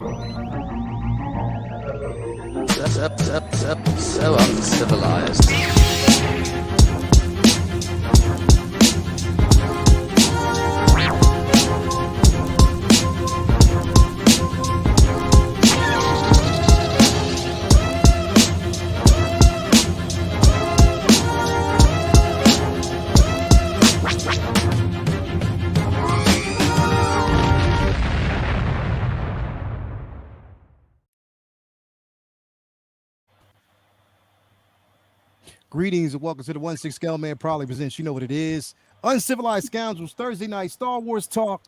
So uncivilized. Greetings and welcome to the 1-6 Scale Man proudly presents, you know what it is, Uncivilized Scoundrels Thursday night Star Wars talk.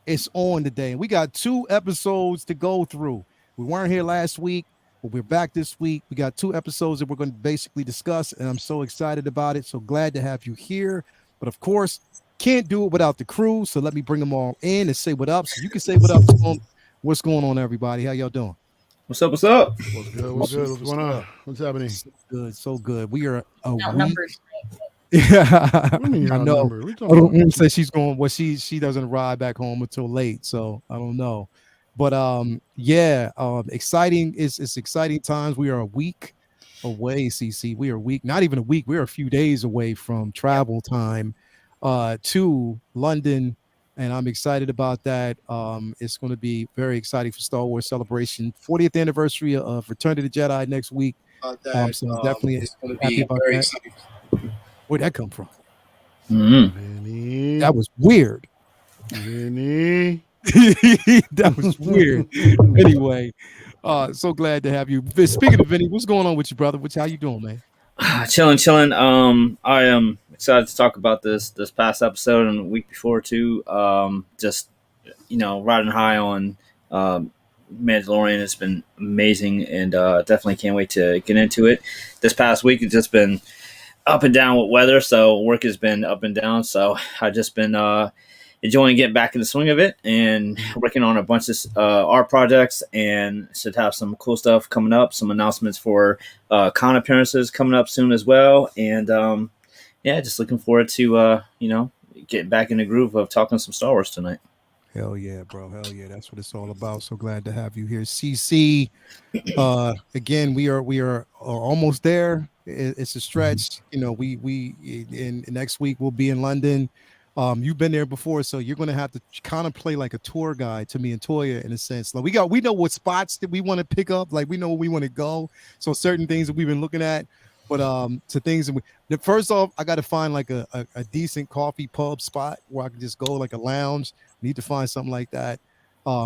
It's on today. And we got 2 episodes to go through. We weren't here last week, but we're back this week. We got 2 episodes that we're going to basically discuss, and I'm so excited about it. So glad to have you here. But of course, can't do it without the crew. So let me bring them all in and say what up. So you can say what up to them. What's going on, everybody? How y'all doing? What's up? What's up? What's good? What's good? What's going on? What's happening? So good, so good. We are a week. Numbers. Yeah, What do you mean I know. outnumbered? What you I talking don't about? say she's going. Well, she doesn't ride back home until late, so I don't know. But yeah, exciting. It's exciting times. We are a week away, CC. We are a week, not even a week. We're a few days away from travel time to London, and I'm excited about that. It's going to be very exciting for Star Wars Celebration 40th anniversary of Return of the Jedi next week. So definitely it's going to happy be about very that. exciting. Where'd that come from? Vinny. That was weird. Vinny. That was weird. Anyway, so glad to have you. Speaking of Vinny, what's going on with you, brother? How you doing, man? Chilling. I am excited to talk about this past episode and the week before too. Just riding high on Mandalorian. It's been amazing, and definitely can't wait to get into it. This past week has just been up and down with weather, so work has been up and down. So I've just been enjoying getting back in the swing of it and working on a bunch of art projects, and should have some cool stuff coming up, some announcements for con appearances coming up soon as well. And yeah, just looking forward to getting back in the groove of talking some Star Wars tonight. Hell yeah, bro. Hell yeah. That's what it's all about. So glad to have you here. CC. Again, we are almost there. It's a stretch. We in next week we'll be in London. You've been there before, so you're gonna have to kind of play like a tour guide to me and Toya in a sense. Like we know what spots that we want to pick up, like we know where we want to go. So certain things that we've been looking at, but to things that first off, I gotta find like a decent coffee pub spot where I can just go, like a lounge. Need to find something like that.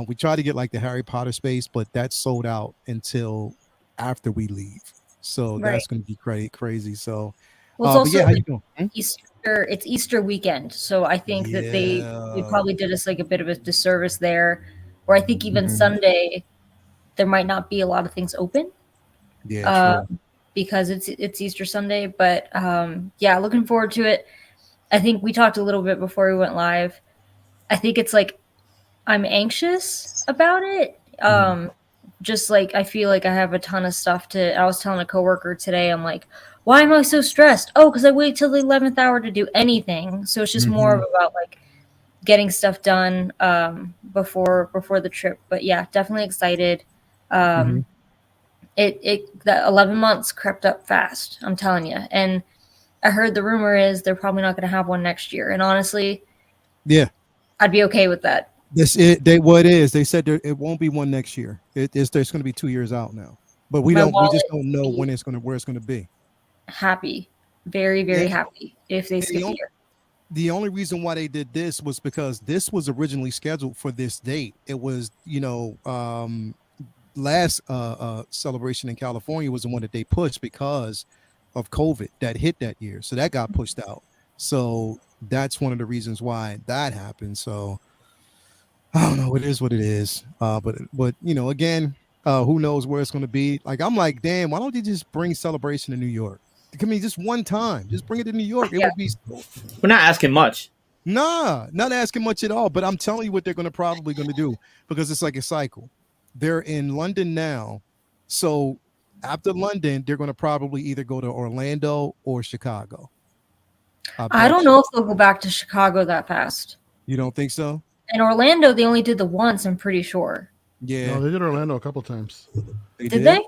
We try to get like the Harry Potter space, but that's sold out until after we leave. So that's gonna be crazy. So Well, it's also yeah, how you doing? Easter. It's Easter weekend, so I think that they probably did us like a bit of a disservice there. Or I think even Sunday, there might not be a lot of things open. Yeah, true. Because it's Easter Sunday. But yeah, looking forward to it. I think we talked a little bit before we went live. I think it's like I'm anxious about it. Just like I feel like I have a ton of stuff to. I was telling a coworker today, I'm like, why am I so stressed? Oh, because I wait till the 11th hour to do anything. So it's just more about like getting stuff done before the trip. But yeah, definitely excited. The 11 months crept up fast. I'm telling you. And I heard the rumor is they're probably not going to have one next year. And honestly, yeah, I'd be okay with that. What it is. They said it won't be one next year. There's going to be 2 years out now, but we just don't know where it's going to be. Happy, very, very happy if they skip a year. The only reason why they did this was because this was originally scheduled for this date. It was, last celebration in California was the one that they pushed because of COVID that hit that year. So that got pushed out. So that's one of the reasons why that happened. So I don't know. It is what it is. But again, who knows where it's going to be? Like, I'm like, damn, why don't they just bring Celebration to New York? I mean, just one time, just bring it to New York. It would be. We're not asking much. Nah, not asking much at all. But I'm telling you what they're probably going to do, because it's like a cycle. They're in London now, so after London, they're going to probably either go to Orlando or Chicago. I don't know if they'll go back to Chicago that fast. You don't think so? In Orlando, they only did the once, I'm pretty sure. Yeah, No, they did Orlando a couple times. they Did they?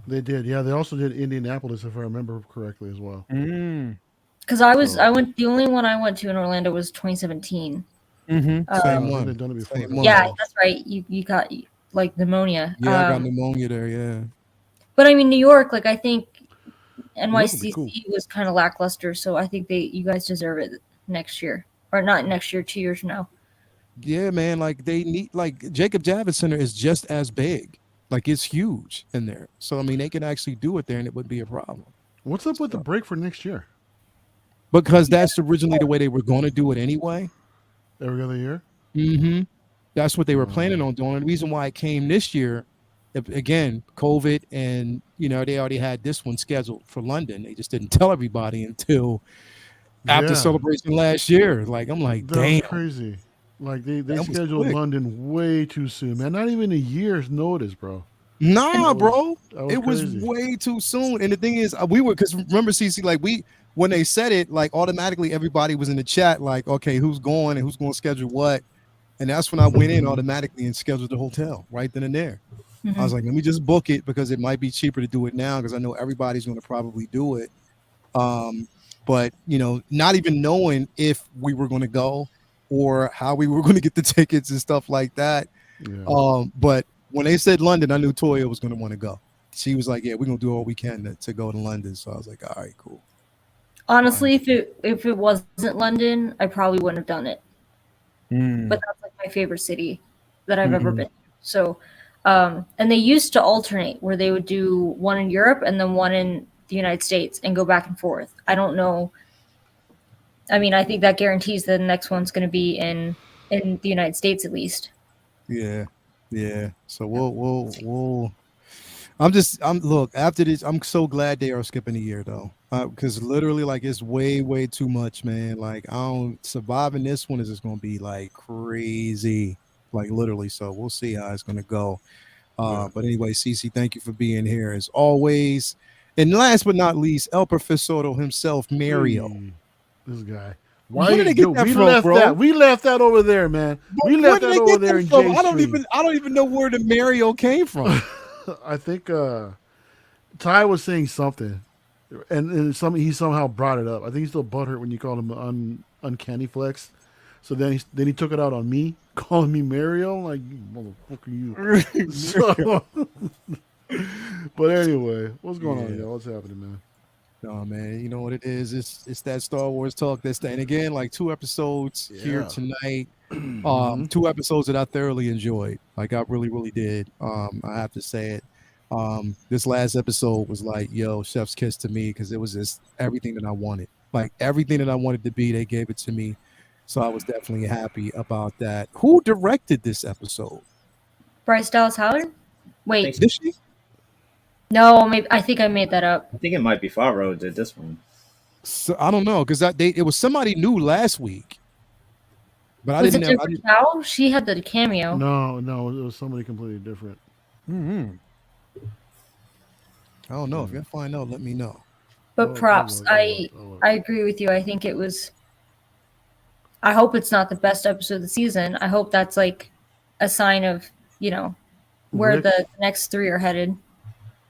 They did. Yeah, they also did Indianapolis, if I remember correctly, as well. Mm. Because I went. The only one I went to in Orlando was 2017. Mm-hmm. Uh, Same I think one. they've done it before. Same That. one. Yeah, that's right. You got like pneumonia. Yeah, I got pneumonia there. Yeah. But I mean, New York, like I think New York would be cool. NYCC was kind of lackluster, so I think you guys deserve it next year, or not next year, 2 years from now. Yeah, man. Like they need like Jacob Javits Center is just as big. Like it's huge in there. So I mean, they can actually do it there, and it wouldn't be a problem. What's up with the break for next year? Because that's originally the way they were going to do it anyway. Every other year? Mm-hmm. That's what they were planning on doing. The reason why it came this year, again, COVID, and they already had this one scheduled for London. They just didn't tell everybody until after celebration last year. Like I'm like, that damn, was crazy. Like they That was scheduled quick. London way too soon, man. Not even a year's notice, bro. Nah, bro, That was it was crazy. way too soon. And the thing is, we were because remember, CC, like when they said it, like automatically everybody was in the chat, like, okay, who's going and who's going to schedule what. And that's when I went in automatically and scheduled the hotel right then and there. I was like, let me just book it because it might be cheaper to do it now because I know everybody's going to probably do it. But, not even knowing if we were going to go or how we were going to get the tickets and stuff like that. Yeah. But when they said London, I knew Toya was going to want to go. She was like, yeah, we're going to do all we can to go to London. So I was like, all right, cool. Honestly, if it wasn't London, I probably wouldn't have done it. But that's like my favorite city that I've ever been to. So, and they used to alternate where they would do one in Europe and then one in the United States and go back and forth. I don't know. I mean, I think that guarantees the next one's going to be in the United States at least. Yeah. So we'll. Look, after this, I'm so glad they are skipping a year though, because literally, like, it's way too much, man. Like, surviving this one is just gonna be like crazy, like literally. So we'll see how it's gonna go. But anyway, Cece, thank you for being here as always. And last but not least, El Professor himself, Mario. This guy. Where did they get that from, bro? We left that over there, man. We Where left did that they over get there that in from? J Street. I don't even know where the Mario came from. I think Ty was saying something, and he somehow brought it up. I think he's still butthurt when you call him uncanny flex. So then he took it out on me, calling me Mario. Like, you motherfucker, you. But anyway, what's going on, y'all? What's happening, man? No, man, you know what it is. It's that Star Wars talk. And again, like 2 episodes here tonight. 2 episodes that I thoroughly enjoyed. Like I really did. I have to say it. This last episode was like, yo, chef's kiss to me because it was just everything that I wanted. Like everything that I wanted to be, they gave it to me. So I was definitely happy about that. Who directed this episode? Bryce Dallas Howard? Wait, Did she? no, maybe I think I made that up. I think it might be Favreau did this one. So I don't know because it was somebody new last week. But Was I it didn't know. Jennifer Chow? She had the cameo. No, it was somebody completely different. I don't know. If you find out, let me know. But props. I agree with you. I think it was. I hope it's not the best episode of the season. I hope that's like a sign of where the next 3 are headed.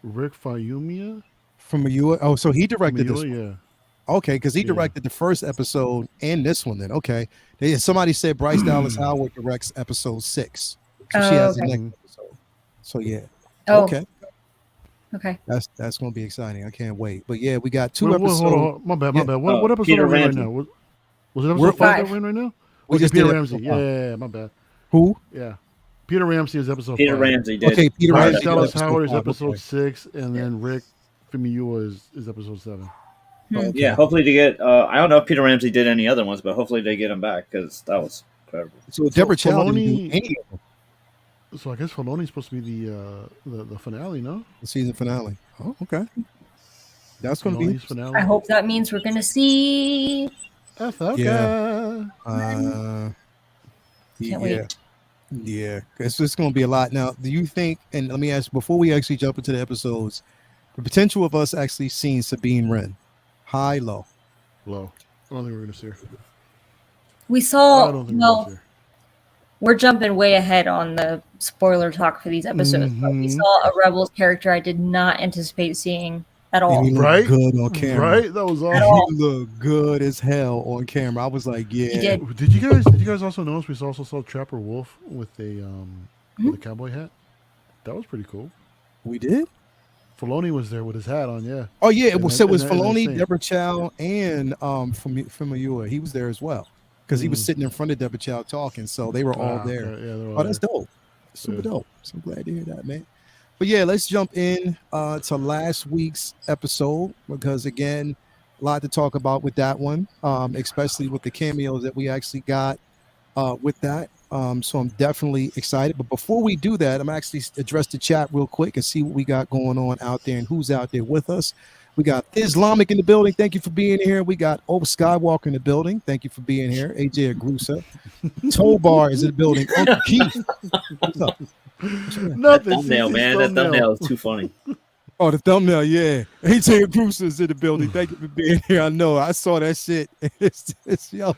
Rick Fayumia From Mayua? Oh, so he directed this one. yeah. Okay, because he directed the first episode and this one then. Okay. Somebody said Bryce Dallas Howard directs episode 6. So she has the next episode. So yeah. Oh. Okay. Okay. That's gonna be exciting. I can't wait. But yeah, we got 2 episodes. Hold on. My bad. What episode Peter are we in right Ramsey. now? Was it episode 5 that we're in right now? We just Peter did Ramsey. episode 5. Yeah, my bad. Who? Yeah. Peter Ramsey is episode 5. Peter Ramsey did. Okay, Peter Bryce Ramsey. Dallas episode Howard is 5, episode okay. 6, and then Rick Famuyiwa is episode 7. Okay. Yeah, hopefully they get. I don't know if Peter Ramsey did any other ones, but hopefully they get him back because that was incredible. So Deborah Chow didn't do Filoni- any of them. So I guess Filoni's supposed to be the finale, no? The season finale. Oh, okay. That's gonna be. Filoni's finale. I hope that means we're gonna see. Ahsoka. Yeah. Can't wait. Yeah. It's just gonna be a lot. Now, do you think? And let me ask before we actually jump into the episodes, the potential of us actually seeing Sabine Wren, high, low. Low. I don't think we're gonna see her. We I saw. don't think we're gonna see her. we're jumping way ahead on the spoiler talk for these episodes. But we Mhm. saw a Rebels character I did not anticipate seeing at all. And he looked Right? good on camera. Right? That was At awesome. all. He looked good as hell on camera. I was like, He yeah. did. Did you guys also notice we also saw Trapper Wolf with a cowboy hat? That was pretty cool. We did? Filoni was there with his hat on, yeah. Oh, yeah. And So it was that- and that Filoni, scene. Deborah Chow, and Famuyiwa. He was there as well. Because he was sitting in front of Deborah Chow talking. So they were all there. Okay, yeah, they're all Oh, that's there. dope. Super Yeah. dope. So I'm glad to hear that, man. But yeah, let's jump in to last week's episode because again, a lot to talk about with that one, especially with the cameos that we actually got with that. So I'm definitely excited. But before we do that, I'm actually address the chat real quick and see what we got going on out there and who's out there with us. We got Islamic in the building. Thank you for being here. We got Old Skywalker in the building. Thank you for being here. AJ Agrusa. Tobar is in the building. Uncle Keith. What's up? That Nothing. thumbnail, CC's man. That thumbnail is too funny. Oh, the thumbnail, yeah. AJ Agrusa is in the building. Thank you for being here. I know. I saw that shit. It's yo.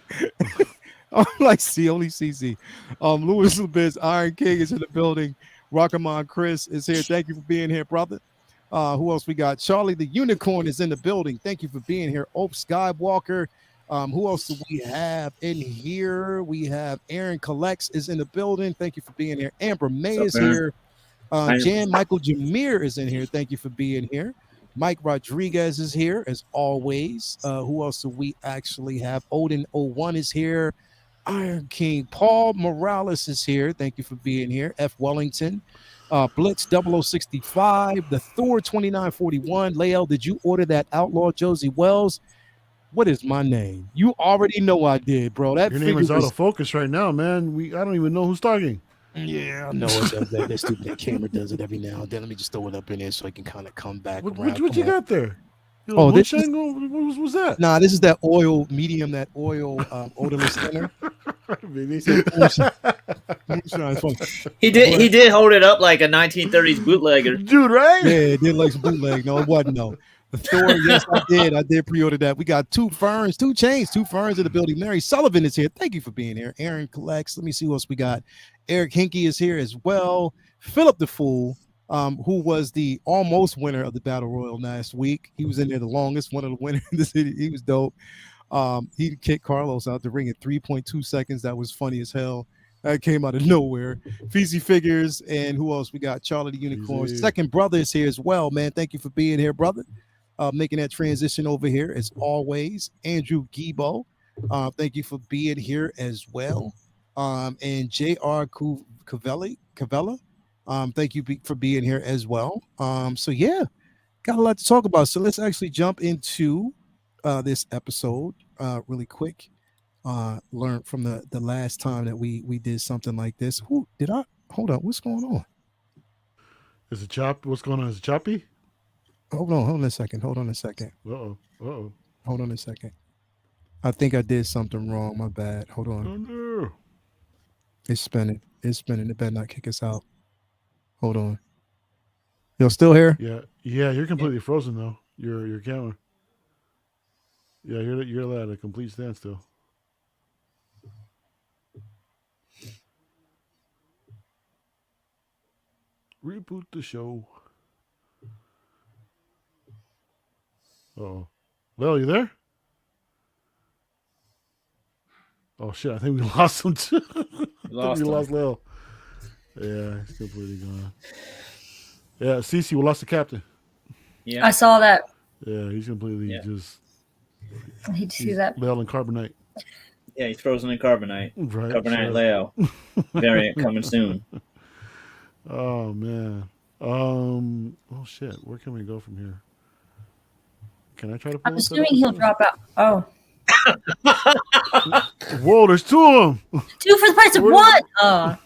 I'm like, see, only CC. Louis Lubiz, Iron King is in the building. Rockamon Chris is here. Thank you for being here, brother. Who else we got? Charlie the Unicorn is in the building. Thank you for being here. Ope Skywalker. Who else do we have in here? We have Aaron Collects is in the building. Thank you for being here. Amber May What's is up, Aaron? here. Jan Michael Jameer is in here. Thank you for being here. Mike Rodriguez is here as always. Who else do we actually have? Odin01 is here. Iron King Paul Morales is here. Thank you for being here. F. Wellington. Blitz 0065. The Thor 2941. Lael, did you order that Outlaw Josie Wells? What is my name? You already know I did, bro. That Your name figure is out was- of focus right now, man. I don't even know who's talking. Yeah, I know it does that. That stupid camera does it every now and then. Let me just throw it up in there so I can kind of come back What around. you Come on. got there? Oh, this is- What was that? Nah, this is that oil medium, that oil odorless thinner. Baby. Moonshine is funny. He did hold it up like a 1930s bootlegger. Dude, right? Yeah, it did like some bootleg. No, it wasn't. No, the Thor. Yes, I did. I did pre-order that. We got two ferns in the building. Mary Sullivan is here. Thank you for being here. Aaron collects. Let me see what else we got. Eric Hinkie is here as well. Philip the Fool, who was the almost winner of the Battle Royal last week. He was in there the longest, one of the winners in the city. He was dope. He kicked Carlos out the ring in 3.2 seconds. That was funny as hell. That came out of nowhere. Feezy Figures, and who else? We got Charlie the Unicorn. Feezy. Second brother is here as well, man. Thank you for being here, brother. Making that transition over here as always. Andrew Gibo, thank you for being here as well. And J.R. Cavella, thank you for being here as well. So yeah, got a lot to talk about. So let's actually jump into this episode really quick. Learn from the last time that we did something like this. Who did I hold on? What's going on? Is it chop? What's going on? Is it choppy? Hold on a second. Uh oh. Hold on a second. I think I did something wrong. My bad. Hold on. Oh no. It's spinning. It better not kick us out. Hold on. You're still here? Yeah. You're completely frozen though. Your camera. Yeah, you're at a complete standstill. Reboot the show. Oh, Lil, you there? Oh shit! I think we lost him too. Lost we him. lost Lil. Yeah, he's completely gone. Yeah, Cece, we lost the captain. Yeah. I saw that. Yeah, he's completely Yeah. just. I hate to see that. Lil and carbonite. Yeah, he's frozen in carbonite. Right. Carbonite sure. Leo. Variant coming soon. Oh man. Oh shit. Where can we go from here? Can I try to pull I'm this assuming up? he'll drop out. Oh, Whoa, there's two of them. 2 for the price of Where- 1. Oh,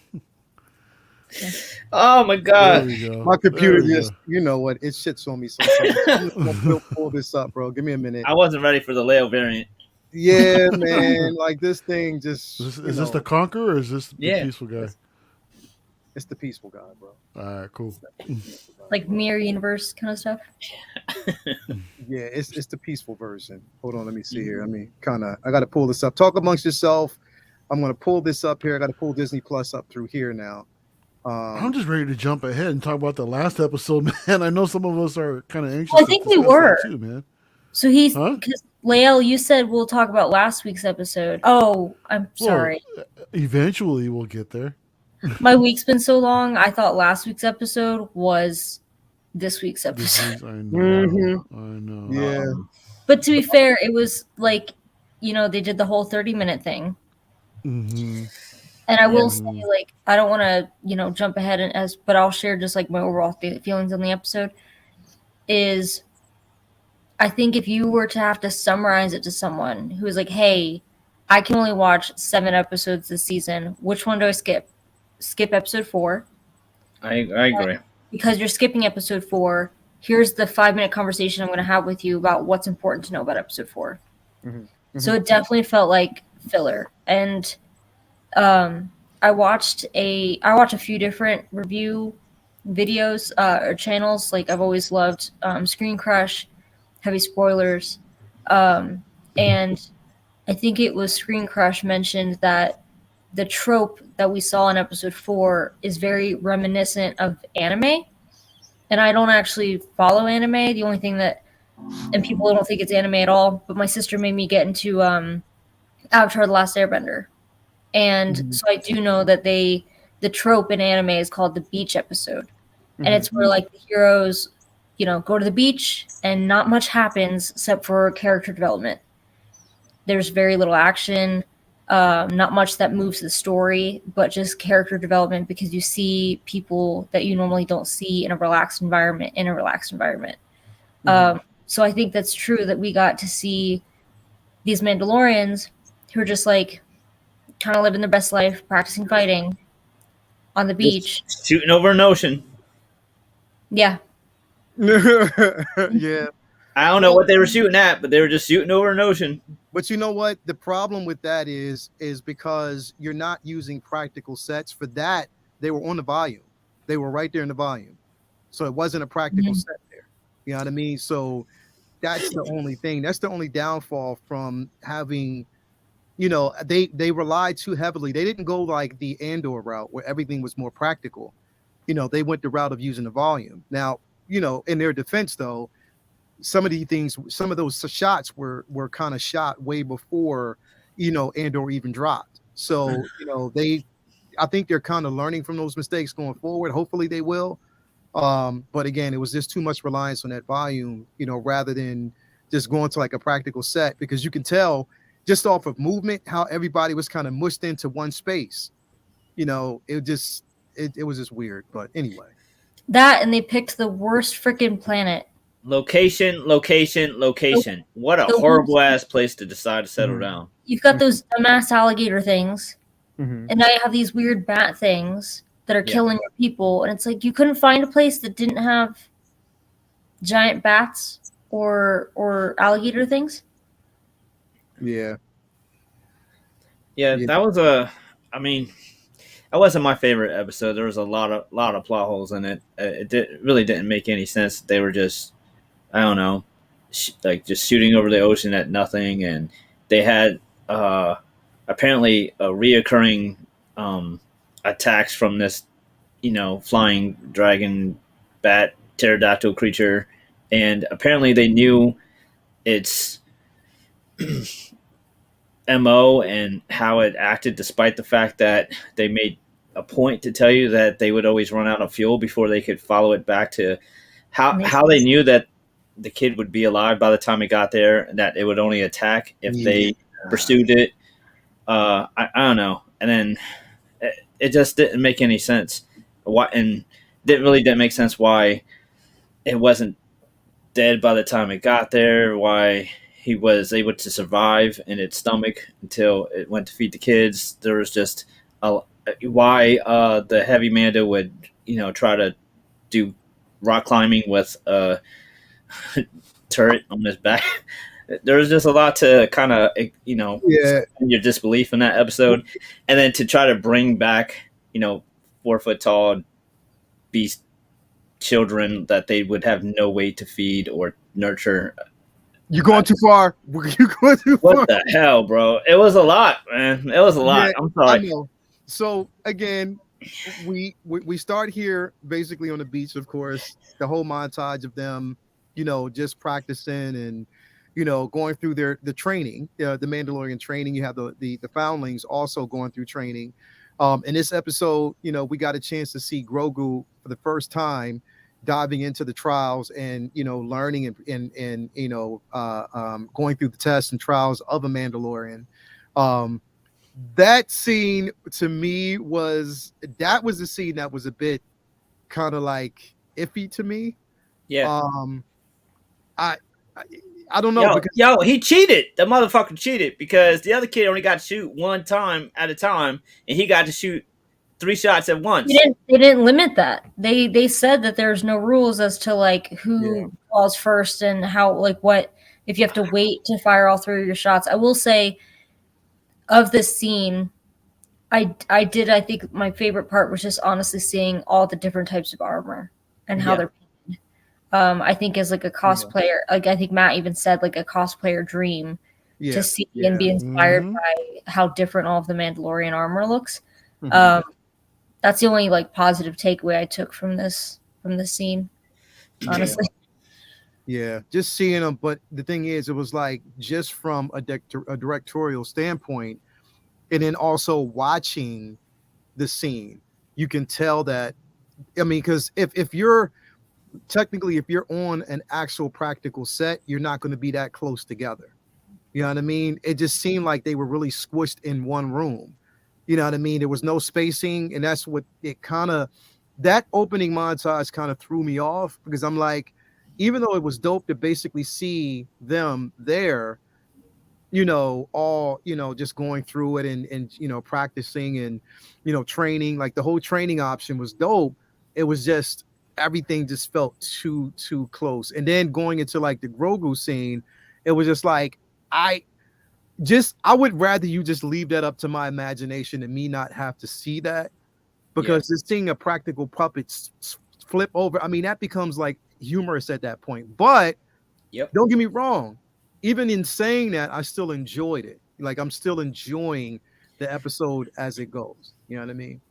Oh my There God. we go. My computer There we just, go. you know what? It shits on me sometimes. I'm just gonna pull this up, bro. Give me a minute. I wasn't ready for the Leo variant. Yeah, man. Like this thing just. Is this the Conqueror or is this the Yeah. peaceful guy? It's the peaceful guy, bro. All right, cool. like mirror universe kind of stuff. Yeah, it's the peaceful version. Hold on, let me see here. I mean, I got to pull this up. Talk amongst yourself. I'm gonna pull this up here. I got to pull Disney Plus up through here now. I'm just ready to jump ahead and talk about the last episode, man. I know some of us are kind of anxious Well, I to think we discuss were. that too, man. So he's Huh? because Lael, you said we'll talk about last week's episode. Oh, I'm sorry. Well, eventually we'll get there. My week's been so long. I thought last week's episode was this week's episode. I know. I know. Yeah. But to be fair, it was like, they did the whole 30-minute thing. Mm-hmm. And I will say, like, I don't want to, jump ahead but I'll share just like my overall feelings on the episode. Is I think if you were to have to summarize it to someone who is like, hey, I can only watch 7 episodes this season, which one do I skip? Skip episode 4. I agree. Because you're skipping episode 4, here's the 5-minute conversation I'm going to have with you about what's important to know about episode 4. Mm-hmm. So it definitely felt like filler. And I watched a few different review videos or channels. Like I've always loved Screen Crush, Heavy Spoilers, and I think it was Screen Crush mentioned that the trope that we saw in episode 4 is very reminiscent of anime. And I don't actually follow anime. The only thing and people don't think it's anime at all, but my sister made me get into Avatar: The Last Airbender. And so I do know that the trope in anime is called the beach episode. And it's where like the heroes, go to the beach and not much happens except for character development. There's very little action, not much that moves the story, but just character development because you see people that you normally don't see in a relaxed environment. So I think that's true that we got to see these Mandalorians who are just like kind of living their best life, practicing fighting on the beach. Shooting over an ocean. Yeah. Yeah. I don't know what they were shooting at, but they were just shooting over an ocean. But you know what? The problem with that is because you're not using practical sets for that. They were on the volume. They were right there in the volume. So it wasn't a practical set there. You know what I mean? So that's the only thing. That's the only downfall from having, they relied too heavily. They didn't go like the Andor route where everything was more practical. They went the route of using the volume. Now, in their defense though, some of those shots were kind of shot way before, Andor even dropped. So, I think they're kind of learning from those mistakes going forward. Hopefully they will. But again, it was just too much reliance on that volume, rather than just going to like a practical set, because you can tell just off of movement how everybody was kind of mushed into one space. It was just weird. But anyway, that, and they picked the worst freaking planet. Location. What a horrible ass place to decide to settle down. You've got those dumbass alligator things, mm-hmm. and now you have these weird bat things that are killing your people. And it's like you couldn't find a place that didn't have giant bats or alligator things. Yeah. That was that wasn't my favorite episode. There was a lot of plot holes in it. It really didn't make any sense. They were just, I don't know, just shooting over the ocean at nothing. And they had apparently a reoccurring attacks from this, flying dragon bat pterodactyl creature. And apparently they knew its MO and how it acted, despite the fact that they made a point to tell you that they would always run out of fuel before they could follow it back to how they knew that the kid would be alive by the time it got there, and that it would only attack if they pursued it. I don't know. And then it just didn't make any sense. Didn't make sense why it wasn't dead by the time it got there, why he was able to survive in its stomach until it went to feed the kids. There was just why the heavy Mando would, try to do rock climbing with a turret on his back. There was just a lot to kind of, your disbelief in that episode. And then to try to bring back, 4 foot tall beast children that they would have no way to feed or nurture. You're going too far. You're going too far. What the hell, bro? It was a lot, man. It was a lot. Yeah, I'm I sorry. know. So again, we start here basically on the beach, of course. The whole montage of them, just practicing and going through the training, the Mandalorian training. You have the foundlings also going through training. In this episode, we got a chance to see Grogu for the first time diving into the trials and learning and going through the tests and trials of a Mandalorian. That scene to me was the scene that was a bit kind of like iffy to me. Yeah. I don't know. He cheated. The motherfucker cheated because the other kid only got to shoot one time at a time, and he got to shoot 3 shots at once. They didn't limit that. They said that there's no rules as to like who falls first and how, like, what if you have to wait to fire all 3 of your shots. I will say, of this scene, I think my favorite part was just honestly seeing all the different types of armor and how they're painted. I think as like a cosplayer, like I think Matt even said, like a cosplayer dream to see and be inspired by how different all of the Mandalorian armor looks. That's the only like positive takeaway I took from this scene, honestly. Yeah, just seeing them. But the thing is, it was like just from a directorial standpoint, and then also watching the scene, you can tell that. I mean, because if you're on an actual practical set, you're not going to be that close together. You know what I mean? It just seemed like they were really squished in one room. You know what I mean? There was no spacing, and that's what that opening montage kind of threw me off, because I'm like, even though it was dope to basically see them there, all, just going through it and practicing and, training, like the whole training option was dope. It was just, everything just felt too close. And then going into like the Grogu scene, it was just like, I would rather you just leave that up to my imagination and me not have to see that, because just seeing a practical puppet flip over, I mean, that becomes like humorous at that point. But don't get me wrong, even in saying that, I still enjoyed it. Like, I'm still enjoying the episode as it goes. You know what I mean?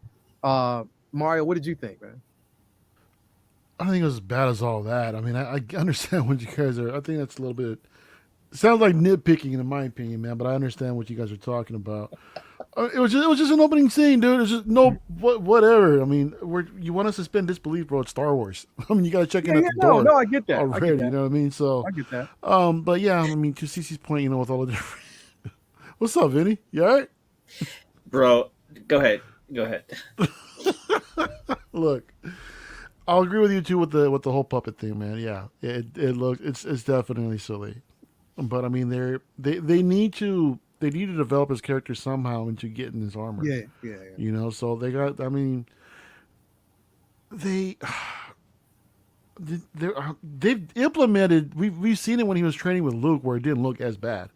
Mario, what did you think, man? I think it was as bad as all that. I mean, I understand what you guys are. I think that's a little bit. Sounds like nitpicking, in my opinion, man. But I understand what you guys are talking about. It was just an opening scene, dude. It was just whatever. I mean, you want us to suspend disbelief, bro? It's Star Wars. I mean, you got to check in at the door. No, I get that already. You know what I mean? So I get that. But yeah, I mean, to CC's point, with all the different. What's up, Vinny? You all right? Bro, go ahead. Look, I'll agree with you too with the whole puppet thing, man. Yeah, it's definitely silly, but I mean they need to develop his character somehow into getting his armor. Yeah. So they got. I mean, they've implemented. We've seen it when he was training with Luke, where it didn't look as bad,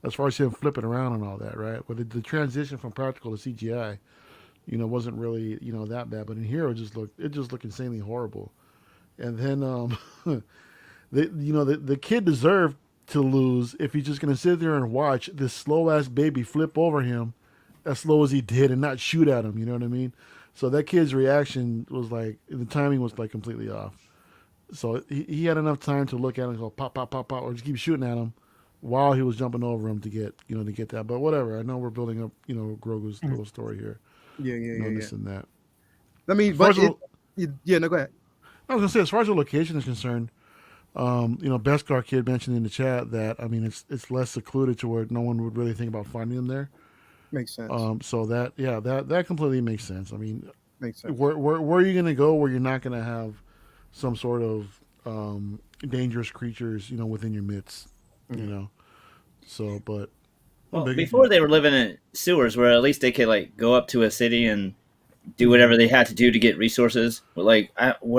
as far as him flipping around and all that, right? But the transition from practical to CGI, wasn't really, that bad. But in here, it just looked insanely horrible. And then, the kid deserved to lose if he's just going to sit there and watch this slow-ass baby flip over him as slow as he did and not shoot at him, you know what I mean? So that kid's reaction was like, the timing was like completely off. So he had enough time to look at him and go pop, pop, pop, pop, or just keep shooting at him while he was jumping over him to get that. But whatever. I know we're building up, Grogu's little story here. Yeah. This and that. I mean, no, go ahead. I was gonna say, as far as the location is concerned, Beskar Kid mentioned in the chat that, I mean, it's less secluded to where no one would really think about finding them there. Makes sense. So that completely makes sense. I mean, makes sense. Where are you gonna go where you're not gonna have some sort of dangerous creatures, within your midst, So, but before they were living in sewers, where at least they could like go up to a city and do whatever they had to do to get resources. But like,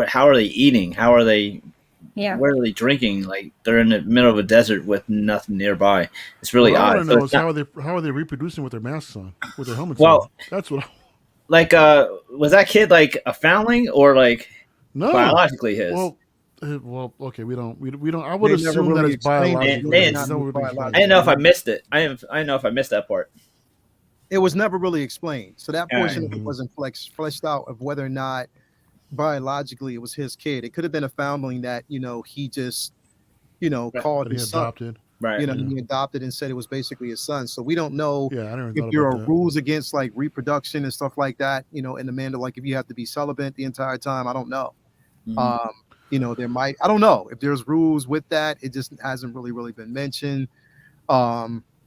how are they eating? How are they? Yeah. Where are they drinking? Like, they're in the middle of a desert with nothing nearby. It's really odd. I want to know is how are they reproducing with their masks on, with their helmets on? That's what. Was that kid like a foundling or like biologically his? Well, Well, okay, we don't. I would They never assume that really it's explained it. biological. They- Is it's that what they I explain? didn't know if I missed it. I didn't know if I missed that part. It was never really explained. So that All right. portion of it wasn't fleshed out of whether or not biologically it was his kid. It could have been a foundling that, he just, Right. called That he his son. adopted. Right. He adopted and said it was basically his son. So we don't know Yeah, I never if thought there about are that. rules against like reproduction and stuff like that, in the Mandalorian, like if you have to be celibate the entire time. I don't know. Mhm. There might, I don't know if there's rules with that. It just hasn't really been mentioned.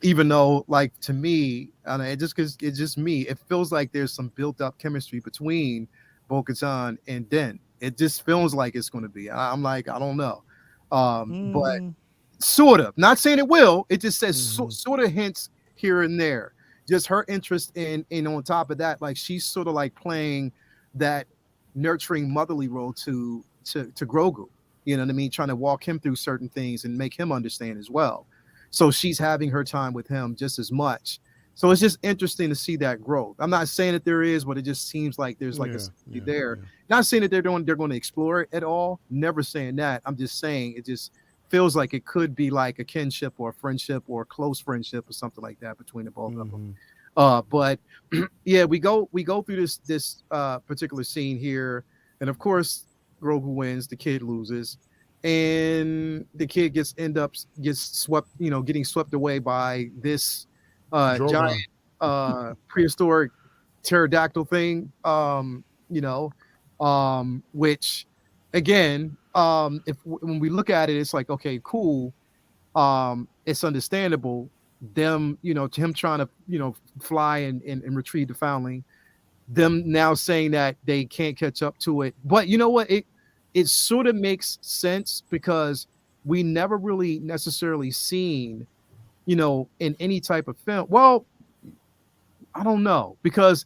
Even though, like, to me, and it's just me, it feels like there's some built up chemistry between Bo-Katan and Den. It just feels like it's going to be. I'm like, I don't know. But sort of, not saying it will. It just says sort of hints here and there. Just her interest in on top of that, like she's sort of like playing that nurturing motherly role to Grogu. You know what I mean? Trying to walk him through certain things and make him understand as well. So she's having her time with him just as much. So it's just interesting to see that growth. I'm not saying that there is, but it just seems like there's like there. Not saying that they're going to explore it at all. Never saying that. I'm just saying it just feels like it could be like a kinship or a friendship or a close friendship or something like that between the both of them. But yeah, we go through this particular scene here, and of course Grogu wins, the kid loses, and the kid gets swept, getting swept away by this giant prehistoric pterodactyl thing, which again, when we look at it, it's like, okay, cool, it's understandable them, to him trying to, fly and retrieve the foundling, them now saying that they can't catch up to it. But you know what, it sort of makes sense because we never really necessarily seen, in any type of film. Well, I don't know, because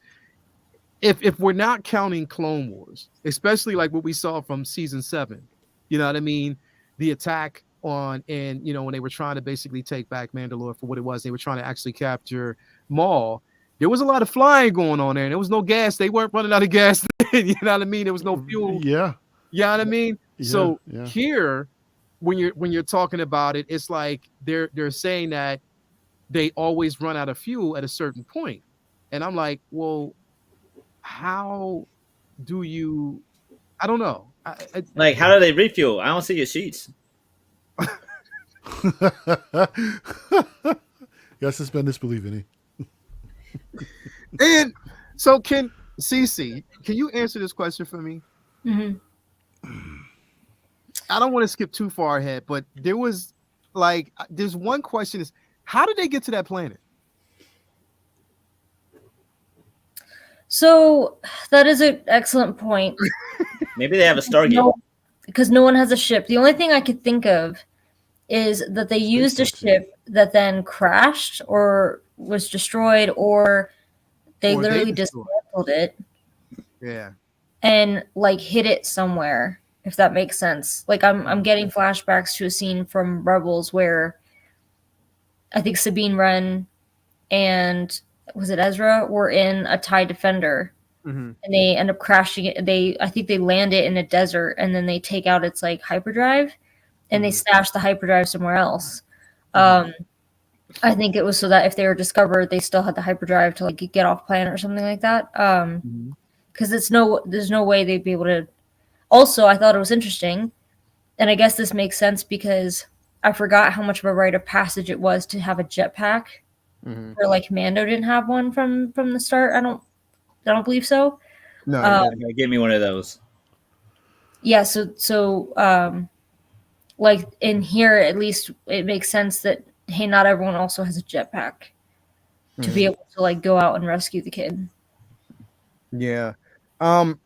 if we're not counting Clone Wars, especially like what we saw from season 7, you know what I mean? The attack on, and when they were trying to basically take back Mandalore for what it was, they were trying to actually capture Maul. There was a lot of flying going on there, and there was no gas. They weren't running out of gas. You know what I mean? There was no fuel. Yeah. You know what I mean? Yeah, so yeah. Here, when you're talking about it, it's like they're saying that they always run out of fuel at a certain point. And I'm like, well, how do you, I don't know. Like, how do they refuel? I don't see your sheets. Yes, suspend disbelief, any. And so can you answer this question for me? Mm-hmm. I don't want to skip too far ahead, but there's one question is, how did they get to that planet? So that is an excellent point. Maybe they have a Stargate. Because no one has a ship. The only thing I could think of is that they used a ship that then crashed or was destroyed, or they literally dismantled it. Yeah. And like hid it somewhere, if that makes sense. Like I'm getting flashbacks to a scene from Rebels where I think Sabine Wren and was it Ezra were in a TIE Defender, and they end up crashing it. I think they land it in a desert, and then they take out its like hyperdrive, and they stash the hyperdrive somewhere else. I think it was so that if they were discovered, they still had the hyperdrive to like get off planet or something like that. Because there's no way they'd be able to. Also, I thought it was interesting, and I guess this makes sense because I forgot how much of a rite of passage it was to have a jetpack. Where like Mando didn't have one from the start. I don't believe so. No, Give me one of those. Yeah, so like in here at least it makes sense that hey, not everyone also has a jetpack to be able to like go out and rescue the kid. Yeah. And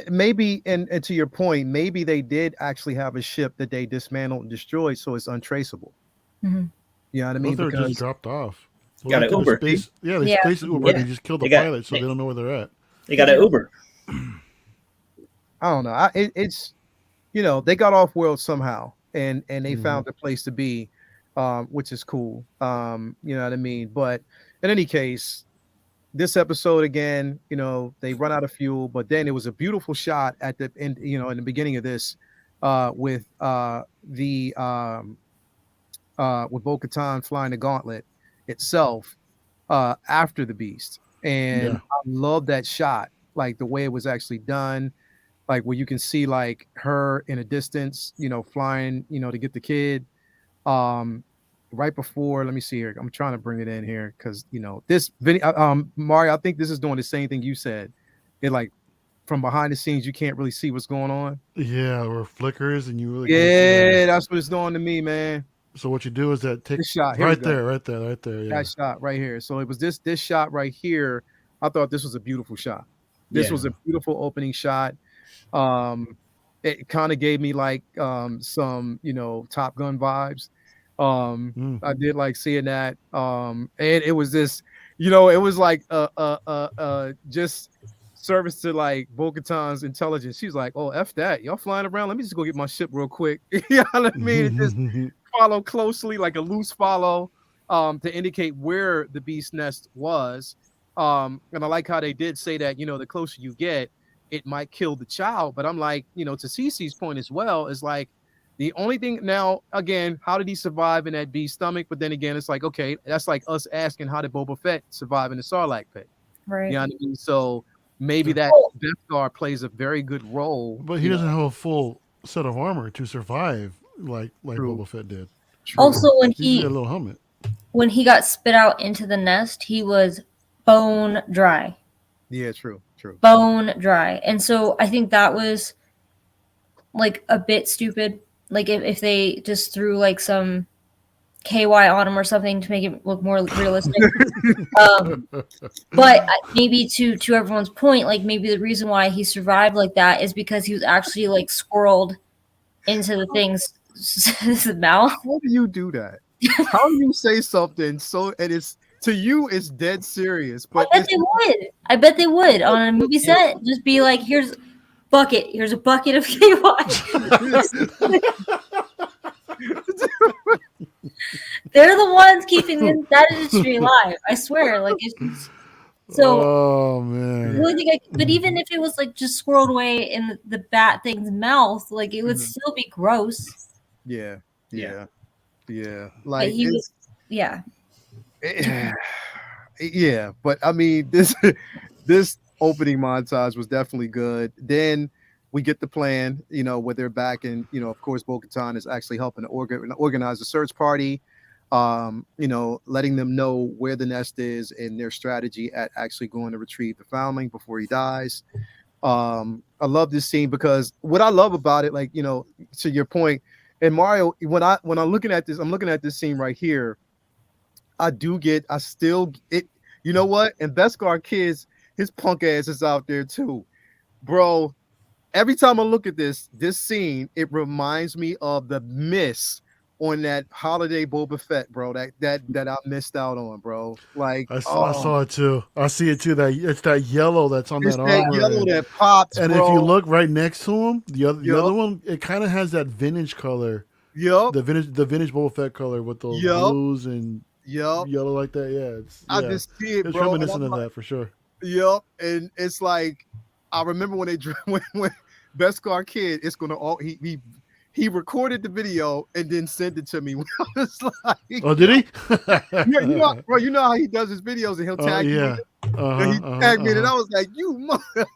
maybe, and to your point, maybe they did actually have a ship that they dismantled and destroyed, so it's untraceable. You know what I mean? They're Because just dropped off. Got an Uber. Space Uber. Yeah. They just killed the They got- pilot, so they don't know where they're at. They got an Uber. I don't know. It's they got off world somehow, and they found a place to be, which is cool. You know what I mean? But in any case, this episode again, they run out of fuel, but then it was a beautiful shot at the end, in the beginning of this, with Bo-Katan flying the gauntlet itself after the beast. And Yeah. I love that shot, like the way it was actually done, like where you can see like her in a distance, flying, to get the kid. Right before, let me see here. I'm trying to bring it in here because this video, Mario, I think this is doing the same thing you said. It like from behind the scenes, you can't really see what's going on. Yeah, or flickers, and you really can't see. Yeah, that's what it's doing to me, man. So what you do is that take This shot, here we right go. there, right there, right there. Yeah. That shot right here. So it was this shot right here. I thought this was a beautiful shot. This Yeah. was a beautiful opening shot. It kind of gave me like some Top Gun vibes. I did like seeing that. And it was this, it was like just service to like Bo-Katan's intelligence. She's like, oh, F that. Y'all flying around. Let me just go get my ship real quick. You know what I mean? It just follow closely, like a loose follow, to indicate where the beast nest was. And I like how they did say that, the closer you get, it might kill the child. But I'm like, to Cece's point as well, is like the only thing now, again, how did he survive in that beast stomach? But then again, it's like, okay, that's like us asking how did Boba Fett survive in the Sarlacc pit? Right. You know what I mean? So maybe that Death Star plays a very good role. But he doesn't have a full set of armor to survive like True. Boba Fett did. True. Also, when He's got a little helmet. when he got spit out into the nest, he was bone dry. Yeah, true. Bone dry. And so I think that was like a bit stupid. Like if they just threw like some KY on him or something to make it look more realistic. But maybe to everyone's point, like maybe the reason why he survived like that is because he was actually like squirreled into the thing's mouth. How do you do that? How do you say something so and it's to you it's dead serious? But I bet they would on a movie set. Just be like, here's a bucket of KY. They're the ones keeping that industry alive. I swear. Like it's just, so. Oh man. I really think but even if it was like just squirreled away in the bat thing's mouth, like it would still be gross. Yeah. Yeah. Like But he was, yeah. Yeah, but I mean this opening montage was definitely good. Then we get the plan, where they're back and of course Bo-Katan is actually helping to organize a search party, letting them know where the nest is and their strategy at actually going to retrieve the foundling before he dies. I love this scene because what I love about it, like, to your point, and Mario, when I'm looking at this, I'm looking at this scene right here. I still you know what? And Beskar Kids, his punk ass is out there too, bro. Every time I look at this scene, it reminds me of the miss on that holiday Boba Fett, bro. That I missed out on, bro. Like I saw it too. I see it too. That it's that yellow that's on that armor. That yellow that pops, and bro. if you look right next to him, the other one, it kind of has that vintage color. Yep. The vintage Boba Fett color with those blues and yellow like that. Yeah, I just see it, it's bro. reminiscent of that for sure. Yep, and it's like I remember when they when Beskar Kid, it's gonna all he recorded the video and then sent it to me. I was like, oh, did he? Yeah, bro, you know how he does his videos and he'll tag me. And he tagged me, and I was like, "You mother!"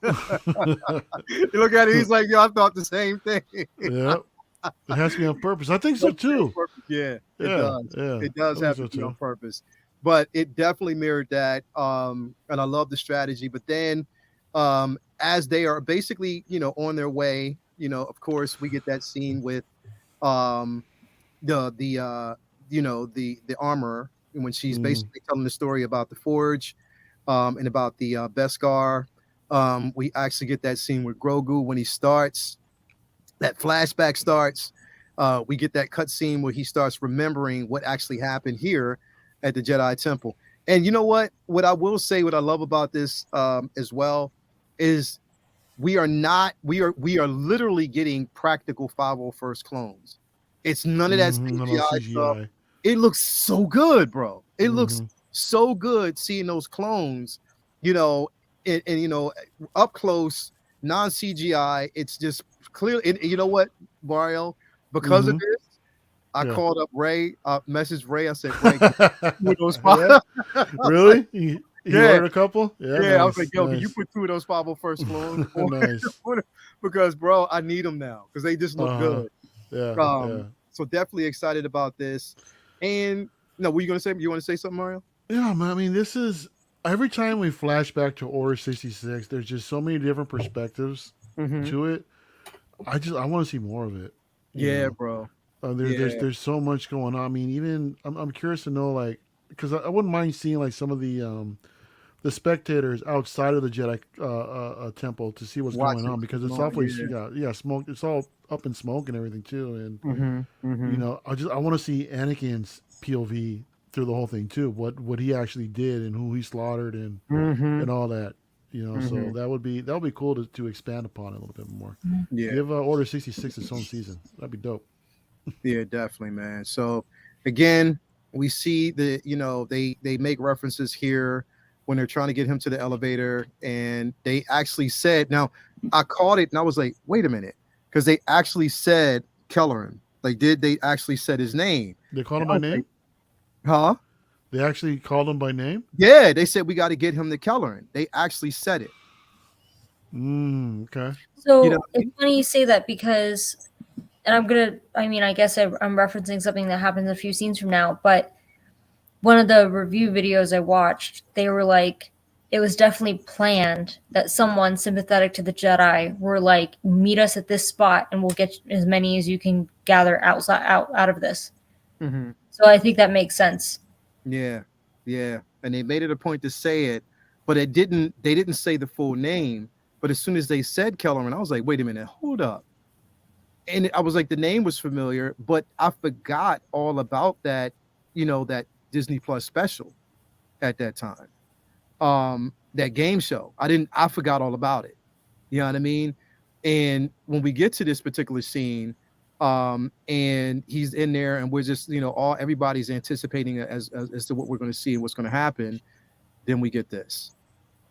You look at it, he's like, "Yo, I thought the same thing." Yeah, it has to be on purpose. I think so too. Yeah, it does. Yeah, it does have to be on purpose, but it definitely mirrored that. And I love the strategy. But then, as they are basically, on their way, of course, we get that scene with, the armor when she's basically telling the story about the forge, and about the Beskar. We actually get that scene with Grogu when he starts. That flashback starts. We get that cut scene where he starts remembering what actually happened here at the Jedi Temple. And you know what? What I will say, what I love about this as well, is we are literally getting practical 501st clones. It's none of that CGI stuff. It looks so good, bro. It looks so good seeing those clones, and up close, non-CGI. It's just clear. You know what? Mario, because of Mhm. this, I Yeah. called up Ray, messaged Ray. I said, Ray, can you put those Yeah. I was like, Really? He yeah, ordered a couple? Yeah, yeah. I was like, nice. yo, can you Nice. put 2 of those 501st clones? Nice. Because, bro, I need them now because they just look Uh-huh. good. Yeah. Yeah. So definitely excited about this. And no, were you gonna say? You want to say something, Mario? Yeah, man. I mean, this is every time we flash back to Order 66, there's just so many different perspectives Mm-hmm. to it. I want to see more of it. You Yeah, know, bro. there's Yeah. there's so much going on. I mean, even I'm curious to know like because I wouldn't mind seeing like some of the spectators outside of the Jedi temple to see what's going Watching. on because it's No, always yeah. yeah smoke. It's all up in smoke and everything too. And Mm-hmm. you Mm-hmm. know, I want to see Anakin's POV through the whole thing too. What he actually did and who he slaughtered Mm-hmm. and all that. You know, so Mm-hmm. that would be cool to expand upon it a little bit more. Yeah. Give Order 66 its own season. That'd be dope. Yeah, definitely, man. So again, we see they make references here when they're trying to get him to the elevator, and they actually said, now I caught it and I was like, wait a minute, because they actually said Kelleran. Like, did they actually said his name? They called And him I by was like, name. huh? They actually called him by name. Yeah, they said we got to get him to Kelleran. They actually said it. Okay. You know So what I it's mean? funny you say that because, and I mean, I guess I'm referencing something that happens a few scenes from now, but one of the review videos I watched, they were like, it was definitely planned that someone sympathetic to the Jedi were like, meet us at this spot and we'll get as many as you can gather out of this. Mm-hmm. So I think that makes sense. Yeah, yeah. And they made it a point to say it, but they didn't say the full name. But as soon as they said Kelleran, I was like, wait a minute, hold up. And I was like, the name was familiar, but I forgot all about that, that Disney Plus special at that time. That game show. I forgot all about it. You know what I mean? And when we get to this particular scene, and he's in there and we're just, everybody's anticipating as to what we're going to see and what's going to happen, then we get this.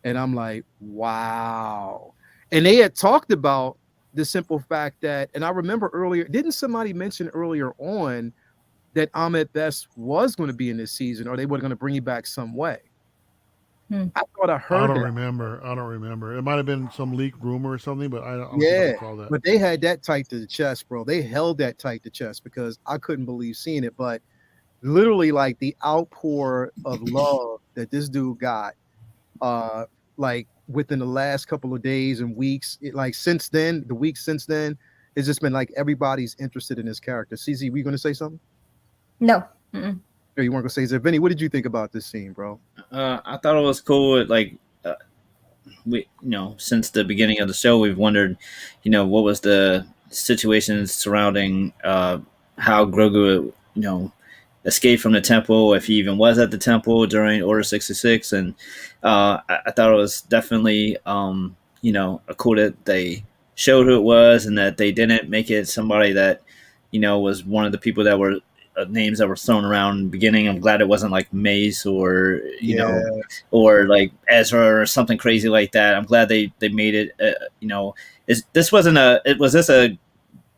And I'm like, wow. And they had talked about the simple fact that, and I remember earlier, didn't somebody mention earlier on that Ahmed Best was going to be in this season, or they were going to bring you back some way? I thought I I heard don't that. remember. I don't remember. It might have been some leaked rumor or something, but I don't think I Yeah, recall that. but they had that tight to the chest, bro. They held that tight to chest because I couldn't believe seeing it. But literally, like the outpour of love that this dude got, like within the last couple of days and weeks, like since then, the weeks since then, it's just been like everybody's interested in this character. CZ, were you going to say something? No. Mm-mm. Or you weren't going to say something? Vinny, what did you think about this scene, bro? I thought it was cool. Like we, since the beginning of the show, we've wondered, what was the situation surrounding how Grogu, escaped from the temple, if he even was at the temple during Order 66, and I thought it was definitely, cool that they showed who it was and that they didn't make it somebody that, was one of the people that were names that were thrown around in the beginning. I'm glad it wasn't like Mace or Yeah. or like Ezra or something crazy like that. I'm glad they made it. Was this a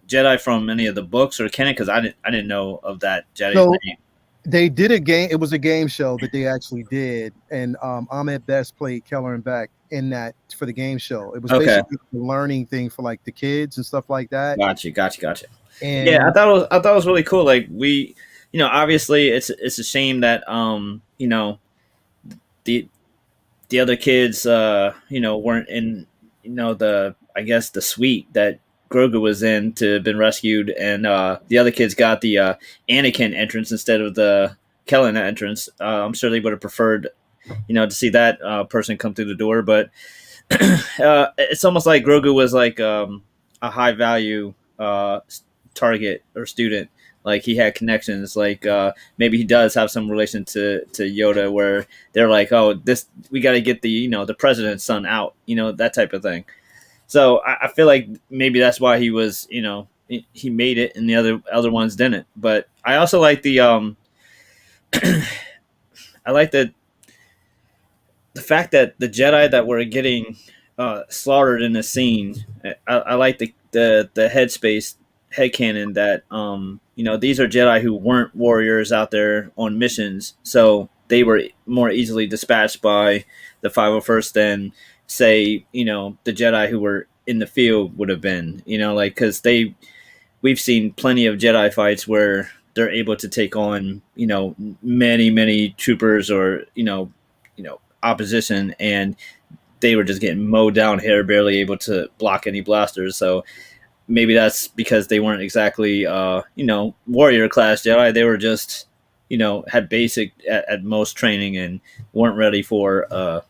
Jedi from any of the books or canon? Because I didn't know of that Jedi's So name. they did a game. It was a game show that they actually did, and Ahmed Best played Kelleran Beck in that for the game show. It was Okay, basically a learning thing for like the kids and stuff like that. gotcha. Yeah, And I thought it was really cool. Like we, obviously it's a shame that the the other kids weren't in the I guess the suite that Grogu was in to have been rescued, and the other kids got the Anakin entrance instead of the Kellen entrance. I'm sure they would have preferred to see that person come through the door, but it's almost like Grogu was like a high value target or student. Like he had connections. Like maybe he does have some relation to Yoda, where they're like, "Oh, this we got to get the the president's son out," that type of thing. So I feel like maybe that's why he was he made it and the other ones didn't. But I also like the I like the fact that the Jedi that were getting slaughtered in this scene. I like the headspace headcanon that these are Jedi who weren't warriors out there on missions, so they were more easily dispatched by the 501st than say the Jedi who were in the field would have been. Like because we've seen plenty of Jedi fights where they're able to take on many troopers or opposition, and they were just getting mowed down here, barely able to block any blasters. So maybe that's because they weren't exactly warrior class Jedi. They were just had basic at most training and weren't ready for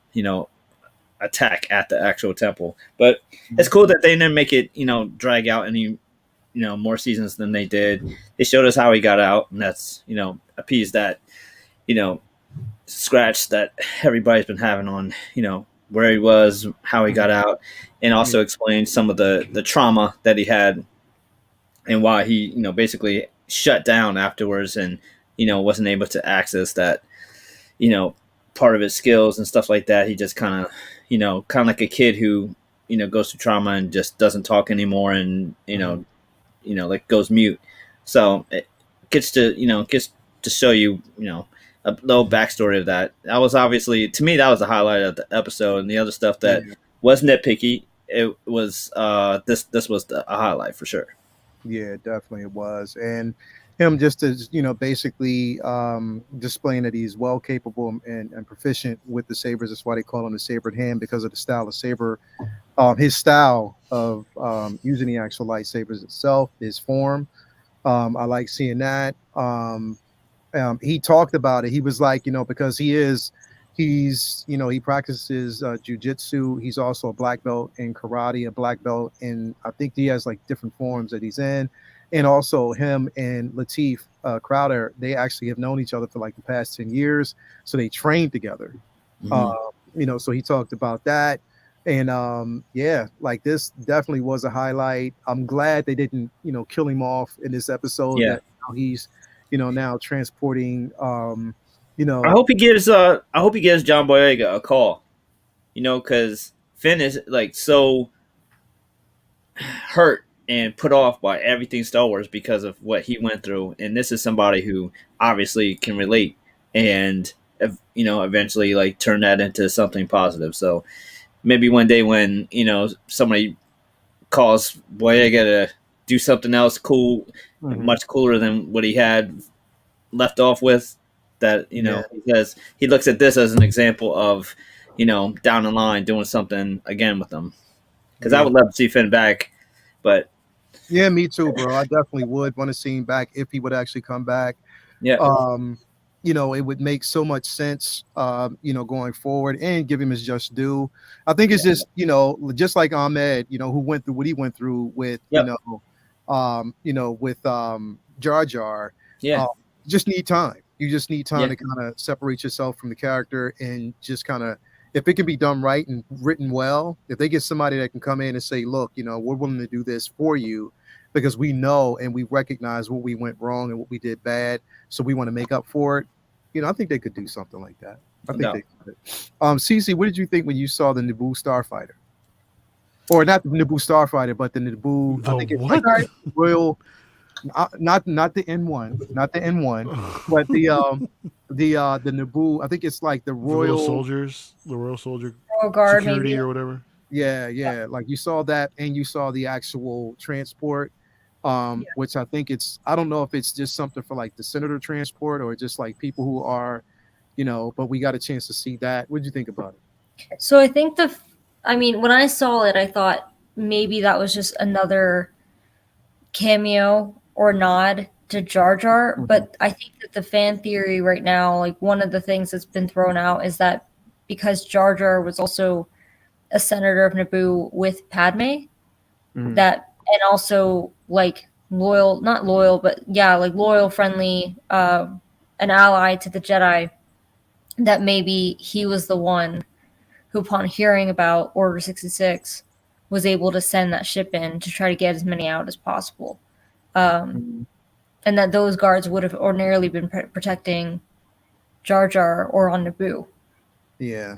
attack at the actual temple. But it's cool that they didn't make it drag out any more seasons than they did. They showed us how he got out, and that's appeased that scratch that everybody's been having on where he was, how he got out, and also explained some of the trauma that he had and why he basically shut down afterwards and wasn't able to access that part of his skills and stuff like that. He just kind of like a kid who goes through trauma and just doesn't talk anymore and like goes mute. So it gets to show you a little backstory of that. That was obviously, to me, that was the highlight of the episode. And the other stuff that was nitpicky, it was this was a highlight for sure. Yeah, definitely it was. And him just as basically displaying that he's well capable and proficient with the sabers. That's why they call him the sabered hand, because of the style of saber, his style of using the actual lightsabers itself, his form. I like seeing that. He talked about it. He was like, because he practices jujitsu. He's also a black belt in karate, a black belt, and I think he has like different forms that he's in. And also him and Lateef Crowder, they actually have known each other for like the past 10 years. So they trained together. So he talked about that. And like this definitely was a highlight. I'm glad they didn't, kill him off in this episode. Yeah. That he's, now transporting I hope he gives John Boyega a call. Because Finn is like so hurt and put off by everything Star Wars because of what he went through, and this is somebody who obviously can relate and eventually like turn that into something positive. So maybe one day when somebody calls Boyega to do something else cool, much cooler than what he had left off with, that because he looks at this as an example of down the line doing something again with them. Because I would love to see Finn back, but yeah, me too, bro. I definitely would want to see him back if he would actually come back. Yeah. It would make so much sense, going forward and give him his just due. I think it's just, just like Ahmed, who went through what he went through with, with Jar Jar. Yeah. Just need time. You just need time to kind of separate yourself from the character and just kind of, if it can be done right and written well, if they get somebody that can come in and say, look, we're willing to do this for you because we know and we recognize what we went wrong and what we did bad, so we want to make up for it. I think they could do something like that. I think they could. Cece, what did you think when you saw the Naboo Starfighter? Or not the Naboo Starfighter, but the Naboo, I think it's what? like Royal, not the N1, not the N1, but the Naboo, I think it's like the Royal Soldiers, the Royal Soldier Guard, Security maybe, or whatever. Yeah. Like you saw that, and you saw the actual transport, which I think I don't know if it's just something for like the senator transport or just like people who are, but we got a chance to see that. What did you think about it? So I think when I saw it, I thought maybe that was just another cameo or nod to Jar Jar. But I think that the fan theory right now, like one of the things that's been thrown out is that because Jar Jar was also a senator of Naboo with Padme, that, and also like loyal, not loyal, but like loyal, friendly, an ally to the Jedi, that maybe he was the one who, upon hearing about Order 66, was able to send that ship in to try to get as many out as possible. And that those guards would have ordinarily been protecting Jar Jar or on Naboo. Yeah.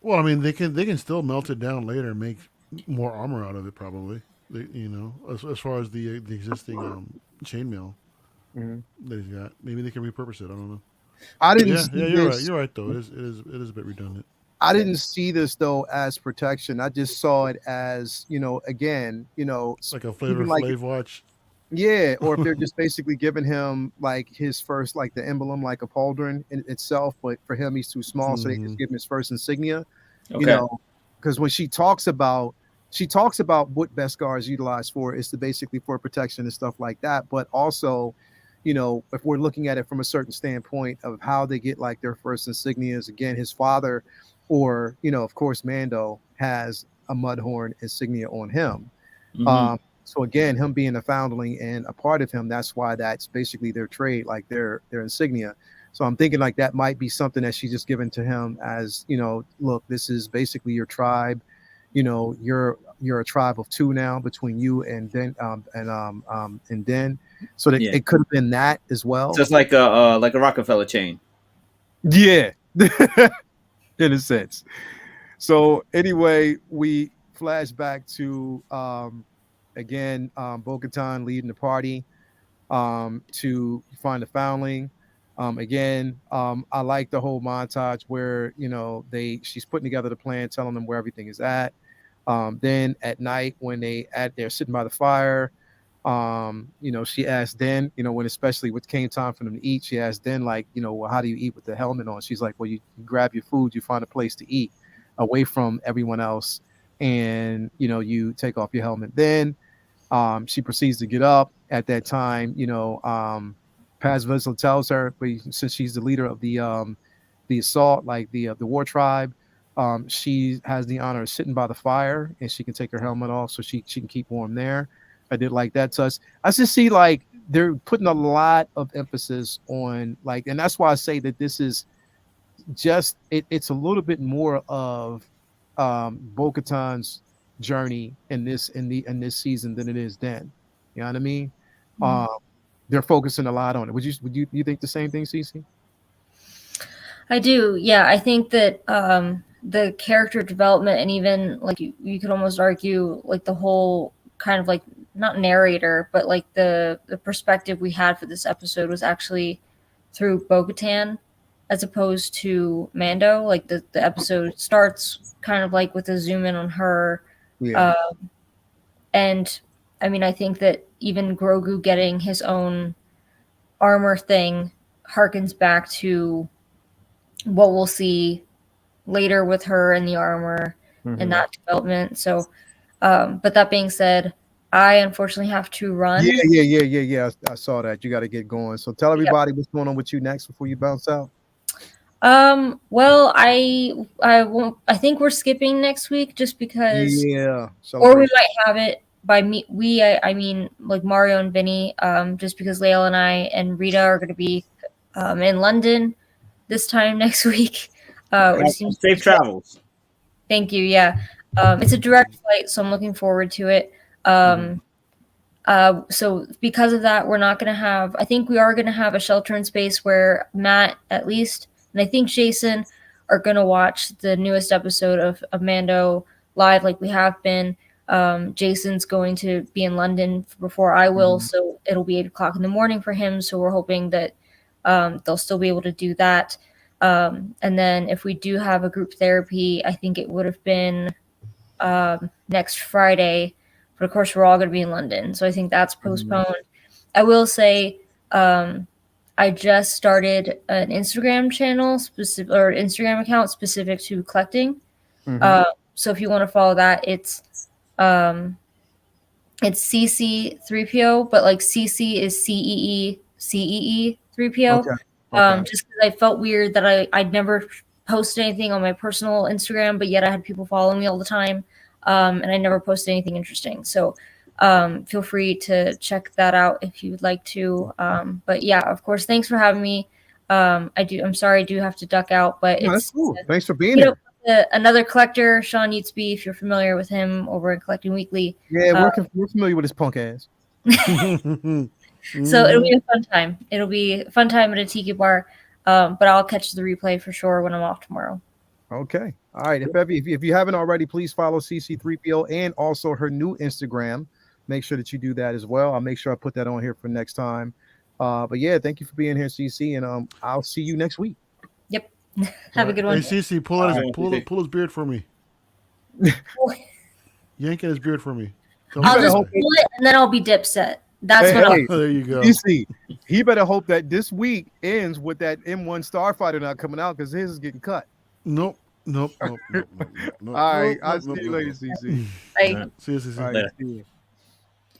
Well, I mean, they can still melt it down later and make more armor out of it, probably. As far as the existing chainmail Mhm. that he's got, maybe they can repurpose it. I don't know. I But didn't yeah, see yeah, you're right. this. You're right, though. It is a bit redundant. I didn't see this though as protection. I just saw it as, again, Like a Flavor even like, Flav watch. yeah, or if they're just basically giving him like his first, like the emblem, like a pauldron in itself, but for him he's too small, so they Hmm. just give him his first insignia, you Okay. know, because when she talks about what Beskar is utilized for is to basically for protection and stuff like that, but also, if we're looking at it from a certain standpoint of how they get like their first insignias, again, his father, or of course, Mando has a Mudhorn insignia on him. Hmm. So again, him being a foundling and a part of him, that's why that's basically their trade, like their insignia. So I'm thinking like that might be something that she's just given to him as, look, this is basically your tribe. You're a tribe of two now between you and and Den. So that Yeah. it could have been that as So well. it's like a Rockefeller chain. Yeah, in a sense. So anyway, we flash back to again, Bo-Katan leading the party to find the foundling. Again, I like the whole montage where she's putting together the plan, telling them where everything is at. Then at night when they're sitting by the fire, she asked Den, when especially when it came time for them to eat, she asked Den like, well, how do you eat with the helmet on? She's like, well, you grab your food, you find a place to eat away from everyone else, and you take off your helmet. Then she proceeds to get up. At that time, Paz Vizsla tells her, but since she's the leader of the assault, like the war tribe, she has the honor of sitting by the fire, and she can take her helmet off so she can keep warm there. I did like that touch. I just see like they're putting a lot of emphasis on like, and that's why I say that this is just it's a little bit more of Bo-Katan's journey in this season than it is then. You know what I mean? Mhm. They're focusing a lot on it. Would you think the same thing, Cece? I do. Yeah, I think that the character development and even like you could almost argue like the whole kind of like not narrator, but like the perspective we had for this episode was actually through Bo-Katan as opposed to Mando. Like the episode starts kind of like with a zoom in on her. Yeah. Uh, and I mean, I think that even Grogu getting his own armor thing harkens back to what we'll see later with her and the armor and that development. So, but that being said, I unfortunately have to run. Yeah. I saw that. You got to get going. So tell everybody what's going on with you next before you bounce out. Well, I won't. I think we're skipping next week just because, Yeah. or we Celebrate. might have it by me. I mean, like Mario and Vinny. Just because Layla and I and Rita are going to be in London this time next week. Which seems Safe travels. Thank you. Yeah. It's a direct flight, so I'm looking forward to it. So because of that, we're not going to have, I think we are going to have a shelter in space where Matt, at least, and I think Jason are going to watch the newest episode of Mando live like we have been. Jason's going to be in London before I will, so it'll be 8 o'clock in the morning for him. So we're hoping that they'll still be able to do that. And then if we do have a group therapy, I think it would have been next Friday. But of course, we're all going to be in London. So I think that's postponed. I will say I just started an Instagram channel or Instagram account specific to collecting. So if you want to follow that, it's CC3PO, but like CC is CEE 3PO. Okay. Just because I felt weird that I'd never posted anything on my personal Instagram, but yet I had people following me all the time, and I never posted anything interesting. So feel free to check that out if you would like to. But yeah, of course, thanks for having me. I'm sorry I do have to duck out, but No, that's it's cool. Thanks for being you here. know, another collector, Sean Yeatsby, if you're familiar with him over in Collecting Weekly. Yeah, we're familiar with his punk ass. So it'll be a fun time. It'll be a fun time at a tiki bar. But I'll catch the replay for sure when I'm off tomorrow. Okay. All right. If you haven't already, please follow CC3PO and also her new Instagram. Make sure that you do that as well. I'll make sure I put that on here for next time. But yeah, thank you for being here, CC, and I'll see you next week. Yep. Have a good Hey, one. CC, pull his beard for me. Yank at his beard for me. I'll better just hope pull it and then I'll be Dipset. That's Hey, what hey. I'll There you go. CC, he better hope that this week ends with that M1 Starfighter not coming out because his is getting cut. Nope. All right. I'll see you later, CC. like. See you, CC. All right. See you.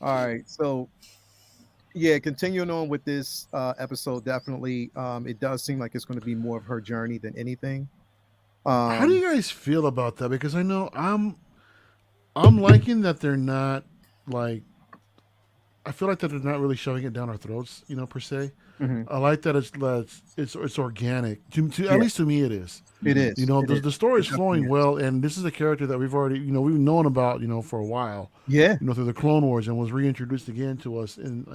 All right. So, yeah, continuing on with this episode, definitely, it does seem like it's going to be more of her journey than anything. How do you guys feel about that? Because I know I'm liking that they're not like. I feel like that they're not really shoving it down our throats, per se. Mhm. I like that it's organic. Yeah. At least to me, it is. It is. The story is It flowing definitely well, and this is a character that we've already, we've known about, for a while. Yeah. Through the Clone Wars, and was reintroduced again to us in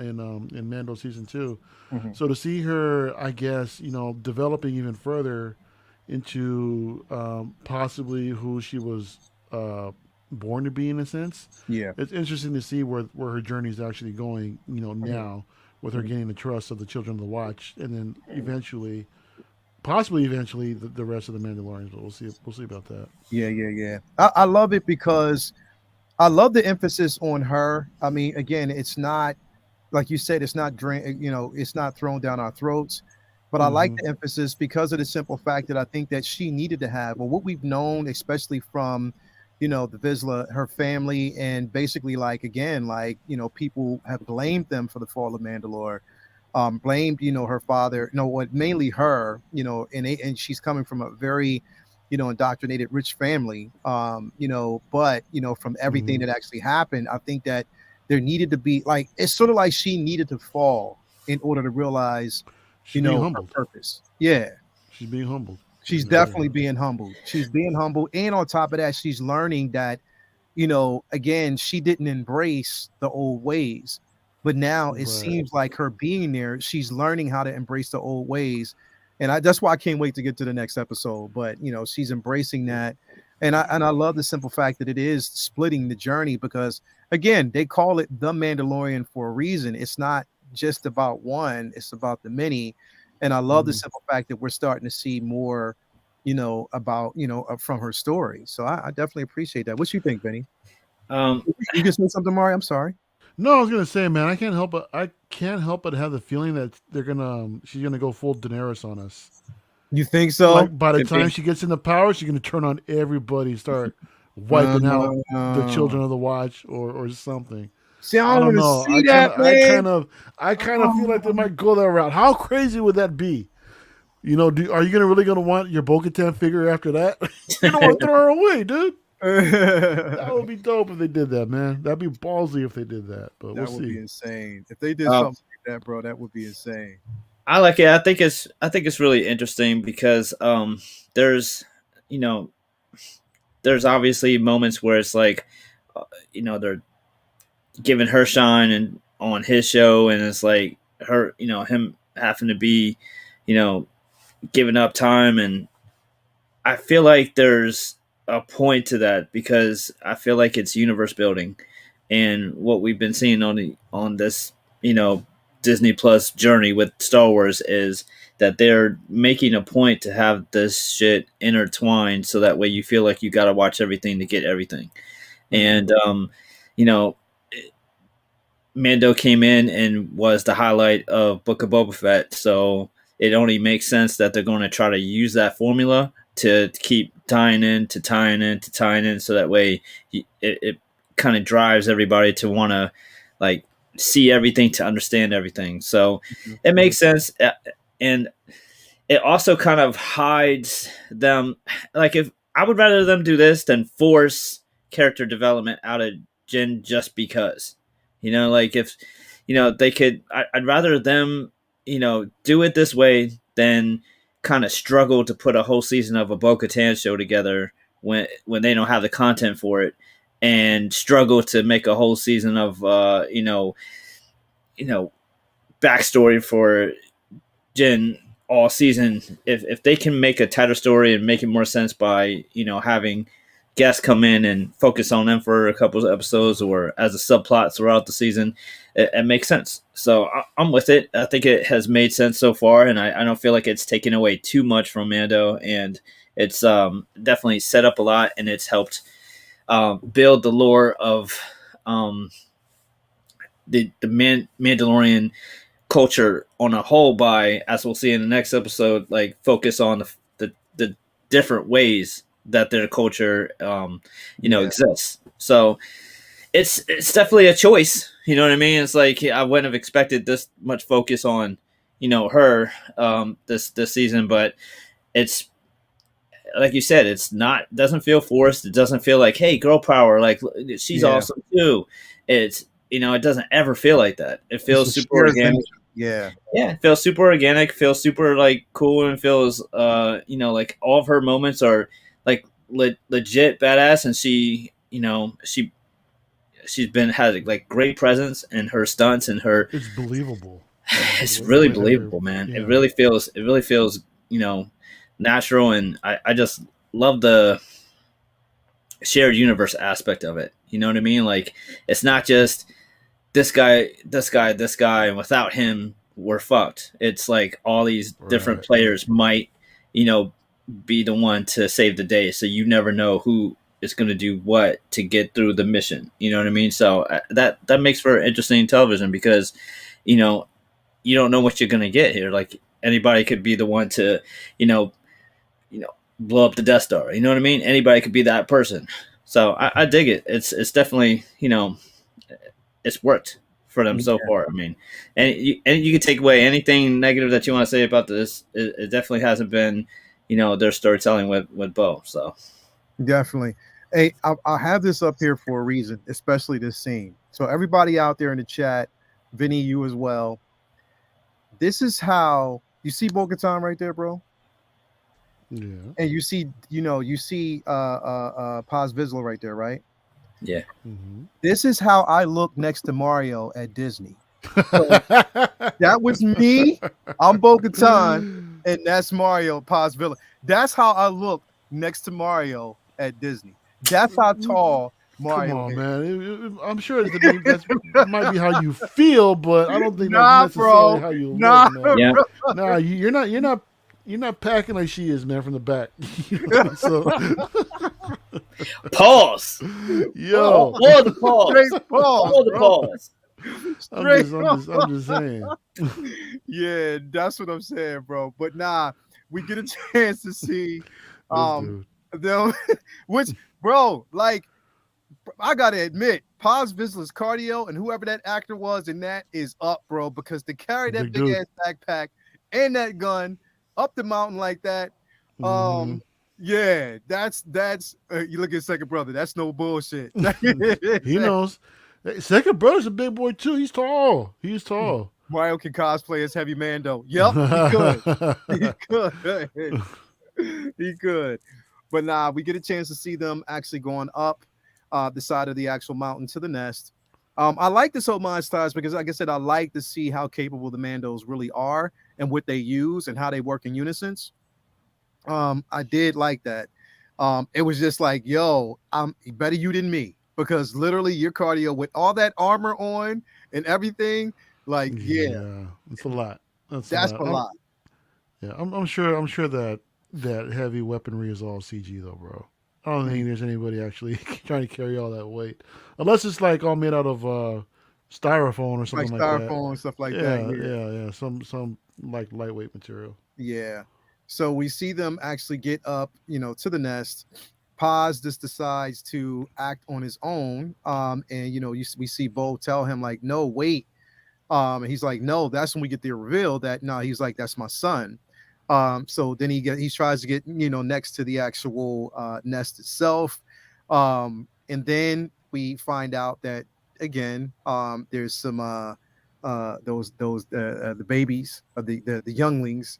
Mando season 2. Mhm. So to see her, I guess, developing even further into possibly who she was born to be, in a sense. Yeah. It's interesting to see where her journey is actually going, now, with her gaining the trust of the Children of the Watch, and then possibly eventually, the rest of the Mandalorians. But we'll see about that. Yeah. I love it because I love the emphasis on her. I mean, again, it's not like you said, it's not it's not thrown down our throats. But I like the emphasis because of the simple fact that I think that she needed to have, or what we've known, especially from the Vizsla, her family, and basically people have blamed them for the fall of Mandalore, blamed her father, mainly her, and she's coming from a very indoctrinated rich family, but from everything that actually happened, I think that there needed to be it's sort of like she needed to fall in order to realize She's being her humbled. purpose. Yeah. She's being humbled. She's definitely being humbled. She's being humbled. And on top of that, she's learning that, again, she didn't embrace the old ways. But now it seems like her being there, she's learning how to embrace the old ways. And that's why I can't wait to get to the next episode. But, she's embracing that. And I love the simple fact that it is splitting the journey because, again, they call it the Mandalorian for a reason. It's not just about one, it's about the many. And I love the simple fact that we're starting to see more, about, from her story. So I definitely appreciate that. What you think, Benny? You just said something, Mari? I'm sorry. No, I was gonna say, man, I can't help but have the feeling that she's gonna go full Daenerys on us. You think so? Like by the time she gets into power, she's gonna turn on everybody, start wiping out the Children of the Watch or something. See, I don't know. See that, man. I kind of feel like they might go that route. How crazy would that be? Are you really gonna want your Bo-Katan figure after that? You don't want to throw her away, dude. That would be dope if they did that, man. That'd be ballsy if they did that. But we'll see. That would be insane if they did something like that, bro. That would be insane. I like it. I think it's really interesting because there's there's obviously moments where it's like they're giving her shine and on his show, and it's like her him having to be giving up time, and I feel like there's a point to that because I feel like it's universe building, and what we've been seeing on this Disney Plus journey with Star Wars is that they're making a point to have this shit intertwined so that way you feel like you got to watch everything to get everything. And Mando came in and was the highlight of Book of Boba Fett, so it only makes sense that they're going to try to use that formula to keep tying in, so that way it kind of drives everybody to want to see everything, to understand everything. So it makes sense, and it also kind of hides them. Like, if I would rather them do this than force character development out of Jin just because. If they could, I'd rather them do it this way than kind of struggle to put a whole season of a Bo-Katan show together when they don't have the content for it, and struggle to make a whole season of backstory for Jin all season. If they can make a tighter story and make it more sense by having guests come in and focus on them for a couple of episodes or as a subplot throughout the season, it makes sense. So I'm with it. I think it has made sense so far, and I don't feel like it's taken away too much from Mando, and it's definitely set up a lot, and it's helped build the lore of the Mandalorian culture on a whole by, as we'll see in the next episode, like focus on the different ways that their culture exists. So it's definitely a choice. You know what I mean? It's like I wouldn't have expected this much focus on her this season, but it's like you said, it's not doesn't feel forced. It doesn't feel like, hey, girl power, like she's awesome too. It's it doesn't ever feel like that. It feels super organic. Yeah, it feels super organic. Feels super like cool, and feels like all of her moments are like legit badass, and she's been has like great presence and her stunts and her. It's believable. It's really believable, man. Yeah. It really feels natural, and I just love the shared universe aspect of it. You know what I mean? Like it's not just this guy, and without him, we're fucked. It's like all these different players might, be the one to save the day. So you never know who is going to do what to get through the mission. You know what I mean? So that makes for interesting television because, you don't know what you're going to get here. Like anybody could be the one to, blow up the Death Star. You know what I mean? Anybody could be that person. So I dig it. It's definitely, it's worked for them so far. I mean, and you can take away anything negative that you want to say about this. It definitely hasn't been, their storytelling with Bo. So definitely. Hey, I'll have this up here for a reason, especially this scene. So everybody out there in the chat, Vinny, you as well. This is how you see Bo-Katan right there, bro. Yeah. And you see Paz Vizsla right there, right? Yeah. Mm-hmm. This is how I look next to Mario at Disney. So that was me. I'm Bo-Katan, and that's Mario Paz Vizsla. That's how I look next to Mario at Disney. That's how tall Mario. Come on, man. I'm sure that might be how you feel, but I don't think that's necessarily how you look, man. Yeah. Nah, you're not packing like she is, man, from the back. So pause. Yo. Hold the pause. Straight pause. Hold the pause. I'm just saying. Yeah, that's what I'm saying, bro. But nah, we get a chance to see them, which, bro, like, I gotta admit, Paz Vizsla's cardio and whoever that actor was in that is up, bro, because to carry that big ass backpack and that gun up the mountain like that, yeah, that's you look at Second Brother, that's no bullshit. He knows. Second Brother's a big boy too. He's tall. Mario can cosplay as Heavy Mando. Yep, he could. But nah, we get a chance to see them actually going up the side of the actual mountain to the nest. I like this homage stars because, like I said, I like to see how capable the Mandos really are and what they use and how they work in unison. I did like that. It was just like, yo, I'm better you than me, because literally your cardio with all that armor on and everything, like, yeah, it's a lot. That's a lot. Yeah, I'm sure that heavy weaponry is all CG though, bro. I don't think there's anybody actually trying to carry all that weight, unless it's like all made out of styrofoam or something like that. Styrofoam and stuff like that. Yeah. Some like lightweight material. Yeah. So we see them actually get up, to the nest. Paz just decides to act on his own. And we see Bo tell him like, no, wait. And he's like, no, that's when we get the reveal that no, he's like, that's my son. So then he tries to get, next to the actual nest itself. And then we find out that again, there's some the babies of the younglings,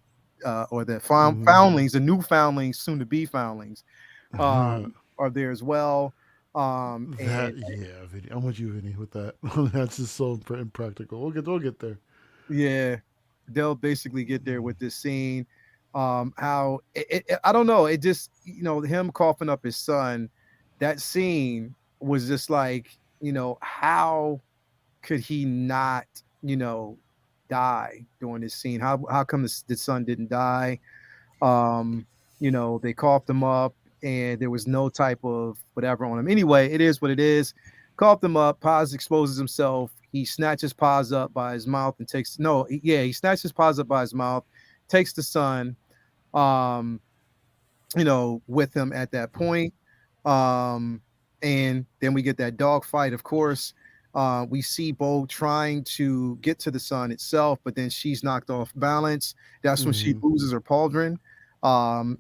or the foundlings, the new foundlings, soon to be foundlings, are there as well. I'm with you, Vinny, with that. That's just so impractical. We'll get there. Yeah. they'll basically get there with this scene. How I don't know, it just him coughing up his son. That scene was just like how could he not die during this scene? How come the son didn't die? Um, they coughed him up and there was no type of whatever on him. Anyway, it is what it is. Coughed him up. Paz exposes himself. He snatches Paz up by his mouth and takes he snatches Paz up by his mouth, takes the son, um, with him at that point. And then we get that dog fight, of course. We see Bo trying to get to the sun itself, but then she's knocked off balance. That's when she loses her pauldron. One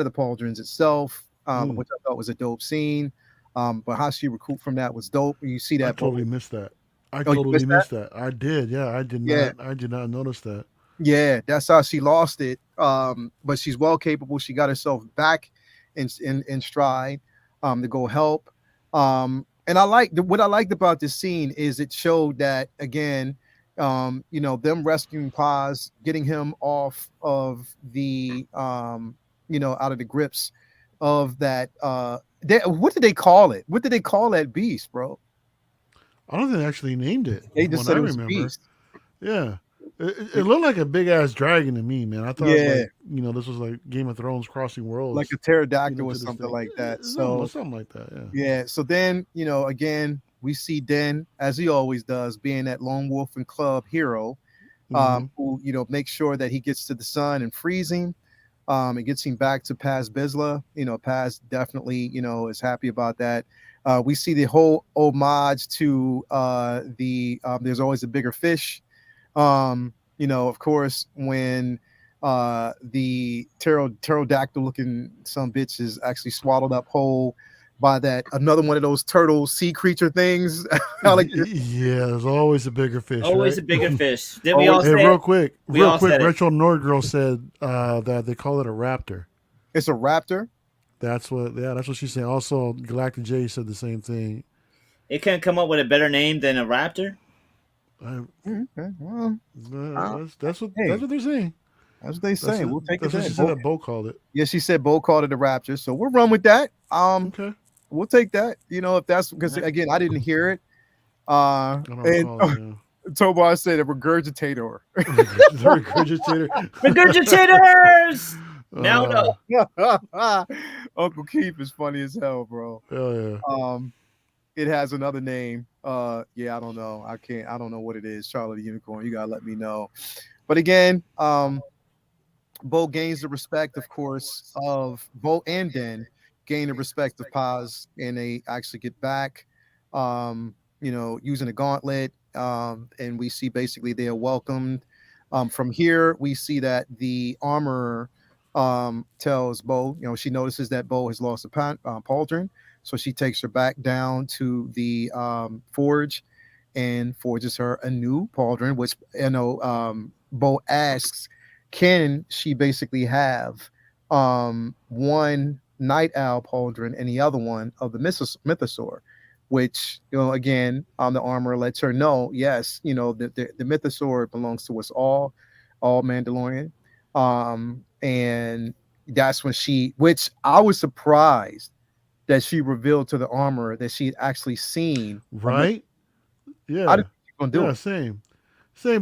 of the pauldrons itself, which I thought was a dope scene. But how she recouped from that was dope. You see that. I totally missed that. I Oh, you totally missed that. I did. Yeah, I did not. I did not notice that. Yeah, that's how she lost it. But she's well capable. She got herself back in stride to go help. And what I liked about this scene is it showed that again, them rescuing Paz, getting him off of the out of the grips of that. What did they call it? What did they call that beast, bro? I don't think they actually named it. They just said I it was remember. beast. Yeah. It looked like a big ass dragon to me, man. I thought, Yeah. this was like Game of Thrones crossing worlds, Like a pterodactyl or to this something thing. like that. Something like that. Yeah. Yeah. So then, again, we see Den, as he always does, being that lone wolf and club hero, who makes sure that he gets to the sun and frees him. It gets him back to Paz Vizsla. Paz definitely, is happy about that. We see the whole homage to the there's always a bigger fish. Of course, when the pterodactyl looking some bitch is actually swallowed up whole by that another one of those turtle sea creature things. Yeah, there's always a bigger fish. Always right? a bigger fish. Did we all Hey, say real it? quick, We all said it. Retro Nord Girl said that they call it a raptor. It's a raptor. That's what she said. Also, Galactic J said the same thing. It couldn't come up with a better name than a raptor. Okay, well, That's what they're saying. that's what they say. We'll take That's it. what she said that Bo called it. Yeah, she said Bo called it a raptor, so we'll run with that. Okay. We'll take that. If that's because again, I didn't hear it. I don't recall it, yeah. Tobar said a regurgitator. The regurgitator. Regurgitators! Now no. Uncle Keith is funny as hell, bro. Yeah. It has another name. I don't know. I don't know what it is. Charlie the Unicorn. You gotta let me know. But again, Bo gains the respect, of course, of Bo and Den gain the respect of Paz, and they actually get back, using a gauntlet. And we see basically they are welcomed. From here, we see that the armorer tells Bo, she notices that Bo has lost a pauldron. So she takes her back down to the forge and forges her a new pauldron, which Bo asks, can she basically have one night owl pauldron and the other one of the mythosaur, which again the armor lets her know, yes, the mythosaur belongs to us all Mandalorian. And that's when which I was surprised that she revealed to the armorer that she had actually seen. Right? Yeah. How did she gonna do it? Same.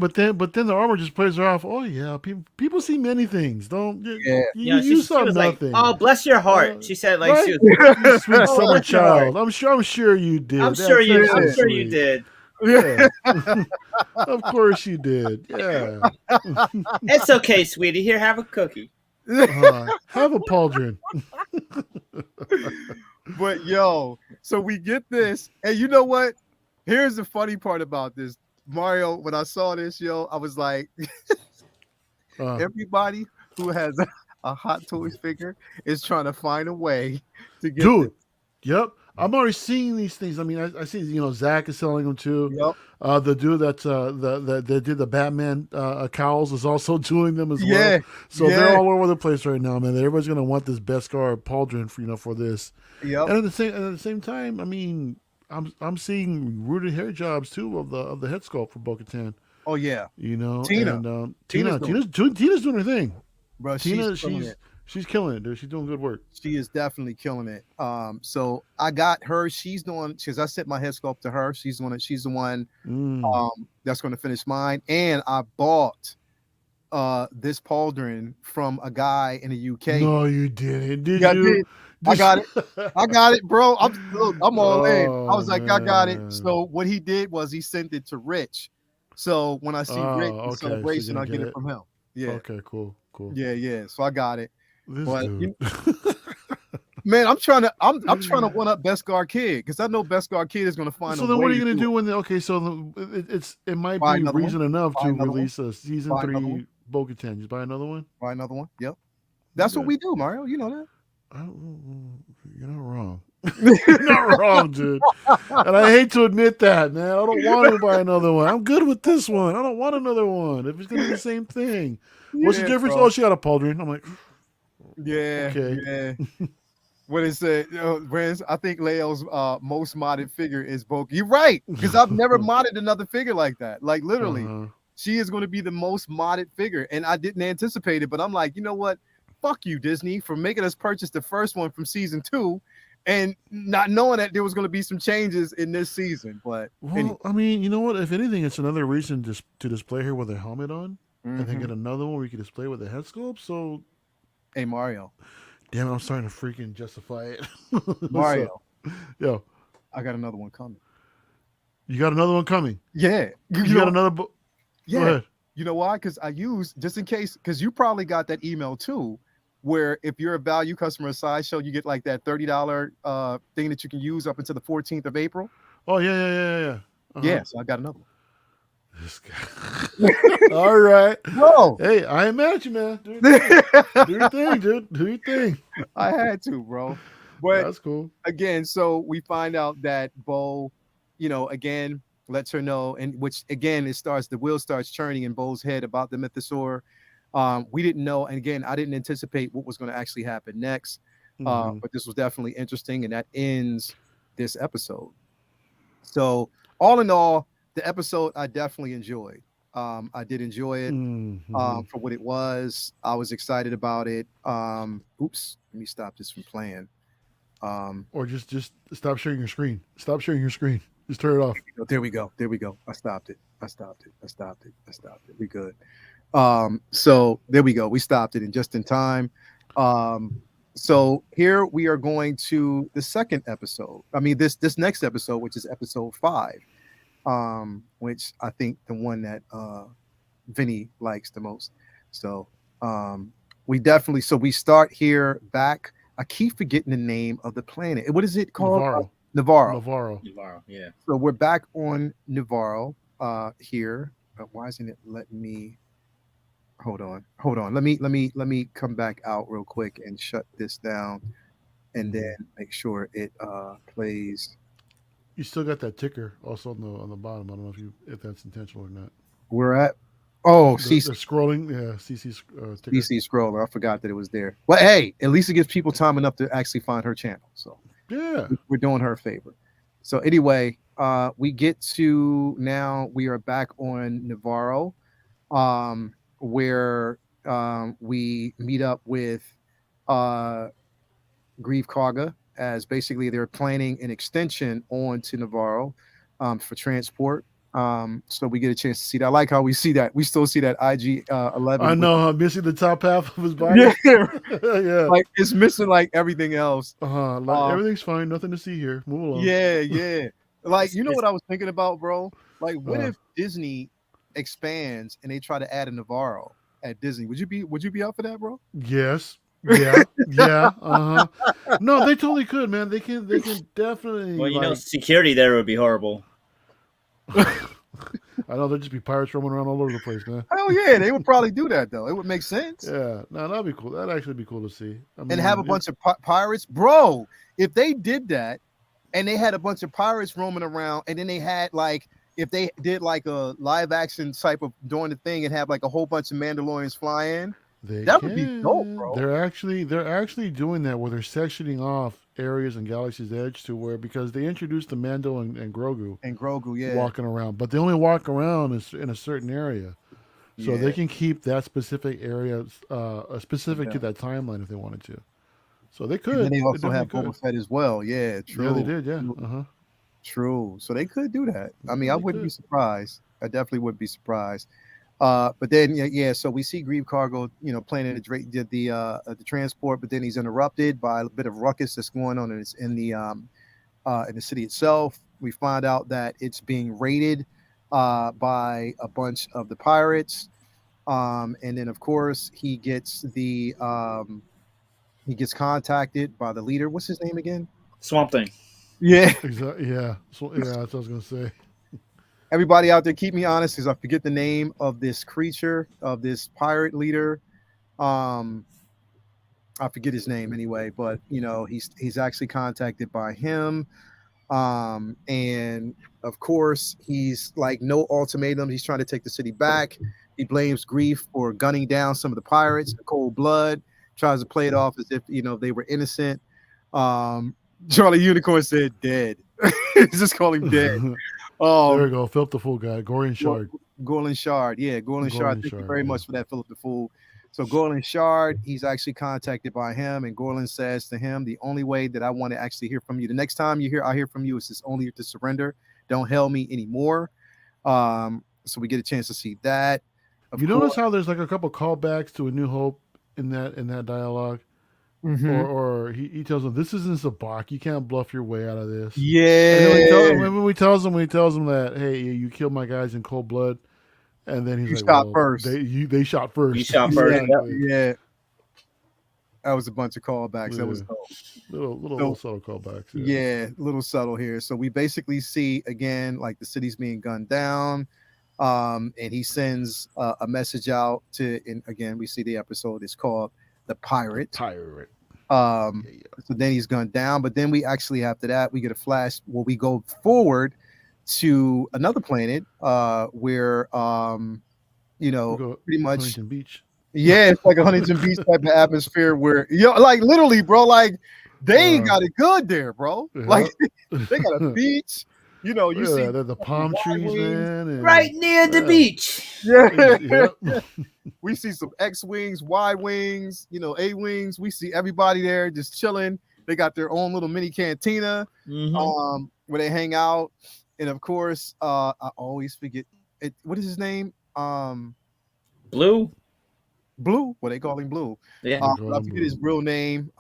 But then the armor just plays her off. Oh yeah, people see many things. Don't you saw she was nothing. Like, oh, bless your heart. She said, like, right? she was, You sweet summer bless your child. I'm sure you did. I'm sure you sweet. did. Yeah. Of course you did. Yeah. It's okay, sweetie. Here, have a cookie. Have a pauldron. But so we get this, and you know what? Here's the funny part about this, Mario. When I saw this, I was like, everybody who has a Hot Toys figure is trying to find a way to get. Dude, yep. I'm already seeing these things. I mean, I see, Zach is selling them too. Yep. The dude that did the Batman cowls is also doing them as well. So they're all over the place right now, man. Everybody's gonna want this Beskar pauldron for this. Yep. And at the same time, I mean, I'm seeing rooted hair jobs too of the head sculpt for Bo-Katan. Oh yeah, You know, Tina. and Tina's Tina's doing doing her thing. bro. Tina, Killing it. she's killing it, dude. She's doing good work. She is definitely killing it. So I got her. She's doing because I sent my head sculpt to her. She's the one that's going to finish mine. And I bought this pauldron from a guy in the UK. No, you didn't. Did Yeah, you? I got it. I got it, bro. I'm all in. I Oh, was like, I got it. man. So what he did was he sent it to Rich. So when I see Rich in Okay, so you're celebration, gonna I get get it it? from him. Yeah, Okay, cool. yeah. So I got it. This But dude. man, I'm trying to one up Best Guard Kid because I know Best Guard Kid is going to find. So a then, way what are you to going to do it. when it might Buy be another one? reason enough Buy to another one? release a season Buy another 3 one? Bo-Katan? Just buy another one. Buy another one? Yep. That's what Okay. we do, Mario. You know that. You're not wrong. You're not wrong, dude. And I hate to admit that, man. I don't want to buy another one. I'm good with this one. I don't want another one. If it's going to be the same thing. What's the difference? Bro. Oh, she got a pauldron. I'm like, Yeah. okay. Yeah. What is it? Renz, I think Leo's most modded figure is Boki. You're right, because I've never modded another figure like that. Like literally, she is going to be the most modded figure, and I didn't anticipate it. But I'm like, you know what? Fuck you, Disney, for making us purchase the first one from season 2, and not knowing that there was going to be some changes in this season. But Well, anyway. I mean, you know what? If anything, it's another reason to display her with a helmet on, and then get another one where you can display with a head sculpt. So, Hey Mario, damn, I'm starting to freaking justify it. Mario, yo, I got another one coming. you got another one coming. Yeah, You got another. Yeah. Go ahead. You know why? Because I use just in case, because you probably got that email too, where if you're a value customer of Sideshow, you get like that $30 thing that you can use up until the 14th of April. Oh yeah. Yeah, so I got another one. This guy. All right. Bro. Hey, I ain't mad at you, man. Do your thing, dude. Do your thing. I had to, bro. But that's cool. Again, so we find out that Bo, again, lets her know, and which again, the wheel starts churning in Bo's head about the mythosaur. We didn't know, and again, I didn't anticipate what was going to actually happen next. But this was definitely interesting, and that ends this episode. So all in all, the episode I definitely enjoyed. I did enjoy it for what it was. I was excited about it. Oops, let me stop this from playing. Or just stop sharing your screen. Stop sharing your screen. Just turn it off. There we go. I stopped it. We good. So there we go. We stopped it just in time. So here we are going to the second episode. I mean, this next episode, which is episode 5. Which I think the one that Vinny likes the most. So we start here back. I keep forgetting the name of the planet. What is it called? Navarro. Yeah. So we're back on Navarro here. Why isn't it letting me? Hold on. Let me come back out real quick and shut this down, and then make sure it plays. You still got that ticker also on the bottom. I don't know if that's intentional or not. We're at the scrolling. Yeah, CC ticker. CC scroller. I forgot that it was there. Well, hey, at least it gives people time enough to actually find her channel. So yeah, we're doing her a favor. So anyway, we get to now. We are back on Navarro, where we meet up with Grieve Karga, as basically they're planning an extension on to Navarro for transport. So we get a chance to see that. I like how we see that. We still see that IG 11. I know, I'm missing the top half of his body. Yeah. Like it's missing like everything else. Everything's fine. Nothing to see here. Move along. Yeah. Like, you know what I was thinking about, bro? Like, what if Disney expands and they try to add a Navarro at Disney? Would you be up for that, bro? Yes. Yeah. No, they totally could, man. They can definitely. Well, security there would be horrible. I know there'd just be pirates roaming around all over the place, man. Hell yeah, they would probably do that though. It would make sense. Yeah, no, that'd be cool. That'd actually be cool to see. I mean, and have a bunch of pirates, bro. If they did that, and they had a bunch of pirates roaming around, and then they had like, if they did like a live action type of doing the thing, and have like a whole bunch of Mandalorians fly in, that would be dope, bro. They're actually doing that where they're sectioning off areas in Galaxy's Edge to where because they introduced the Mando and Grogu And Grogu, yeah, walking around, but they only walk around in a certain area, so yeah, they can keep that specific area specific yeah. to that timeline if they wanted to. So they And then could. they They also definitely have could. Boba Fett as well. Yeah, Yeah, they true. did. Yeah. True. Uh-huh. True. So they could do that. I mean, Yeah, I they wouldn't be could. surprised. I definitely wouldn't be surprised. But then yeah, so we see Grieve Cargo, planning to the transport, but then he's interrupted by a bit of ruckus that's going on in the city itself. We find out that it's being raided by a bunch of the pirates. And then of course he gets contacted by the leader. What's his name again? Swamp Thing. Yeah. Exactly. Yeah. So yeah, that's what I was gonna say. Everybody out there, keep me honest because I forget the name of this creature, of this pirate leader. Um, I forget his name anyway, but he's actually contacted by him. And of course, he's like no ultimatum. He's trying to take the city back. He blames Grief for gunning down some of the pirates in cold blood, tries to play it off as if they were innocent. Charlie Unicorn said dead. He's just calling him dead. There we go. Philip the Fool guy. Gorian Shard. Gorlin Shard. Yeah, Gorlin Shard. Gorian Thank you Shard, very yeah. much for that, Philip the Fool. So Gorlin Shard, he's actually contacted by him, and Gorlin says to him, the only way that I want to actually hear from you, the next time I hear from you is just only to surrender. Don't hell me anymore. So we get a chance to see that. Of You course. notice how there's like a couple callbacks to A New Hope in that dialogue, Mhm. or he tells him this isn't Sabak. You can't bluff your way out of this. And Yeah. then when he tells him that hey, you killed my guys in cold blood, and then he's You like, shot well, first. they shot first. You shot first, yep. Exactly. Yeah. That was a bunch of callbacks. That was Yeah. dope. Little subtle callbacks. Yeah, a little subtle here. So we basically see again, like the city's being gunned down. And he sends a message out and again, we see the episode is called The Pirate. Pirate. So then he's gunned down, but then we actually, after that, we get a flash where we go forward to another planet where, pretty much, Huntington Beach. yeah, it's like a Huntington Beach type of atmosphere where, like literally, bro, like they got it good there, bro. Yeah. Like they got a beach. You see the palm trees, wings. man. And, Right near the beach. Yeah. Yep. We see some X-wings, Y-wings, A-wings. We see everybody there just chilling. They got their own little mini cantina where they hang out. And of course, I always forget it. What is his name? Blue. Blue. What they call him, Blue. Yeah. I forget his real name.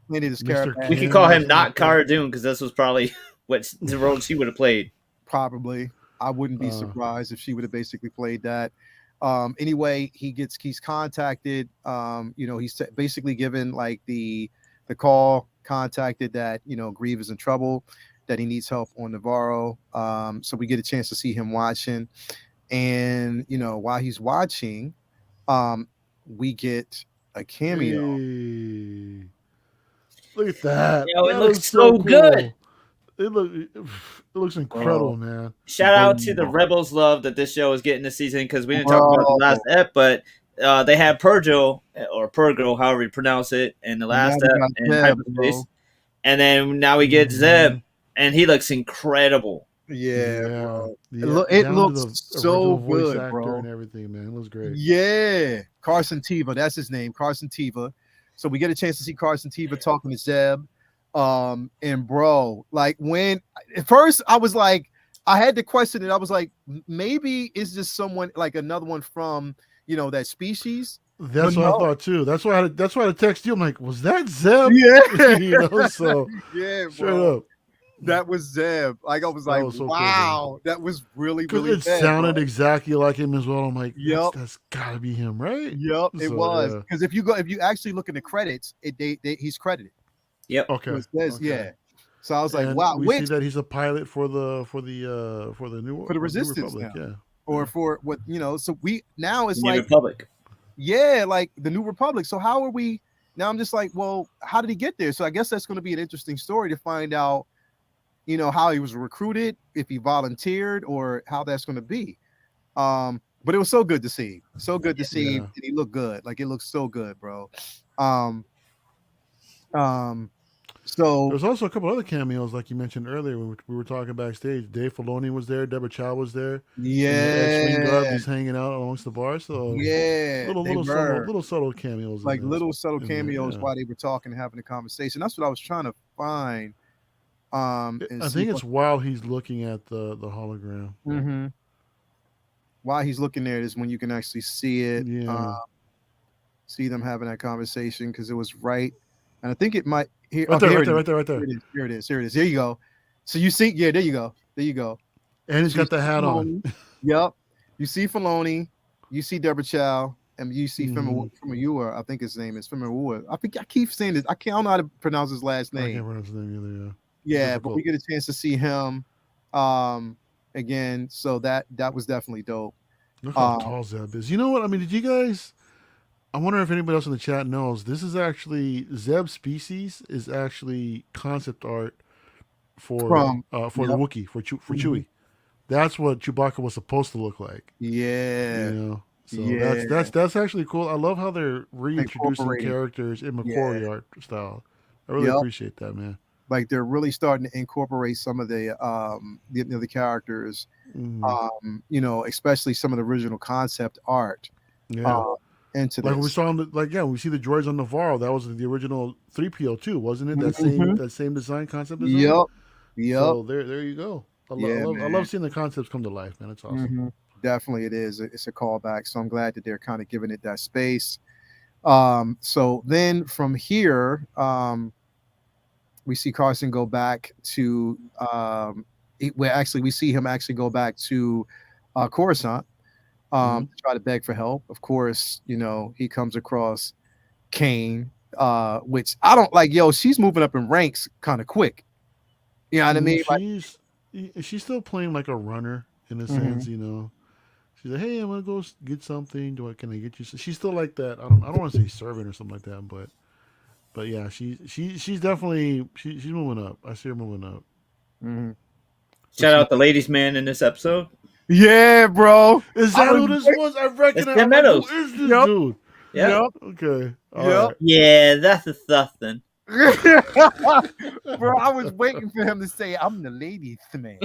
His character. We could call him not Cara Dune because this was probably what the role she would have played. Probably. I wouldn't be surprised if she would have basically played that. Anyway, he's contacted. He's basically given like the call, contacted that Grieve is in trouble, that he needs help on Navarro. So we get a chance to see him watching, and while he's watching, we get a cameo. Hey. Look at that. Yo, it That looks is so cool. good. It looks incredible, man. Shout out to the Rebels love that this show is getting this season because we didn't talk about the last ep, but they had Purgil or Purgil, however you pronounce it, in the last ep in Hyperspace, and then now we get Zeb, and he looks incredible. Yeah, bro. Yeah. It Down looks to the so original voice good, actor bro. and everything, man. It looks great. Yeah, Carson Teva, that's his name, Carson Teva. So we get a chance to see Carson Teva talking to Zeb. And bro, like when at first I was like, I had to question it. I was like, maybe it's just someone like another one from that species. That's what I thought too. That's why I text you. I'm like, was that Zeb? Yeah, So yeah, straight bro. up. That was Zeb. Like I was like, was so wow, cool, that was really, Because really it bad, sounded bro. exactly like him as well. I'm like, Yep. that's gotta be him, right? Yep, it So, was. yeah. Because if you actually look in the credits, he's credited. Yep. Okay. It says, Okay. yeah. So I was like, And wow, we which see that he's a pilot for the new for the Resistance Republic, now. yeah. or for what so we now it's New like Republic. yeah, like the New Republic. So how are we now? I'm just like, well, how did he get there? So I guess that's going to be an interesting story to find out, how he was recruited, if he volunteered, or how that's going to be. But it was so good to see. So good to see. Yeah. And he looked good. Like it looked so good, bro. So There's also a couple other cameos, like you mentioned earlier when we were talking backstage. Dave Filoni was there, Deborah Chow was there, and the X-wing guard yeah, was hanging out amongst the bar. So yeah, they were little subtle cameos like in this. little subtle In there, cameos yeah. while they were talking, having a conversation. That's what I was trying to find. And I see think it's while he's looking at the hologram. Mhm. While he's looking there is when you can actually see it. Yeah. See them having that conversation because it was right, and I think it might here. Right Okay, there, here right it there, is. right there, right Here there. it is. Here it is. Here it is. Here you go. So you see, yeah, there you go. There you go. And he's So you got the see hat on. Filoni. Yep. You see Filoni. You see Deborah Chow, and you see Mhm. Fimura. I think his name is Fimura. I keep saying this. I don't know how to pronounce his last I can't name. pronounce his name either. Yeah. Yeah, but we Difficult. get a chance to see him again. So that was definitely dope. Look how Um, tall Zeb is. You know what? I mean, did you guys? I wonder if anybody else in the chat knows. This is actually Zeb species is actually concept art for from the yep. Wookiee for Mhm. Chewie. That's what Chewbacca was supposed to look like. You Yeah. know. So Yeah. that's actually cool. I love how they're reintroducing Incorporating. characters in Yeah. McQuarrie art style. I really Yep. appreciate that, man. Like they're really starting to incorporate some of the characters, Mhm. Especially some of the original concept art Yeah. into Like when we this. saw him, we see the droids on Navarro. That was the original 3PO too, wasn't it? Mhm. That same design concept design. Yep. Yep. So there you go. Yeah, I man. love seeing the concepts come to life, man. It's awesome. Definitely it is. It's a callback. So I'm glad that they're kind of giving it that space. So then from here, we see Carson go back to where actually we see him actually go back to Coruscant Mhm. to try to beg for help. Of course, he comes across Kane, which I don't like. Yo, she's moving up in ranks kind of quick. You know what I mean? Like, She's still playing like a runner in a mhm. sense, you know. She's like, hey, I'm gonna go get something. Can I get you? She's still like that. I don't want to say servant or something like that, but yeah, she's definitely she's moving up. I see her moving up. Mhm. Shout out the ladies' man in this episode. Yeah, bro. Is that who this was? I recognize. Tim I'm like, who Meadows. is this Yep. dude? Yeah. Okay. All Yep. right. Yeah, that's a something. Bro, I was waiting for him to say, "I'm the ladies' man."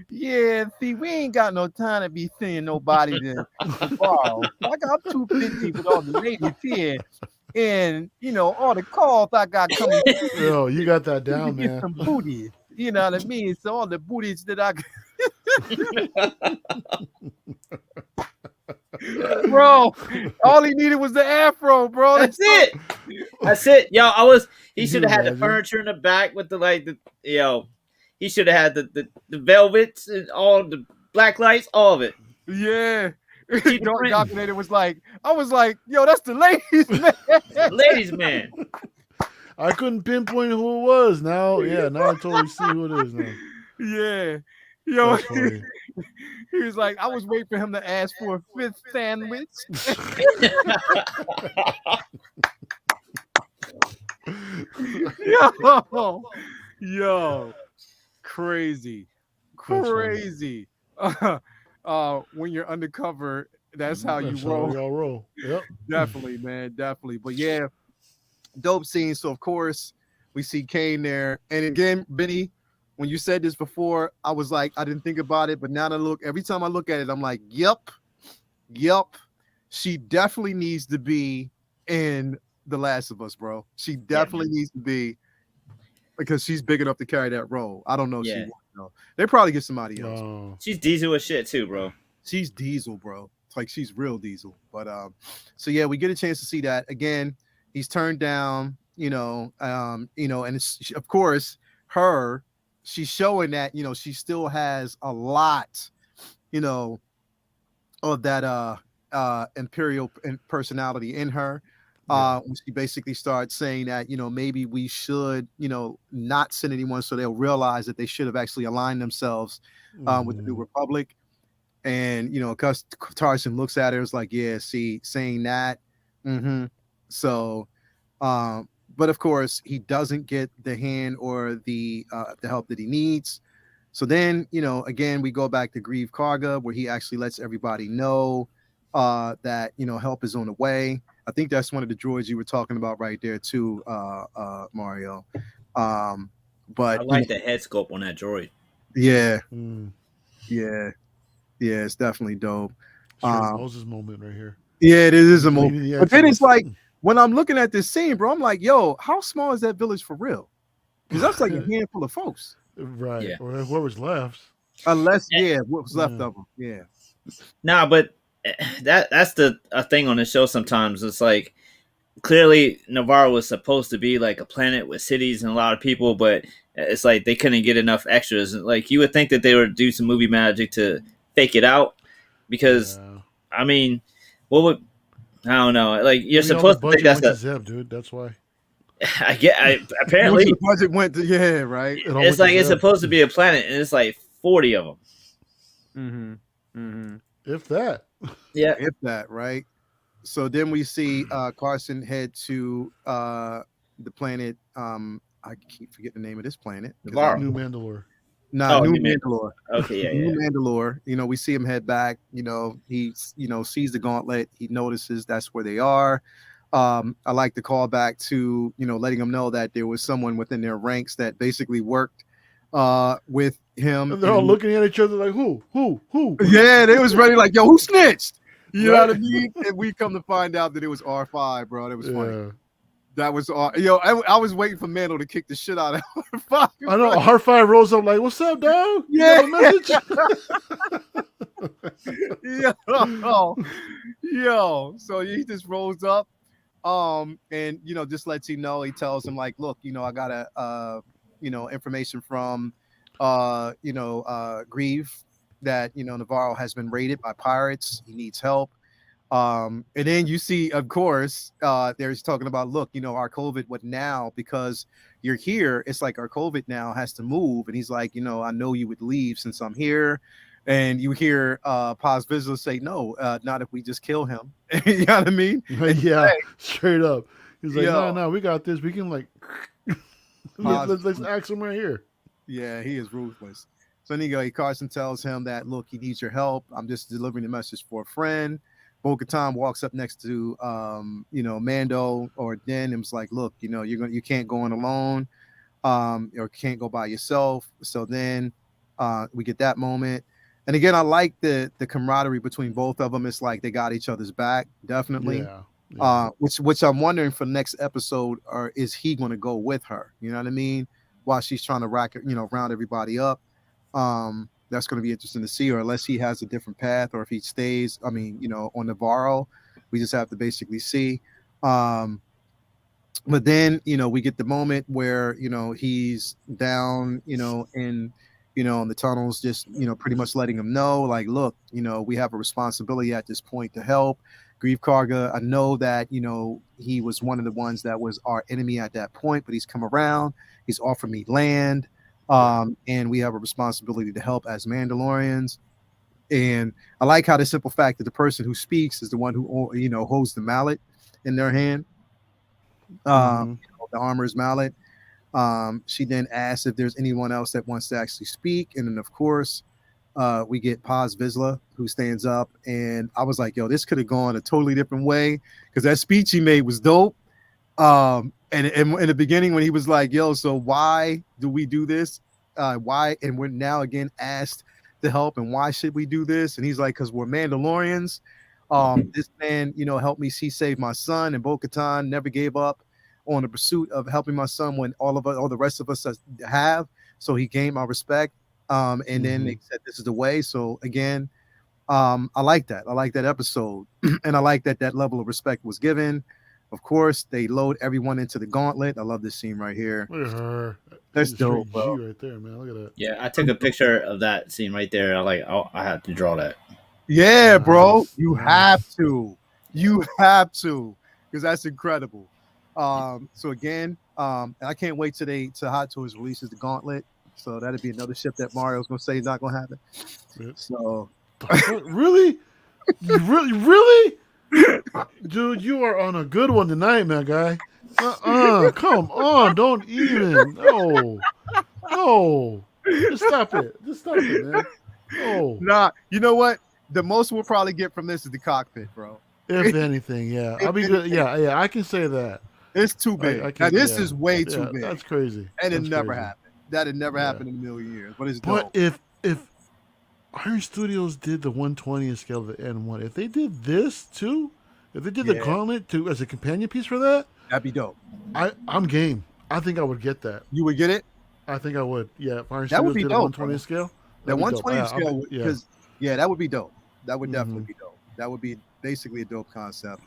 Yeah, see, we ain't got no time to be seeing nobody to borrow. I got too busy with all the ladies here, and all the calls I got coming. Yo, you got that To down, get man. some booties. You know what I mean? So all the booties that I bro, all he needed was the afro, bro. That's it. That's it. Yo, he Can should you have had the imagine? furniture in the back with he should have had the velvets and all the black lights, all of it. Yeah. Keep it printing. Documented was like, I was like, yo, that's the ladies, man. Ladies' man. I couldn't pinpoint who it was. Now I totally see who it is now. Yeah. Yo, That's funny. he was like, I was waiting for him to ask for a fifth sandwich. Yo, crazy. When you're undercover, that's how you roll. Y'all roll. Yep. Definitely, man, definitely. But yeah, dope scene. So of course we see Kane there, and again, Benny, when you said this before, I was like, I didn't think about it, but now that I look, every time I look at it, I'm like, yep. She definitely needs to be in The Last of Us, bro. She definitely needs to be, because she's big enough to carry that role. I don't know if she won't, though. They probably get somebody else. She's diesel as shit too, bro. She's diesel, bro. It's like she's real diesel. But so yeah, we get a chance to see that again. He's turned down, and it's, of course, she's showing that she still has a lot, of that imperial personality in her. When she basically starts saying that maybe we should not send anyone, so they'll realize that they should have actually aligned themselves with the New Republic. And because Tarsem looks at her, it's like, yeah, see, saying that. So but of course he doesn't get the hand or the help that he needs. So then again we go back to Grieve Karga, where he actually lets everybody know that help is on the way. I think that's one of the droids you were talking about right there too, Mario. I But like the head sculpt on that droid. yeah, Mm. yeah, it's definitely dope. Straight Um, Moses moment right here. yeah, it is a Leading moment. the But then it's Exodus. like when I'm looking at this scene, bro, I'm like, yo, how small is that village for real? Because that's like a handful of folks. Right. Yeah. Or whoever's left. Unless, what was left Yeah. of them. Yeah. Nah, but that's the a thing on the show. Sometimes it's like clearly Navarro was supposed to be like a planet with cities and a lot of people, but it's like they couldn't get enough extras. Like you would think that they would do some movie magic to fake it out, because Yeah. I mean, what would I don't know? Like you're Maybe all the supposed to think budget that's went to a. Zeb, dude. That's why. Apparently The budget went to, right. It all it's went to like it's Zeb. supposed to be a planet, and it's like 40 of them. If that. Yeah, If that, right. So then we see Carson head to the planet. I keep forgetting the name of this planet. Navarro. New Mandalore. Nah, Oh, New New Mandalore. Okay, yeah, New yeah. Mandalore. We see him head back. He sees the gauntlet. He notices that's where they are. I like the call back to letting him know that there was someone within their ranks that basically worked with him. And they're all looking at each other like, who? Yeah, they was ready like, yo, who snitched? You know Right. what I mean? And we come to find out that it was R5, bro. That was funny. Yeah. That was I was waiting for Mando to kick the shit out of R5. I know R5 rolls up like, what's up, dog? You Yeah. got a message? Yo. So he just rolls up, and just lets him know. He tells him like, look, I got information from, Grieve that Navarro has been raided by pirates. He needs help. And then you see, of course, there's talking about, look, our COVID, what now? Because you're here, it's like our COVID now has to move. And he's like, I know you would leave since I'm here. And you hear Paz Vizsla say, no, not if we just kill him. You know what I mean? Yeah, straight up. He's like, Yo. no, we got this. We can like, let's ask him right here. Yeah, he is ruthless. So then Carson tells him that, look, he needs your help. I'm just delivering the message for a friend. Bo-Katan walks up next to Mando or Den and was like, look, you can't go in alone, or can't go by yourself. So then we get that moment. And again, I like the camaraderie between both of them. It's like they got each other's back, definitely. Yeah. Which I'm wondering for the next episode, or is he going to go with her? You know what I mean? While she's trying to round everybody up. That's going to be interesting to see, or unless he has a different path, or if he stays, on Navarro, we just have to basically see. But then, we get the moment where, he's down, in the tunnels, just, pretty much letting him know, like, look, we have a responsibility at this point to help. Grieve Karga, I know that, he was one of the ones that was our enemy at that point, but he's come around. He's offered me land. And we have a responsibility to help as Mandalorians. And I like how the simple fact that the person who speaks is the one who holds the mallet in their hand, the armor's mallet. She then asks if there's anyone else that wants to actually speak, and then of course we get Paz Vizsla, who stands up, and I was like, yo, this could have gone a totally different way, because that speech he made was dope. And in the beginning, when he was like, yo, so why do we do this? Why? And we're now again asked to help. And why should we do this? And he's like, because we're Mandalorians. This man, helped me. He saved my son. And Bo-Katan never gave up on the pursuit of helping my son when all the rest of us have. So he gained my respect. And then they said, this is the way. So again, I like that. I like that episode. And I like that level of respect was given. Of course, they load everyone into the gauntlet. I love this scene right here. Look at her. That's Straight dope, bro. G right there, man. Look at that. Yeah, I took a picture of that scene right there. I had to draw that. Yeah, bro. Nice. You have to. You have to. Because that's incredible. So again, I can't wait till Hot Toys releases the gauntlet. So that'd be another ship that Mario's gonna say is not gonna happen. Yeah. So Really? Really? Dude, you are on a good one tonight, man, guy. Come on, don't even. No. Just stop it, man. Oh, nah, you know what? the most we'll probably get from this is the cockpit, bro. If anything, yeah, I'll be good. Yeah, I can say that. It's too big. I Now can, this yeah. is way too Yeah, big. that's crazy. And it That's never crazy. happened. That had never Yeah. happened in a million years. But it's But dope. if Iron Studios did the 120th scale of the N1, if they did this too, if they did the Yeah. gauntlet too as a companion piece for that, That'd be dope. I'm game. I think I would get that. You would get it? I think I would. Yeah, if Iron That would Studios be did dope, a 120th scale. The that'd be dope. 120 I'll scale, be- because that would be dope. That would Mhm. definitely be dope. That would be basically a dope concept.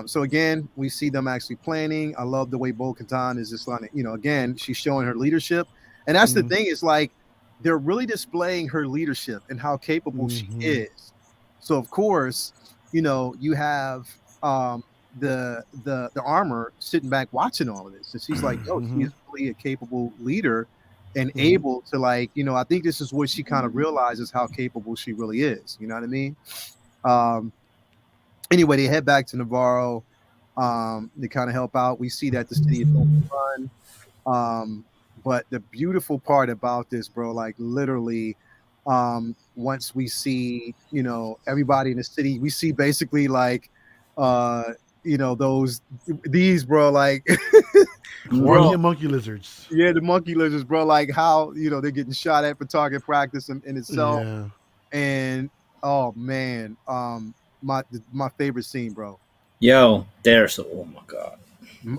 So again, we see them actually planning. I love the way Bo-Katan is just like, again, she's showing her leadership, and that's the Mhm. thing. Is like they're really displaying her leadership and how capable she Mhm. is. So of course, you have the armor sitting back watching all of this, and she's like, "Yo, Mhm. she's really a capable leader." And Mhm. able to I think this is what she kind of realizes how capable she really is. You know what I mean? Anyway, they head back to Navarro. They kind of help out. We see that the city is on run. But the beautiful part about this, bro, like literally, once we see, everybody in the city, we see basically like, these, bro, like, Horny and monkey lizards. yeah, the monkey lizards, bro, like how, they're getting shot at for target practice in itself. Yeah. And oh man, my favorite scene, bro. Yo, there's oh my god.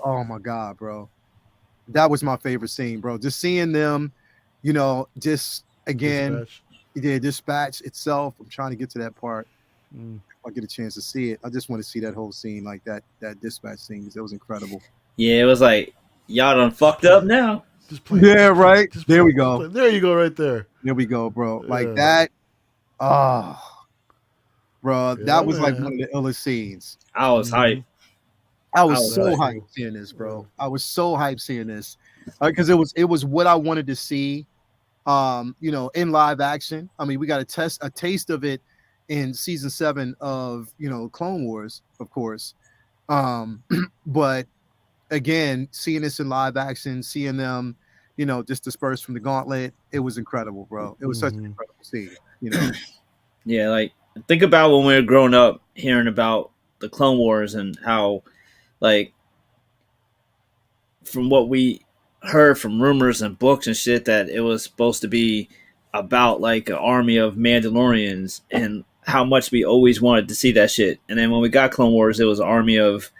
Oh my god, bro. That was my favorite scene, bro. Just seeing them, just again, Dispatch. dispatch itself. I'm trying to get to that part. Mm. If I get a chance to see it, I just want to see that whole scene, like that dispatch scene, because it was incredible. Yeah, it was like y'all done fucked up now. Just play. Yeah, right. Just There play, we just go. play. There you go, right there. There we go, bro. Like Yeah. that. Oh, bro, Yeah, that was like man. one of the illest scenes. I was hyped. I was was so hyped. hyped seeing this, bro. I was so hyped seeing this because it was what I wanted to see, in live action. I mean, we got a taste of it in season 7 of Clone Wars, of course. But again, seeing this in live action, seeing them, just dispersed from the gauntlet, it was incredible, bro. It was such an incredible scene. Yeah, like think about when we were growing up hearing about the Clone Wars and how, like, from what we heard from rumors and books and shit, that it was supposed to be about like an army of Mandalorians, and how much we always wanted to see that shit. And then when we got Clone Wars, it was an army of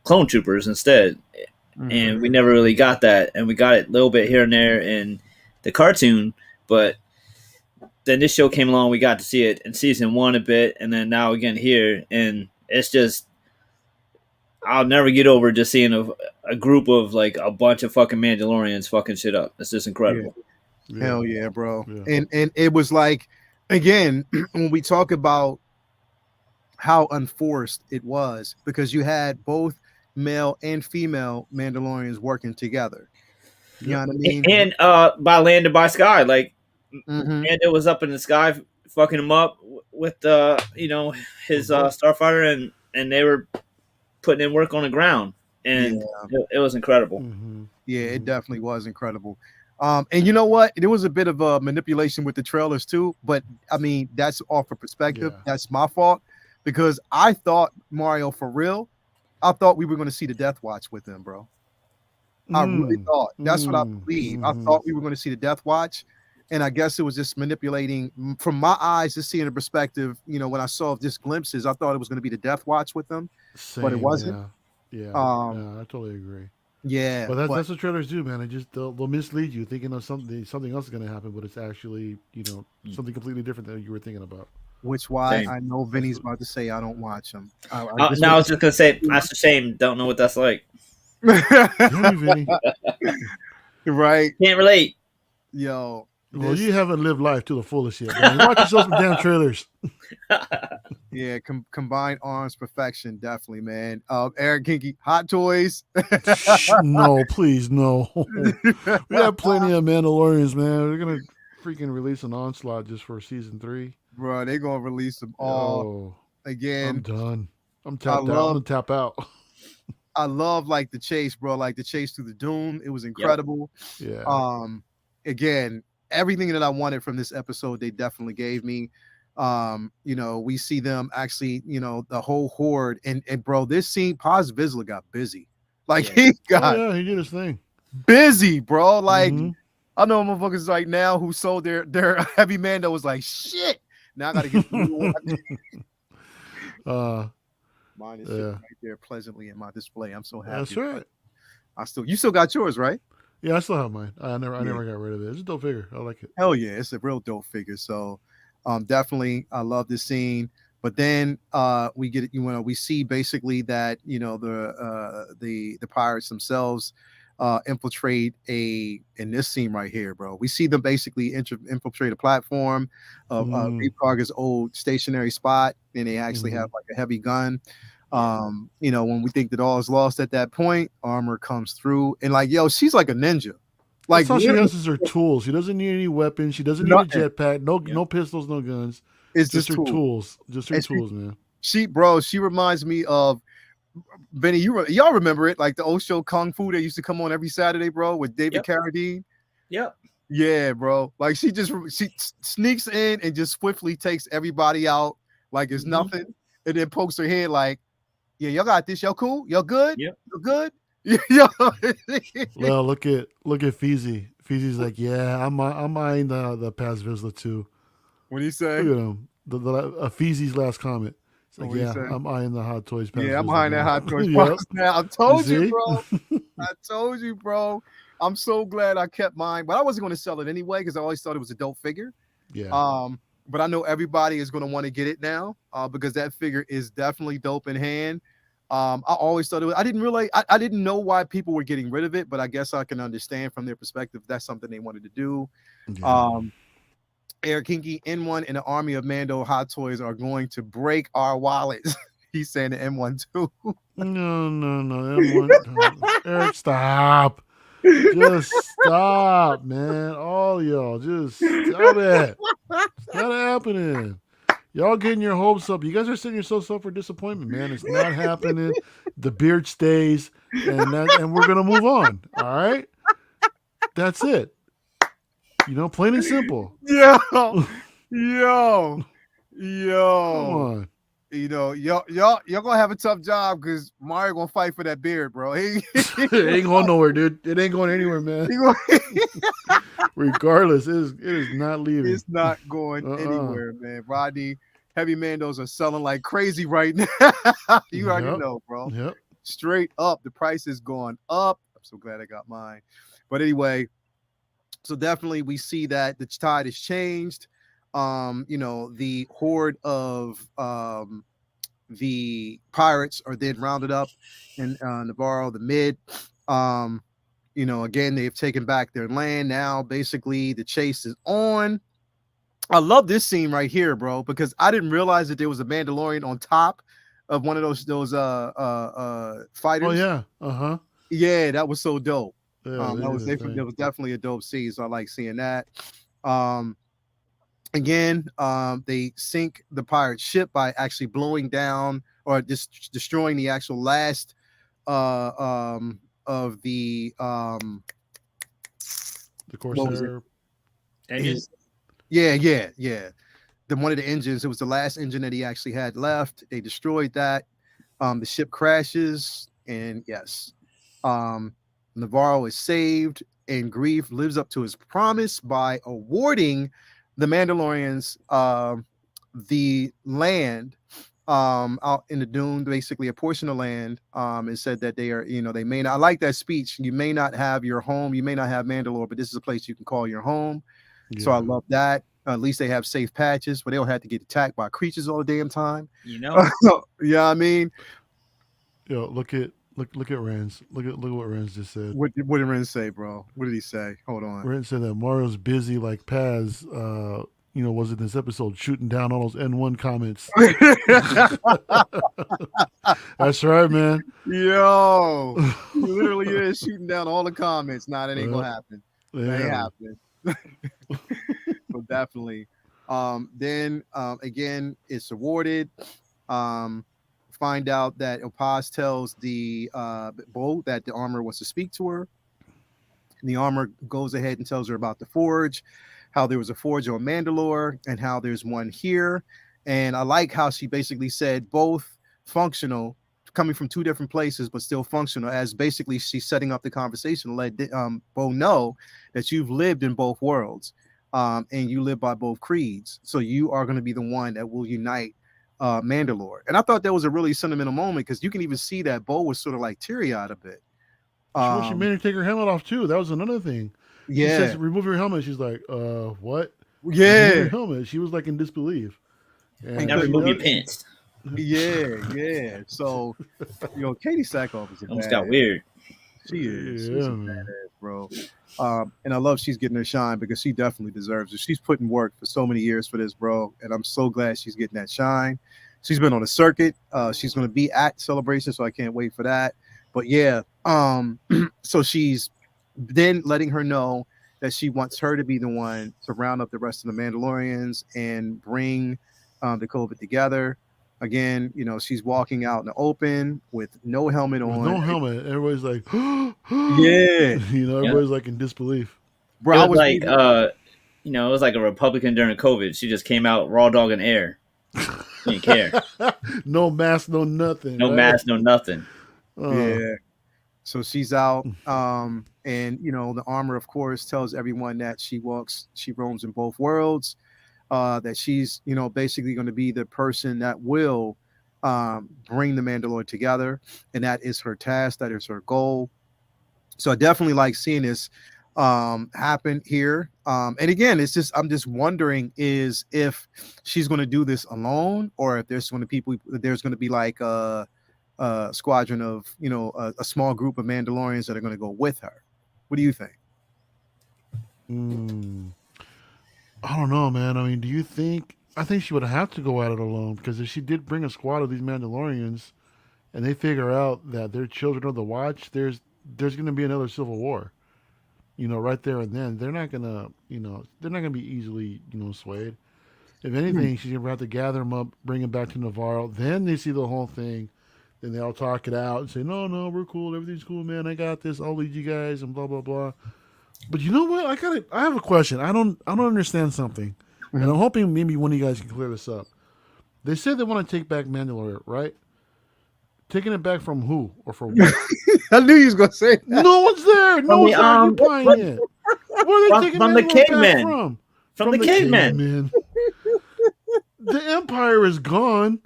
clone troopers instead. And we never really got that, and we got it a little bit here and there in the cartoon, but then this show came along, we got to see it in season 1 a bit, and then now again here, and it's just, I'll never get over just seeing a group of like a bunch of fucking Mandalorians fucking shit up. It's just incredible. Yeah. Hell yeah, bro. Yeah. And it was like, again, when we talk about how unforced it was, because you had both male and female Mandalorians working together. You know what I mean? And by land and by sky, like, Mhm. and it was up in the sky fucking him up with his starfighter, and they were putting in work on the ground, and it was incredible. Mhm. Yeah, it definitely was incredible. And you know what? There was a bit of a manipulation with the trailers too, but I mean, that's off of perspective. Yeah. That's my fault, because I thought, Mario, for real, I thought we were going to see the Death Watch with them, bro. I really thought. That's what I believe. I thought we were going to see the Death Watch, and I guess it was just manipulating from my eyes, just seeing the perspective. When I saw just glimpses, I thought it was going to be the Death Watch with them, but it wasn't. Yeah. Um, I totally agree. Yeah, But that's what trailers do, man. They'll mislead you thinking of something else is going to happen, but it's actually something completely different than you were thinking about. which why Same. I know Vinny's about to say I don't watch them. Now I was just gonna say that's a shame. Don't know what that's like. Hear me, Vinny. Right, Can't relate. yo. Well, you haven't lived life to the fullest yet, man. Watch yourself some damn trailers. Yeah, combined arms perfection, definitely, man. Eric Kinky, Hot Toys. No, please, no. We have plenty of Mandalorians, man. We're gonna freaking release an onslaught just for season 3. Bro, they gonna release them all I'm again. done. I'm tapped out. I'm gonna tap out. I love like the chase, bro. Like the chase through the Dune. It was incredible. Yeah. Again, everything that I wanted from this episode, they definitely gave me. We see them actually, the whole horde, and bro, this scene, Paz Vizsla got busy. Like Yeah. he Oh got yeah, he did his thing. busy, bro. Like Mhm. I know motherfuckers right now who sold their heavy man that was like shit. Now I gotta get the new one. uh, Mine is sitting yeah, right there pleasantly in my display. I'm so that's happy. right. You still got yours, right? Yeah, I still have mine. I Yeah. never got rid of it. It's a dope figure. I like it. Hell yeah, it's a real dope figure. So definitely I love this scene. But then we get we see basically that the pirates themselves infiltrate in this scene right here, bro. We see them basically infiltrate a platform of Mm, Reef Karga's old stationary spot, and they actually have mhm. like a heavy gun. When we think that all is lost at that point, Armor comes through and like, yo, she's like a ninja. That's Like all she literally has is her tools. She doesn't need any weapons. She doesn't need a nothing. jetpack. Yep. No pistols, no guns. It's Just just her tools. tools. Just her And tools, man. she reminds me of Benny. Y'all remember it, like the old show Kung Fu that used to come on every Saturday, bro, with David Yep. Carradine. Yep. Yeah, bro. Like she sneaks in and just swiftly takes everybody out like it's Mhm. nothing, and then pokes her head like, "Yeah, y'all got this. Y'all cool? Y'all good? Yep. You good?" Yeah. Well, look at Feezy. Feezy's like, yeah, I'm eyeing the Paz Vizsla too. What do you say? Look at him. Feezy's last comment. It's like, What do you yeah, say? I'm eyeing the Hot Toys Paz Yeah, I'm Vizsla behind that now. hot toys Yep. box now. I You told you, see? bro. I told you, bro. I'm so glad I kept mine, but I wasn't going to sell it anyway because I always thought it was a dope figure. Yeah. But I know everybody is going to want to get it now because that figure is definitely dope in hand. I always thought it was. I didn't really. I didn't know why people were getting rid of it, but I guess I can understand from their perspective that's something they wanted to do. Yeah. Eric Kinky, N1 and the army of Mando Hot Toys are going to break our wallets. He's saying the M1 too. No. M1. Eric, stop. Just stop, man. All y'all, just stop it. It's not happening. Y'all getting your hopes up. You guys are setting yourselves up for disappointment, man. It's not happening. The beard stays, and we're gonna move on. All right, that's it. Plain and simple. Yo, Come yo. on. Y'all gonna have a tough job because Mario gonna fight for that beard, bro. It ain't going nowhere, dude. It ain't going anywhere, man. Regardless, it is not leaving. It's not going anywhere, man. Rodney, heavy Mandos are selling like crazy right now. You already know, bro. Yep. Straight up, the price is going up. I'm so glad I got mine. But anyway, so definitely we see that the tide has changed. The horde of the pirates are then rounded up in Navarro, the mid. Again, they've taken back their land. Now, basically, the chase is on. I love this scene right here, bro, because I didn't realize that there was a Mandalorian on top of one of those fighters. Oh yeah. Uh-huh. Yeah, that was so dope. Yeah, That was definitely a dope scene. So I like seeing that. Again, they sink the pirate ship by actually blowing down or just destroying the actual last of the Corsair Engines. Yeah. The one of the engines, it was the last engine that he actually had left. They destroyed that. The ship crashes, and yes, Navarro is saved, and Grief lives up to his promise by awarding the Mandalorians the land out in the dune, basically a portion of land, and said that they are, they may not. I like that speech. You may not have your home, you may not have Mandalore, but this is a place you can call your home. So I love that. At least they have safe patches where they don't have to get attacked by creatures all the damn time. Yeah, I mean, look at Rans. Look at what Rans just said. what did Ren say, bro? What did he say? Hold on. Rans said that Mario's busy like Paz. Was in this episode shooting down all those N1 comments. That's right, man. Yo, he literally is shooting down all the comments. Nah, that ain't gonna happen. That ain't happening. So definitely. Then again, it's awarded. Find out that Paz tells the Bo that the armor wants to speak to her. And the armor goes ahead and tells her about the forge. how there was a forge on Mandalore and how there's one here. And I like how she basically said both functional, coming from two different places, but still functional, as basically she's setting up the conversation to let Bo know that you've lived in both worlds, and you live by both creeds. So you are going to be the one that will unite Mandalore. And I thought that was a really sentimental moment because you can even see that Bo was sort of like teary-eyed a bit. She made her take her helmet off too. That was another thing. She says, remove your helmet. She's like, what? Yeah. Remove your helmet. She was like in disbelief. And now remove your pants. Yeah. So, Katie Sackhoff is almost got weird. She is. She's a badass, bro. And I love she's getting her shine because she definitely deserves it. She's put in work for so many years for this, bro. And I'm so glad she's getting that shine. She's been on a circuit. She's going to be at Celebration, so I can't wait for that. But yeah, so she's then letting her know that she wants her to be the one to round up the rest of the Mandalorians and bring the COVID together. Again, she's walking out in the open with no helmet on. No helmet. Everybody's like, yeah. Everybody's like in disbelief. Bro, it was like, it was like a Republican during COVID. She just came out raw dog in air. She didn't care. No mask, no nothing. No mask, no nothing. Yeah. So she's out. And, the armor, of course, tells everyone that she roams in both worlds. That she's, basically going to be the person that will bring the Mandalorian together. And that is her task. That is her goal. So I definitely like seeing this happen here. And again, I'm just wondering is if she's going to do this alone or if there's going to be like a squadron of, a small group of Mandalorians that are going to go with her. What do you think? I don't know, man. I mean, do you think? I think she would have to go at it alone because if she did bring a squad of these Mandalorians, and they figure out that they're children of the Watch, there's going to be another civil war. Right there and then, they're not gonna be easily, swayed. If anything, she's gonna have to gather them up, bring them back to Navarro. Then they see the whole thing. Then they all talk it out and say, "No, we're cool. Everything's cool, man. I got this. I'll lead you guys," and blah blah blah. But you know what? I have a question. I don't understand something, and I'm hoping maybe one of you guys can clear this up. They said they want to take back Mandalore, right? Taking it back from who or from what? I knew you was gonna say that. No one's there. No one's occupying it. Where are they taking from the Mandalore cavemen? back From the cavemen. The Empire is gone.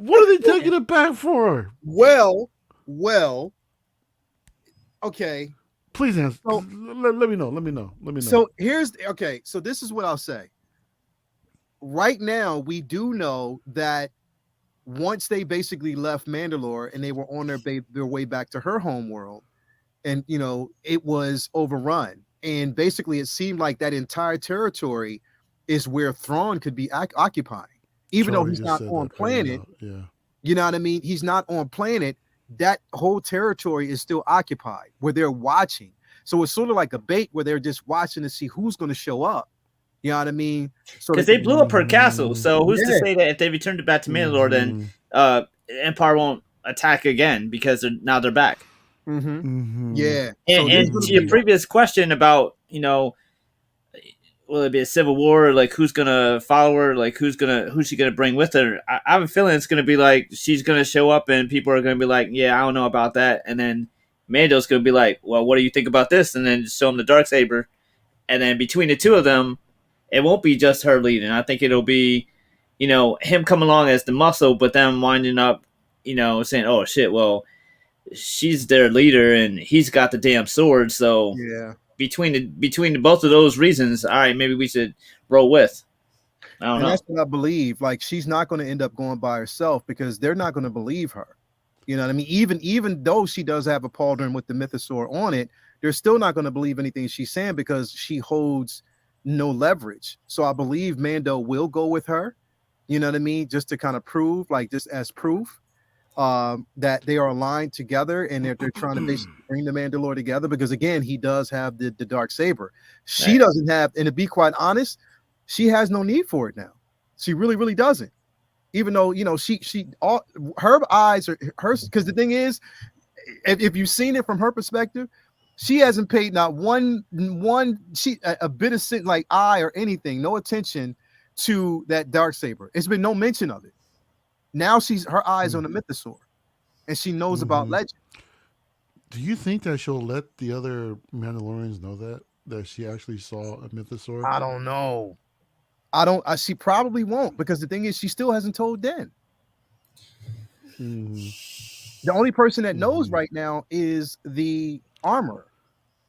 What are they taking it back for? Well. Okay. Please answer. So, let me know. So so this is what I'll say. Right now, we do know that once they basically left Mandalore and they were on their way back to her home world, and it was overrun, and basically it seemed like that entire territory is where Thrawn could be occupying, even though he's not on planet. Yeah, you know what I mean? He's not on planet. That whole territory is still occupied, where they're watching. So it's sort of like a bait where they're just watching to see who's going to show up. You know what I mean? Because they blew up her castle. So who's to say that if they returned it back to Mandalore, then Empire won't attack again because now they're back. Yeah. And to your previous question about, will it be a civil war? Like who's gonna follow her? Like who's she gonna bring with her? I have a feeling it's gonna be like she's gonna show up and people are gonna be like, yeah, I don't know about that, and then Mando's gonna be like, well, what do you think about this? And then just show him the Darksaber, and then between the two of them, it won't be just her leading. I think it'll be, him come along as the muscle, but then winding up, saying, oh shit, well, she's their leader and he's got the damn sword, so yeah. Between both of those reasons, all right, maybe we should roll with. I don't know. That's what I believe. Like she's not going to end up going by herself because they're not going to believe her. You know what I mean? Even though she does have a pauldron with the mythosaur on it, they're still not going to believe anything she's saying because she holds no leverage. So I believe Mando will go with her. You know what I mean? Just to kind of prove, like just as proof. That they are aligned together and they're trying to basically bring the Mandalore together because again he does have the Darksaber. She doesn't have, and to be quite honest, she has no need for it now. She really doesn't. Even though her eyes are hers, because the thing is, if you've seen it from her perspective, She hasn't paid not one a bit of like eye or anything, no attention to that Darksaber. It's been no mention of it. Now her eyes on the mythosaur, and she knows about legend. Do you think that she'll let the other Mandalorians know that she actually saw a mythosaur? I don't know. She probably won't, because the thing is, she still hasn't told Den. The only person that knows right now is the armor.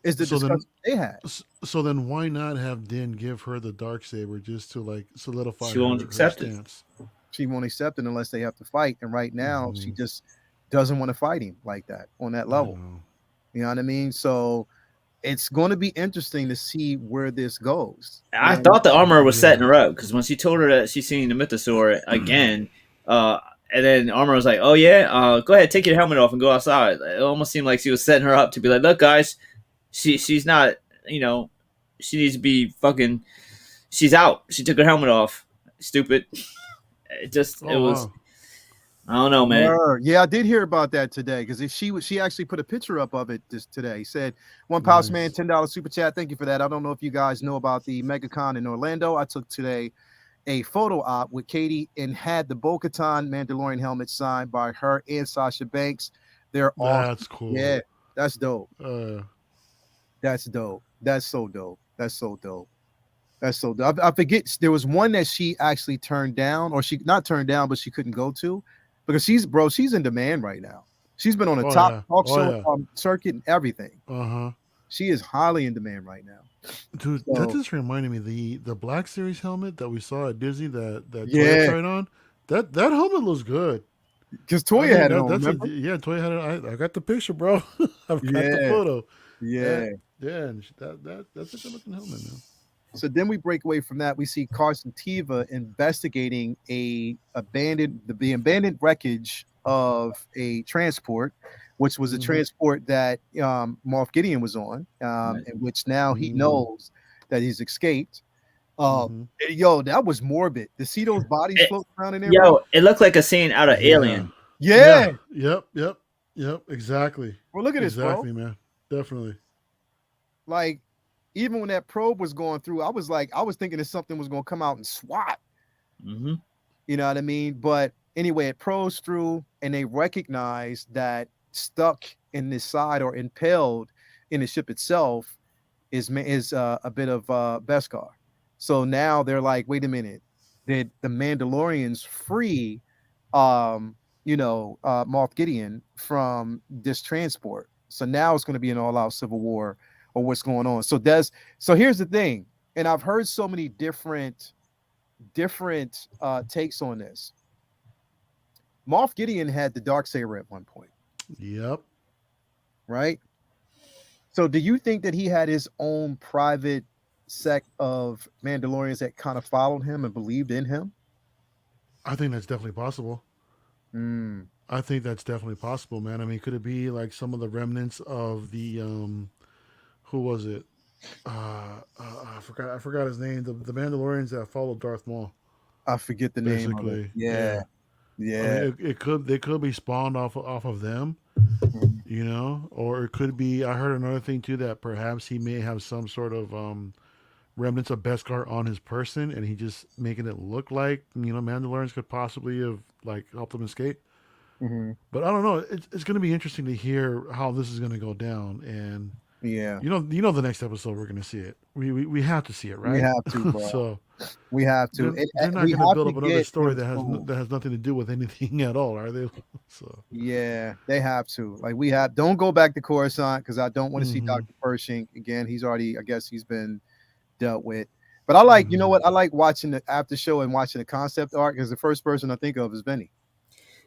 Is the discussion they had. So then, why not have Din give her the Darksaber just to like solidify She won't her accept stance? She won't accept it unless they have to fight. And right now, she just doesn't want to fight him like that on that level. You know what I mean? So it's going to be interesting to see where this goes. I thought the armor was setting her up, because when she told her that she's seen the mythosaur again, and then Armor was like, "Oh yeah, go ahead, take your helmet off and go outside." It almost seemed like she was setting her up to be like, "Look, guys, she's not, she needs to be fucking. She's out. She took her helmet off. Stupid." It was. Wow. I don't know, man. Yeah, I did hear about that today, because she actually put a picture up of it just today. Said, "One Pouse Man, $10 super chat. Thank you for that." I don't know if you guys know about the MegaCon in Orlando. I took today a photo op with Katie and had the Bo-Katan Mandalorian helmet signed by her and Sasha Banks. They're awesome. That's cool. Yeah, that's dope. That's dope. That's so dope. That's so dope. That's so dope. I forget, there was one that she actually turned down, or she not turned down, but she couldn't go to, because she's in demand right now. She's been on the top talk show circuit and everything. She is highly in demand right now. Dude, that just reminded me, the Black Series helmet that we saw at Disney that Toya tried on. That helmet looks good. Because Toya had it on, Toya had it. I got the picture, bro. I've got the photo. Yeah. That's a good looking helmet, man. So then we break away from that. We see Carson Teva investigating the abandoned wreckage of a transport, which was a transport that Moff Gideon was on, in which now he knows that he's escaped. Yo, that was morbid to see those bodies floating around in there. Yo, it looked like a scene out of Alien. Yeah. Yep. Exactly. Well, look at this, bro. Man. Definitely. Like, even when that probe was going through, I was thinking that something was going to come out and swat. You know what I mean? But anyway, it probes through, and they recognize that stuck in this side or impaled in the ship itself is a bit of Beskar. So now they're like, wait a minute, did the Mandalorians free Moff Gideon from this transport? So now it's going to be an all-out civil war, or what's going on. So here's the thing, and I've heard so many different takes on this. Moff Gideon had the Darksaber at one point. Yep. Right? So do you think that he had his own private sect of Mandalorians that kind of followed him and believed in him? I think that's definitely possible. I think that's definitely possible, man. I mean, could it be like some of the remnants of the who was it? I forgot his name. The Mandalorians that followed Darth Maul. I forget the name of it. Yeah. I mean, they could be spawned off of them, or it could be. I heard another thing too, that perhaps he may have some sort of remnants of Beskar on his person, and he just making it look like Mandalorians could possibly have like helped him escape. But I don't know. It's going to be interesting to hear how this is going to go down, and the next episode we're going to see it. We have to see it, right? We have to, bro. So we have to. They're not going to build up another story that has nothing to do with anything at all, are they? So yeah, they have to. Like don't go back to Coruscant, because I don't want to see Dr. Pershing again. He's already, I guess, he's been dealt with. But I like, you know what? I like watching the after show and watching the concept art, because the first person I think of is Benny.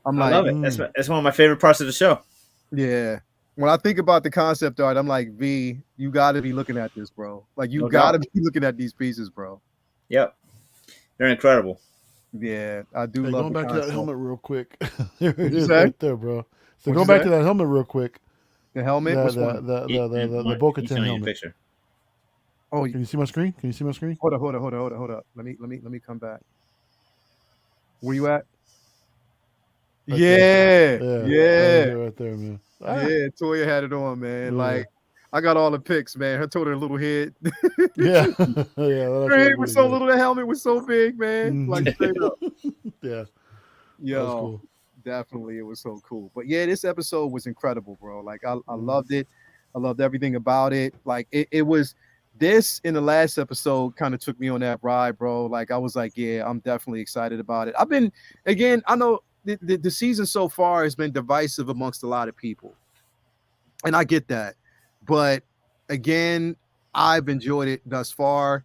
I love it. That's one of my favorite parts of the show. Yeah. When I think about the concept art, I'm like, V, you got to be looking at this, bro. Like, you got to be looking at these pieces, bro. Yep. They're incredible. Yeah, I do love going back to that helmet real quick. There it is right there, bro. So going back to that helmet real quick. The helmet? The Bo-Katan helmet. Picture. Oh, can you see my screen? Hold up. Let me come back. Where you at? Right yeah. Right there, man. Yeah, Toya had it on, man. Yeah. Like, I got all the pics, man. I told her little head. Yeah, yeah. Her head was so little, the helmet was so big, man. Mhm. Like straight up. Yeah, that Yo, was cool. definitely, it was so cool. But yeah, this episode was incredible, bro. Like I loved it. I loved everything about it. Like it was this in the last episode kind of took me on that ride, bro. Like I was like, yeah, I'm definitely excited about it. I've been again, I know the season so far has been divisive amongst a lot of people. And I get that. But again, I've enjoyed it thus far.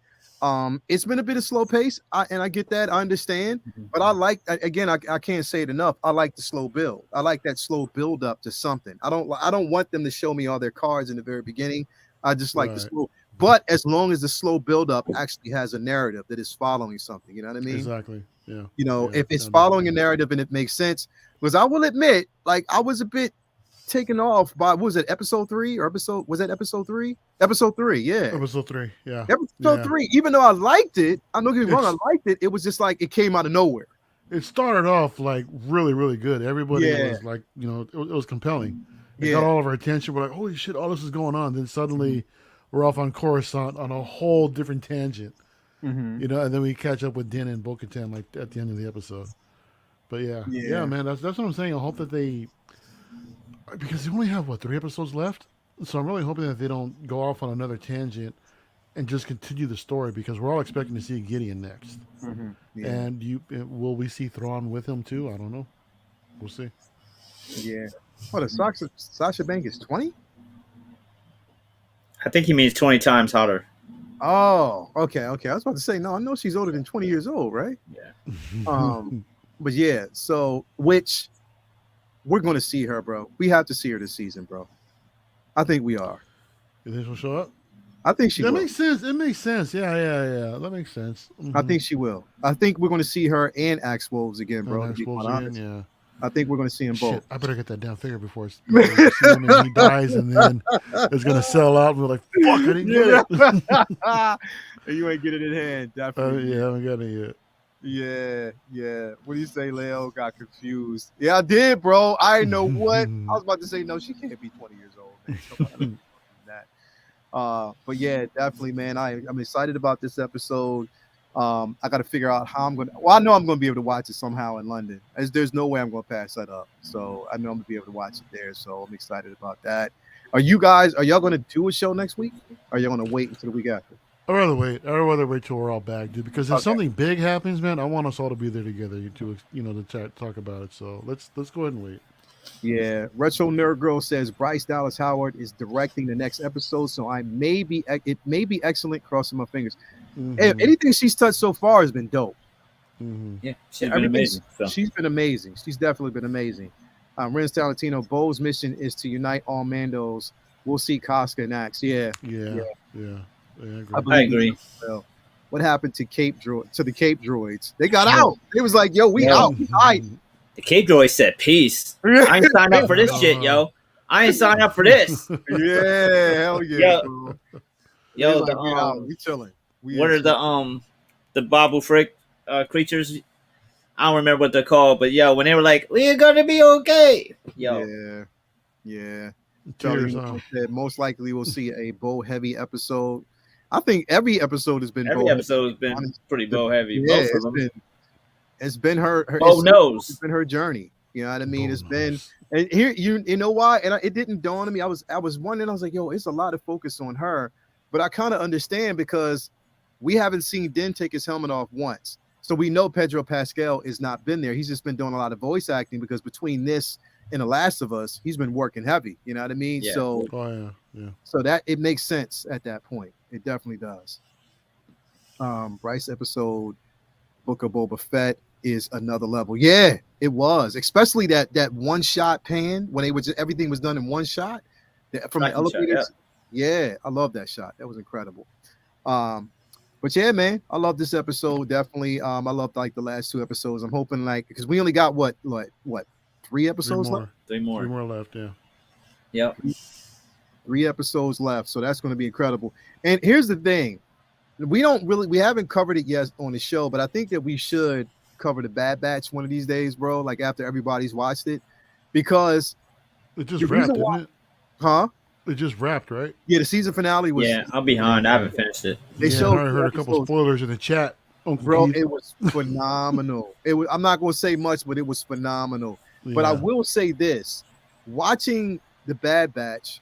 It's been a bit of slow pace, and I get that. I understand, but I like again. I can't say it enough. I like the slow build. I like that slow build up to something. I don't want them to show me all their cards in the very beginning. I just like the Right. slow. But as long as the slow build up actually has a narrative that is following something, you know what I mean? Exactly. Yeah. You know, Yeah, if it's I know. following a narrative and it makes sense, because I will admit, like I was a bit taken off by what was it, episode 3 or episode was that episode 3? Episode 3, yeah. Episode 3. Yeah. Episode Yeah. 3, even though I liked it, I'm not getting me wrong, It's- I liked it. It was just like it came out of nowhere. It started off like really, really good. Everybody Yeah. was like, it was compelling. It Yeah. got all of our attention. We're like, holy shit, all this is going on. Then suddenly we're off on Coruscant on a whole different tangent, Mhm. and then we catch up with Din and Bo-Katan like at the end of the episode. But yeah, Yeah. man, that's what I'm saying. I hope that because they only have 3 episodes left, so I'm really hoping that they don't go off on another tangent and just continue the story, because we're all expecting to see Gideon next. Yeah. And will we see Thrawn with him too? I don't know. We'll see. Yeah. What a Sasha Banks is 20? I think he means 20 times hotter. Oh, okay. I was about to say, no, I know she's older than 20 years old, right? Yeah. But yeah, so which we're gonna see her, bro. We have to see her this season, bro. I think we are. You think she'll show up? I think she That will. makes sense. It makes sense. Yeah. That makes sense. I think she will. I think we're gonna see her and Axe Wolves again, bro. And To be quite Explosion, honest. yeah. I think we're gonna see them both. Shit, I better get that damn figure before he dies, and then it's gonna sell out. And we're like, fuck, I didn't get it. You ain't get it in hand, definitely. Yeah, I haven't got it yet. Yeah. What do you say, Leo? Got confused. Yeah, I did, bro. I didn't know what. I was about to say, no, she can't be 20 years old. Man. Come on, that. But yeah, definitely, man. I'm excited about this episode. I got to figure out how I'm going to. Well, I know I'm going to be able to watch it somehow in London. There's no way I'm going to pass that up. So I know I'm going to be able to watch it there. So I'm excited about that. Are y'all going to do a show next week? Or are y'all going to wait until the week after? I'd rather wait. I'd rather wait till we're all back, dude. Because if Okay. something big happens, man, I want us all to be there together to talk about it. So let's go ahead and wait. Yeah, Retro Nerd Girl says Bryce Dallas Howard is directing the next episode, so it may be excellent. Crossing my fingers. Hey, anything she's touched so far has been dope. Yeah, she's been amazing. So. She's been amazing. She's definitely been amazing. Renz Talentino, Bo's mission is to unite all Mandos. We'll see Casca next. Yeah. I agree. Well, what happened to the Cape Droids? They got out. They was like, "Yo, we out. We hiding." The Cape Droid said, "Peace. I ain't signed up for this shit, yo. I ain't signed up for this." Yeah, hell yeah, bro. Yo, Like, we chilling. What are the Babu Frick creatures? I don't remember what they're called, but yo, when they were like, "We're gonna be okay," yo, yeah. Cheers, Charlie said most likely we'll see a bow heavy episode. I think every episode has been every episode has been pretty bow heavy. Yeah, Both of them. It's been her knows. It's been her journey. You know what I mean? It's been knows. and here you know why? And it didn't dawn on me. I was wondering. I was like, yo, it's a lot of focus on her, but I kind of understand because we haven't seen Din take his helmet off once, so we know Pedro Pascal has not been there. He's just been doing a lot of voice acting because between this and The Last of Us, he's been working heavy. You know what I mean? Yeah. Oh yeah. So that it makes sense at that point. It definitely does. Bryce episode Book of Boba Fett is another level. Yeah, it was. Especially that one shot pan when everything was done in one shot from the elevators. Yeah, I love that shot. That was incredible. But yeah, man, I love this episode. Definitely. I loved like the last 2 episodes. I'm hoping because we only got what 3 episodes left? 3 more. 3 more left. Yeah. Yep. 3 episodes left, so that's going to be incredible. And here's the thing: we haven't covered it yet on the show, but I think that we should cover the Bad Batch one of these days, bro. Like after everybody's watched it, because It just wrapped, didn't it? huh? It just wrapped, right? Yeah, the season finale was. Yeah, I'm behind. I haven't finished it. They Yeah, showed I heard a couple episodes. spoilers in the chat. Uncle Bro, Keith. it was phenomenal. It was. I'm not going to say much, but it was phenomenal. But I Yeah. will say this: watching the Bad Batch,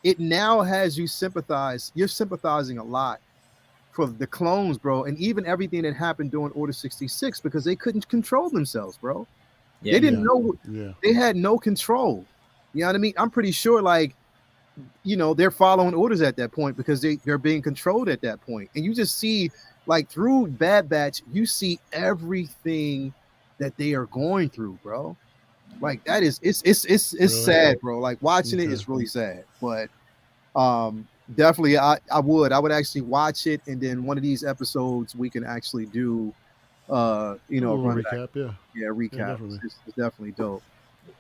it now has you sympathize. You're sympathizing a lot for the clones, bro, and even everything that happened during Order 66 because they couldn't control themselves, bro. Yeah. They didn't know. Yeah. They had no control. You know what I mean? I'm pretty sure, like, you know, they're following orders at that point because they're being controlled at that point. And you just see, like, through Bad Batch, you see everything that they are going through, bro. Like, that is it's Really? sad, bro. Like, watching it is really sad. But definitely I would actually watch it, and then one of these episodes we can actually do you know, A little run recap, yeah. yeah, recap. definitely. It's definitely dope.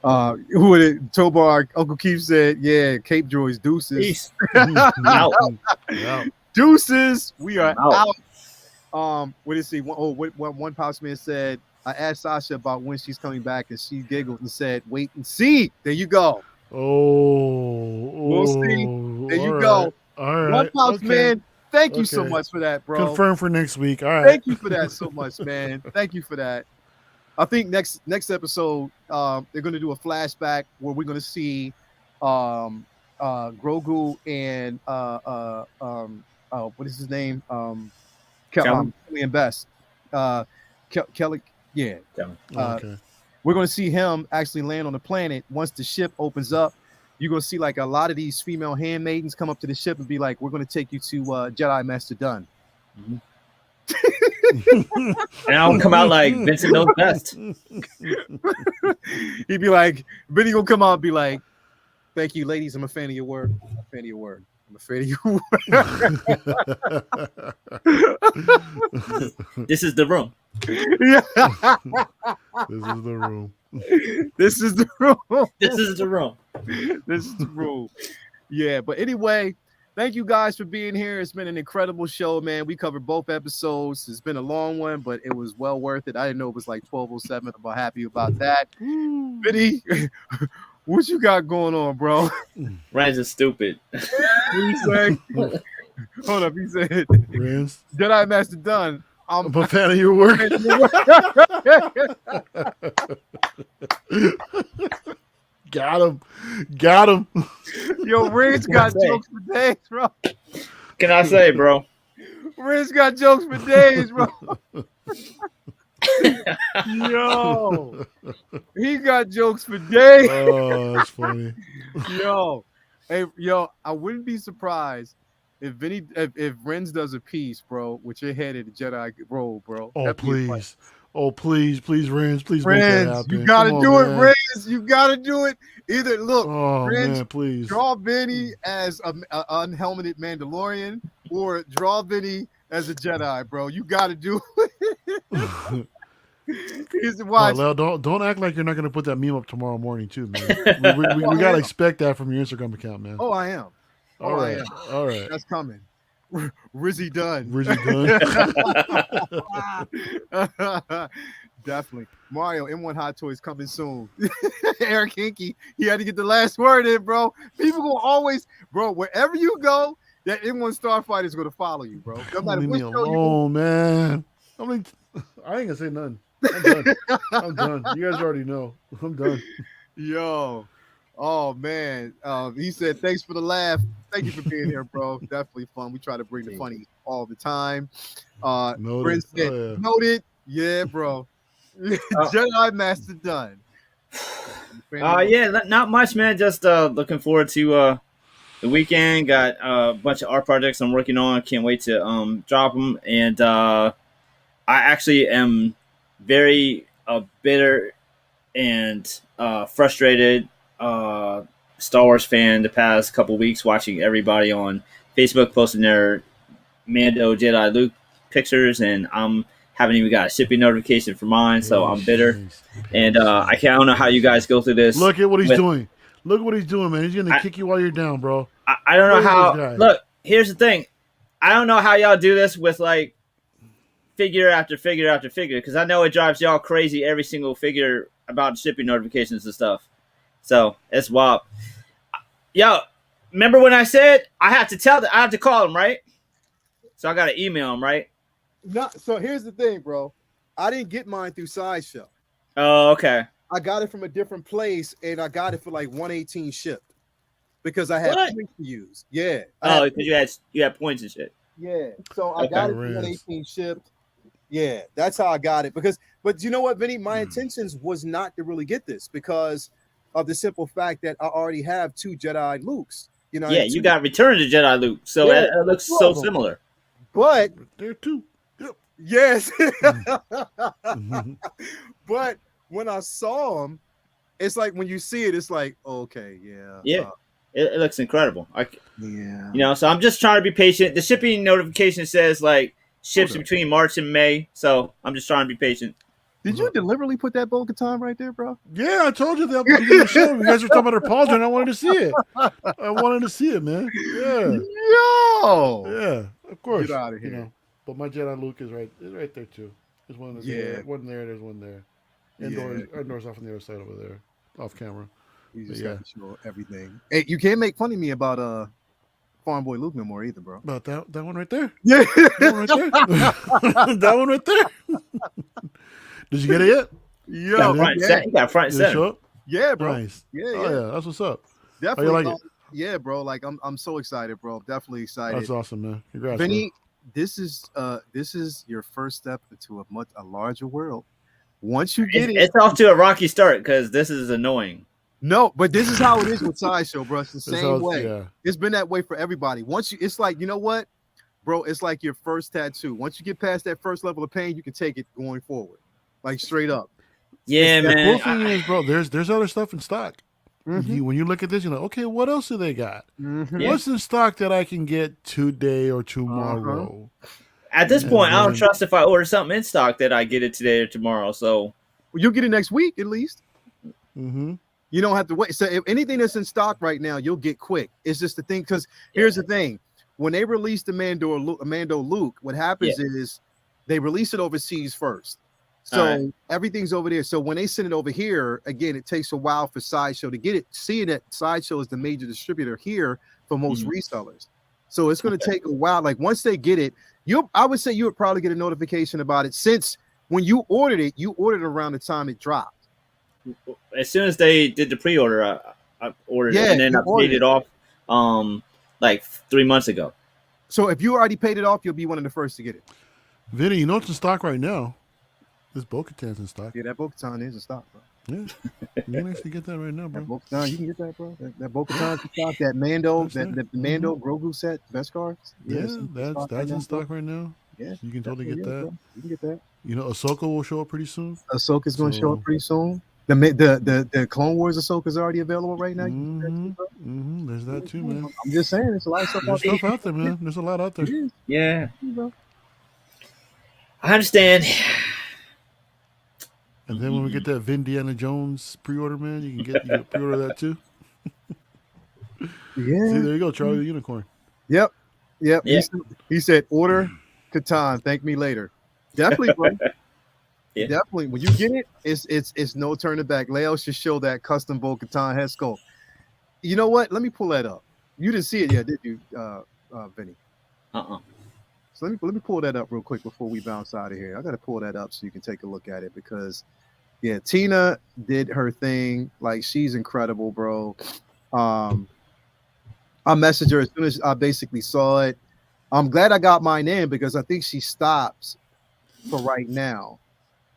Who would it? Tobar, Uncle Keith said, "Yeah, Cape Droids, deuces, Peace. Out. Yeah. deuces. We are Out. out." What is he? One Pops man said, "I asked Sasha about when she's coming back, and she giggled and said, wait and see.' There you go. We'll see. There you go. All right. One Pops Okay. man, thank you so Okay. much for that, bro. Confirmed for next week. All right. Thank you for that so much, man. Thank you for that. I think next episode, they're going to do a flashback where we're going to see Grogu and what is his name? Kelly? Kelly and Best. Kelly, yeah. Okay. We're going to see him actually land on the planet once the ship opens up. You're going to see like a lot of these female handmaidens come up to the ship and be like, "We're going to take you to Jedi Master Dunn." Mm-hmm. And I'll come out like Vincent knows best. He'd be like, Vinny gonna come out and be like, "Thank you, ladies. I'm a fan of your work. I'm a fan of your work. I'm a fan of your work." This is the room. Yeah. This is the room. This is the rule. This is the room. This is the rule. Yeah, but anyway, thank you guys for being here. It's been an incredible show, man. We covered both episodes. It's been a long one, but it was well worth it. I didn't know it was like 12:07. I'm happy about that. Vinny, what you got going on, bro? Ryan's is stupid. What you say? Hold up, he said, Rins, Jedi Master Dunn. I'm a fan of your work. Got him. Yo, Riz got jokes for days, bro. Can I say, bro? Riz got jokes for days, bro. Yo, he got jokes for days. Oh, that's funny. Yo, hey, I wouldn't be surprised if Renz does a piece, bro, with your head in the Jedi role, bro. Oh, That'd be a fight. please. Oh, please, Rins. Please make that Renz, happen. you gotta Come on, do it, man. Renz. You gotta do it. Either look, Oh, Renz, man, please. draw Vinny as an unhelmeted Mandalorian, or draw Vinny as a Jedi, bro. You got to do it. Here's the watch. Lel, don't act like you're not going to put that meme up tomorrow morning, too, man. We got to expect that from your Instagram account, man. Oh, I am. All right. That's coming. Rizzy done. Definitely. Mario, M1 Hot Toys coming soon. Eric Hinky, he had to get the last word in, bro. People will always, bro, wherever you go, that M1 Starfighter is going to follow you, bro. No matter Leave what me show you alone, man. I ain't going to say nothing. I'm done. You guys already know. I'm done. Yo. Oh, man. He said, thanks for the laugh. Thank you for being here, bro. Definitely fun. We try to bring the funny all the time. Noted. Said, noted. Yeah, bro. Jedi Master done. Yeah, not much, man. Just looking forward to the weekend. Got a bunch of art projects I'm working on. Can't wait to drop them. And I actually am very bitter and frustrated Star Wars fan the past couple weeks, watching everybody on Facebook posting their Mando Jedi Luke pictures, and haven't even got a shipping notification for mine, so I'm bitter. And I don't know how you guys go through this. Look at what he's doing. Look what he's doing, man. He's gonna kick you while you're down, bro. I don't know how. Look, here's the thing. I don't know how y'all do this with like figure after figure after figure, because I know it drives y'all crazy every single figure about shipping notifications and stuff. So it's wild. Yo, remember when I said I have to call him, right? So I got to email him, right? So here's the thing, bro. I didn't get mine through Sideshow. Oh, okay. I got it from a different place, and I got it for like 118 shipped because I had What? points to use. Yeah. Oh, because you had points and shit. Yeah. So I got it for 118 shipped. Yeah, that's how I got it. But you know what, Vinny? My intentions was not to really get this because of the simple fact that I already have 2 Jedi Lukes. You know. Yeah, you got Return to Jedi Luke, so Yeah, it looks so similar. But There too. Yep. yes. But when I saw them, it's like when you see it, it's like, okay, yeah. Yeah, it looks incredible. Yeah. You know, so I'm just trying to be patient. The shipping notification says like ships between March and May, so I'm just trying to be patient. Did you deliberately put that Bo-Katan right there, bro? Yeah, I told you that. You guys were talking about her paws, and I wanted to see it. I wanted to see it, man. Yeah. Yo. Yeah, of course. Get out of here. You know, but my Jedi Luke is right there too. There's one there. One there. There's one there. Indoors off on the other side over there, off camera. You just got to show everything. Hey, you can't make fun of me about Farm Boy Luke no more either, bro. About that one right there. Yeah. That one right there. That one right there. Did you get it yet? You got front and center. Show up? Yeah, bro. Nice. Yeah. Oh yeah, that's what's up. Definitely. Oh, you like it? Yeah, bro. Like I'm so excited, bro. Definitely excited. That's awesome, man. Congrats, Vinny. This is your first step into a larger world. Once you get it's off to a rocky start because this is annoying. No, but this is how it is with Sideshow, bro. It's the same way. Yeah. It's been that way for everybody. It's like, you know what, bro? It's like your first tattoo. Once you get past that first level of pain, you can take it going forward, like straight up. Yeah, man. The cool thing is, bro, there's other stuff in stock. Mm-hmm. When you look at this, you're like, okay, what else do they got? Mm-hmm. What's in stock that I can get today or tomorrow? At this point, I don't trust if I order something in stock that I get it today or tomorrow. So you'll get it next week at least. Mm-hmm. You don't have to wait. So if anything that's in stock right now, you'll get quick. It's just the thing, because here's the thing: when they release the Mando Luke, what happens is they release it overseas first. So everything's over there. So when they send it over here, again, it takes a while for Sideshow to get it. Seeing that Sideshow is the major distributor here for most resellers, so it's going to take a while. Like once they get it, I would say you would probably get a notification about it, since when you ordered it around the time it dropped. As soon as they did the pre-order, I ordered it, and then I paid it off like 3 months ago. So if you already paid it off, you'll be one of the first to get it. Vinny, you know what's in stock right now? This Bo-Katan's in stock. Yeah, that Bo-Katan is in stock, bro. Yeah, you can actually get that right now, bro. That Bo-Katan, you can get that, bro. That Bo-Katan's in stock. That Mando, the Mando Grogu set, best cards. Yeah, that's in stock right now. Yeah, you can totally get that. Bro. You can get that. You know, Ahsoka will show up pretty soon. Ahsoka's going to show up pretty soon. The Clone Wars Ahsoka is already available right now. There's that too, man. I'm just saying, there's a lot of stuff out there, man. There's a lot out there. Yeah, I understand. And then when we get that Indiana Jones pre-order, man, you can pre-order that too. Yeah. See, there you go, Charlie the Unicorn. Yep. Yeah. He said, order Katan, thank me later. Definitely, bro. Definitely. When you get it, it's no turning back. Leo should show that custom Bo-Katan head sculpt. You know what? Let me pull that up. You didn't see it yet, did you, Vinny? So let me pull that up real quick before we bounce out of here. I got to pull that up so you can take a look at it, because Tina did her thing. Like, she's incredible, bro. I messaged her as soon as I basically saw it. I'm glad I got mine in, because I think she stops for right now.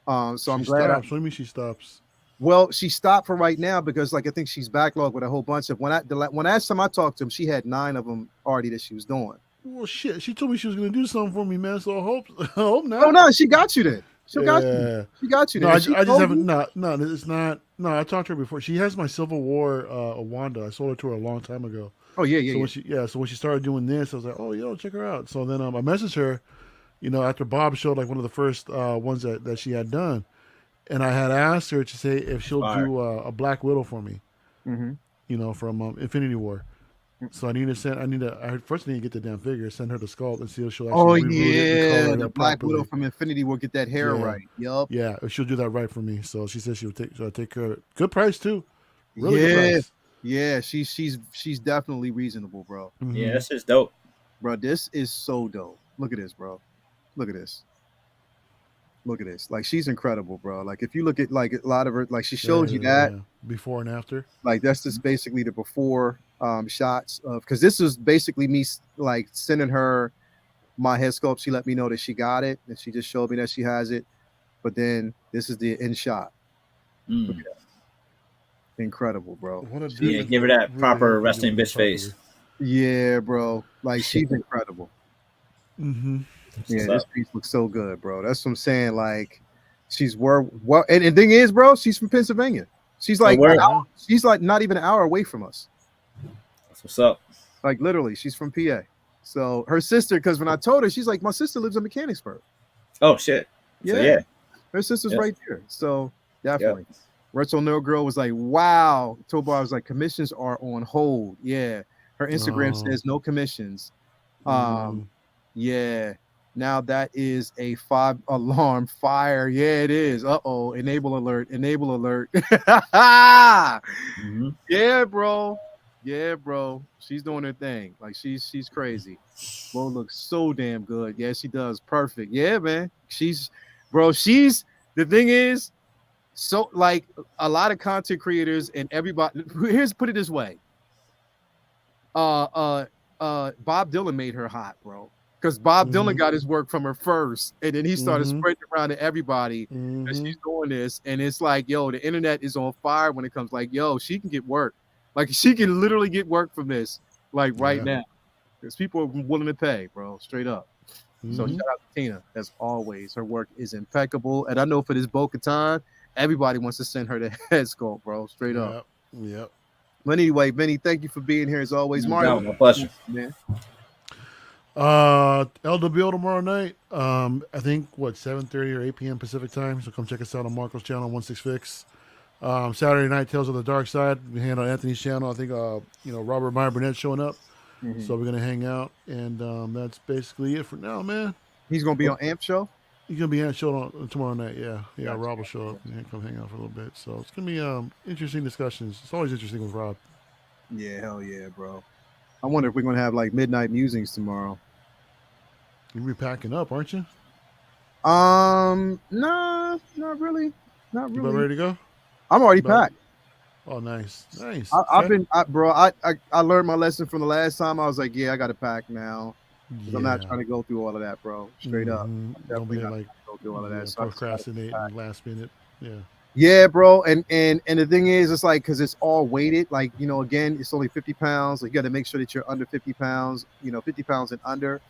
So I'm glad. What do you mean she stops? Well, she stopped for right now because, like, I think she's backlogged with a whole bunch of. When last time I talked to him, she had 9 of them already that she was doing. Well, shit. She told me she was going to do something for me, man. So I hope not. Oh no, she got you then. She got you. No, I just haven't. No, it's not. No, I talked to her before. She has my Civil War Wanda. I sold it to her a long time ago. Oh yeah. So when she started doing this, I was like, oh, check her out. So then I messaged her, after Bob showed like one of the first ones that she had done, and I had asked her to say if she'll do a Black Widow for me, from Infinity War. So I first need to get the damn figure, send her the sculpt, and see if she'll actually the Black Widow from Infinity will get that hair right. Yup. Yeah, she'll do that right for me. So she said she'll take care of it. Good price too. Really good price. Yeah, she's definitely reasonable, bro. Yeah, that's just dope. Bro, this is so dope. Look at this, bro. Look at this. Look at this. Like she's incredible, bro. Like if you look at like a lot of her, like she showed you that. before and after. Like that's just basically the before shots of because this is basically me like sending her my head sculpt. She let me know that she got it, and she just showed me that she has it. But then this is the end shot. Look at that. Incredible, bro. Yeah, give her that proper resting bitch face. Yeah, bro. Like she's incredible. Mm-hmm. Yeah, this piece looks so good, bro. That's what I'm saying. Like, she's well, and the thing is, bro, she's from Pennsylvania. She's like, she's like not even an hour away from us. That's what's up. Like literally, she's from PA. So her sister, because when I told her, she's like, my sister lives in Mechanicsburg. Oh shit. Yeah, so, yeah. Her sister's right there. So definitely. Retro No Girl was like, wow. Tobar was like, commissions are on hold. Yeah. Her Instagram says no commissions. Yeah. Now that is a 5-alarm fire. Yeah, it is. Uh-oh. Enable alert. Enable alert. Yeah, bro. Yeah, bro. She's doing her thing. Like she's crazy. Bro looks so damn good. Yeah, she does. Perfect. Yeah, man. The thing is, so like a lot of content creators and everybody put it this way. Bob Dylan made her hot, bro. Because Bob Dylan got his work from her first, and then he started spreading around to everybody that she's doing this. And it's like, yo, the internet is on fire when it comes like, yo, she can get work. Like she can literally get work from this, like right now. Because people are willing to pay, bro, straight up. So shout out to Tina, as always. Her work is impeccable. And I know for this Bo-Katan, everybody wants to send her the head sculpt, bro, straight up. Yep. But anyway, Vinny, thank you for being here as always. Mario, my pleasure, man. LWO tomorrow night. I think 7:30 or 8 p.m. Pacific time. So come check us out on Marco's channel, 16Fix. Saturday night, Tales of the Dark Side. We hang on Anthony's channel. I think Robert Meyer Burnett showing up. So we're gonna hang out, and that's basically it for now, man. He's gonna be on Amp Show. He's gonna be on show tomorrow night. Yeah. Rob will show up and come hang out for a little bit. So it's gonna be interesting discussions. It's always interesting with Rob. Yeah, hell yeah, bro. I wonder if we're gonna have like midnight musings tomorrow. You'll be packing up, aren't you? Nah, not really. Not You really. about ready to go? I'm already packed. Oh, nice. I learned my lesson from the last time. I was like, yeah, I got to pack now. Yeah. I'm not trying to go through all of that, bro. Straight up. Don't be Definitely like go through all of that. So procrastinate last minute. Yeah. Yeah, bro. And the thing is, it's like, because it's all weighted. Like, again, it's only 50 pounds. Like, you got to make sure that you're under 50 pounds, 50 pounds and under.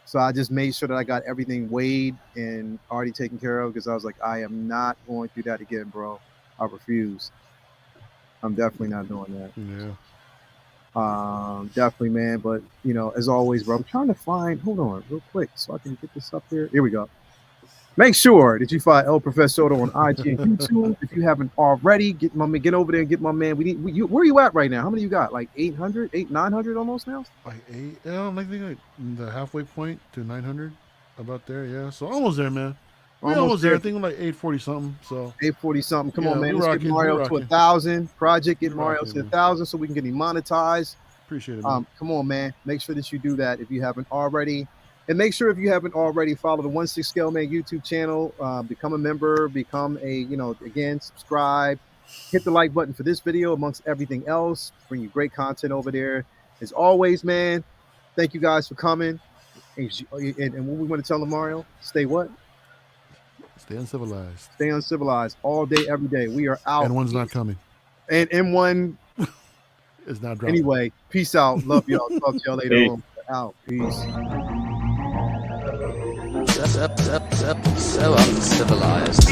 So I just made sure that I got everything weighed and already taken care of, because I was like, I am not going through that again, bro. I refuse. I'm definitely not doing that. Yeah. Definitely, man. But as always, bro, I'm trying to find. Hold on, real quick, so I can get this up here. Here we go. Make sure that you find El Professor on IG and YouTube. If you haven't already, get over there and get my man. Where are you at right now? How many you got? Like 800, 900 almost now? Like 8. Yeah, like the halfway point to 900. About there, yeah. So almost there, man. We're almost there. I think we're like 840 something. So 840 something. Come on, man. Let's get Mario to 1,000. Project get Mario to 1,000 so we can get him monetized. Appreciate it, man. Come on, man. Make sure that you do that if you haven't already. And make sure if you haven't already, follow the 16 Scale Man YouTube channel. Become a member. Become again, subscribe. Hit the like button for this video amongst everything else. Bring you great content over there. As always, man, thank you guys for coming. And what we want to tell them, Mario, stay what? Stay uncivilized. Stay uncivilized all day, every day. We are out. And one's not coming. And M1 is not dropping. Anyway, peace out. Love y'all. Talk to y'all later on. Out. Peace. So uncivilized.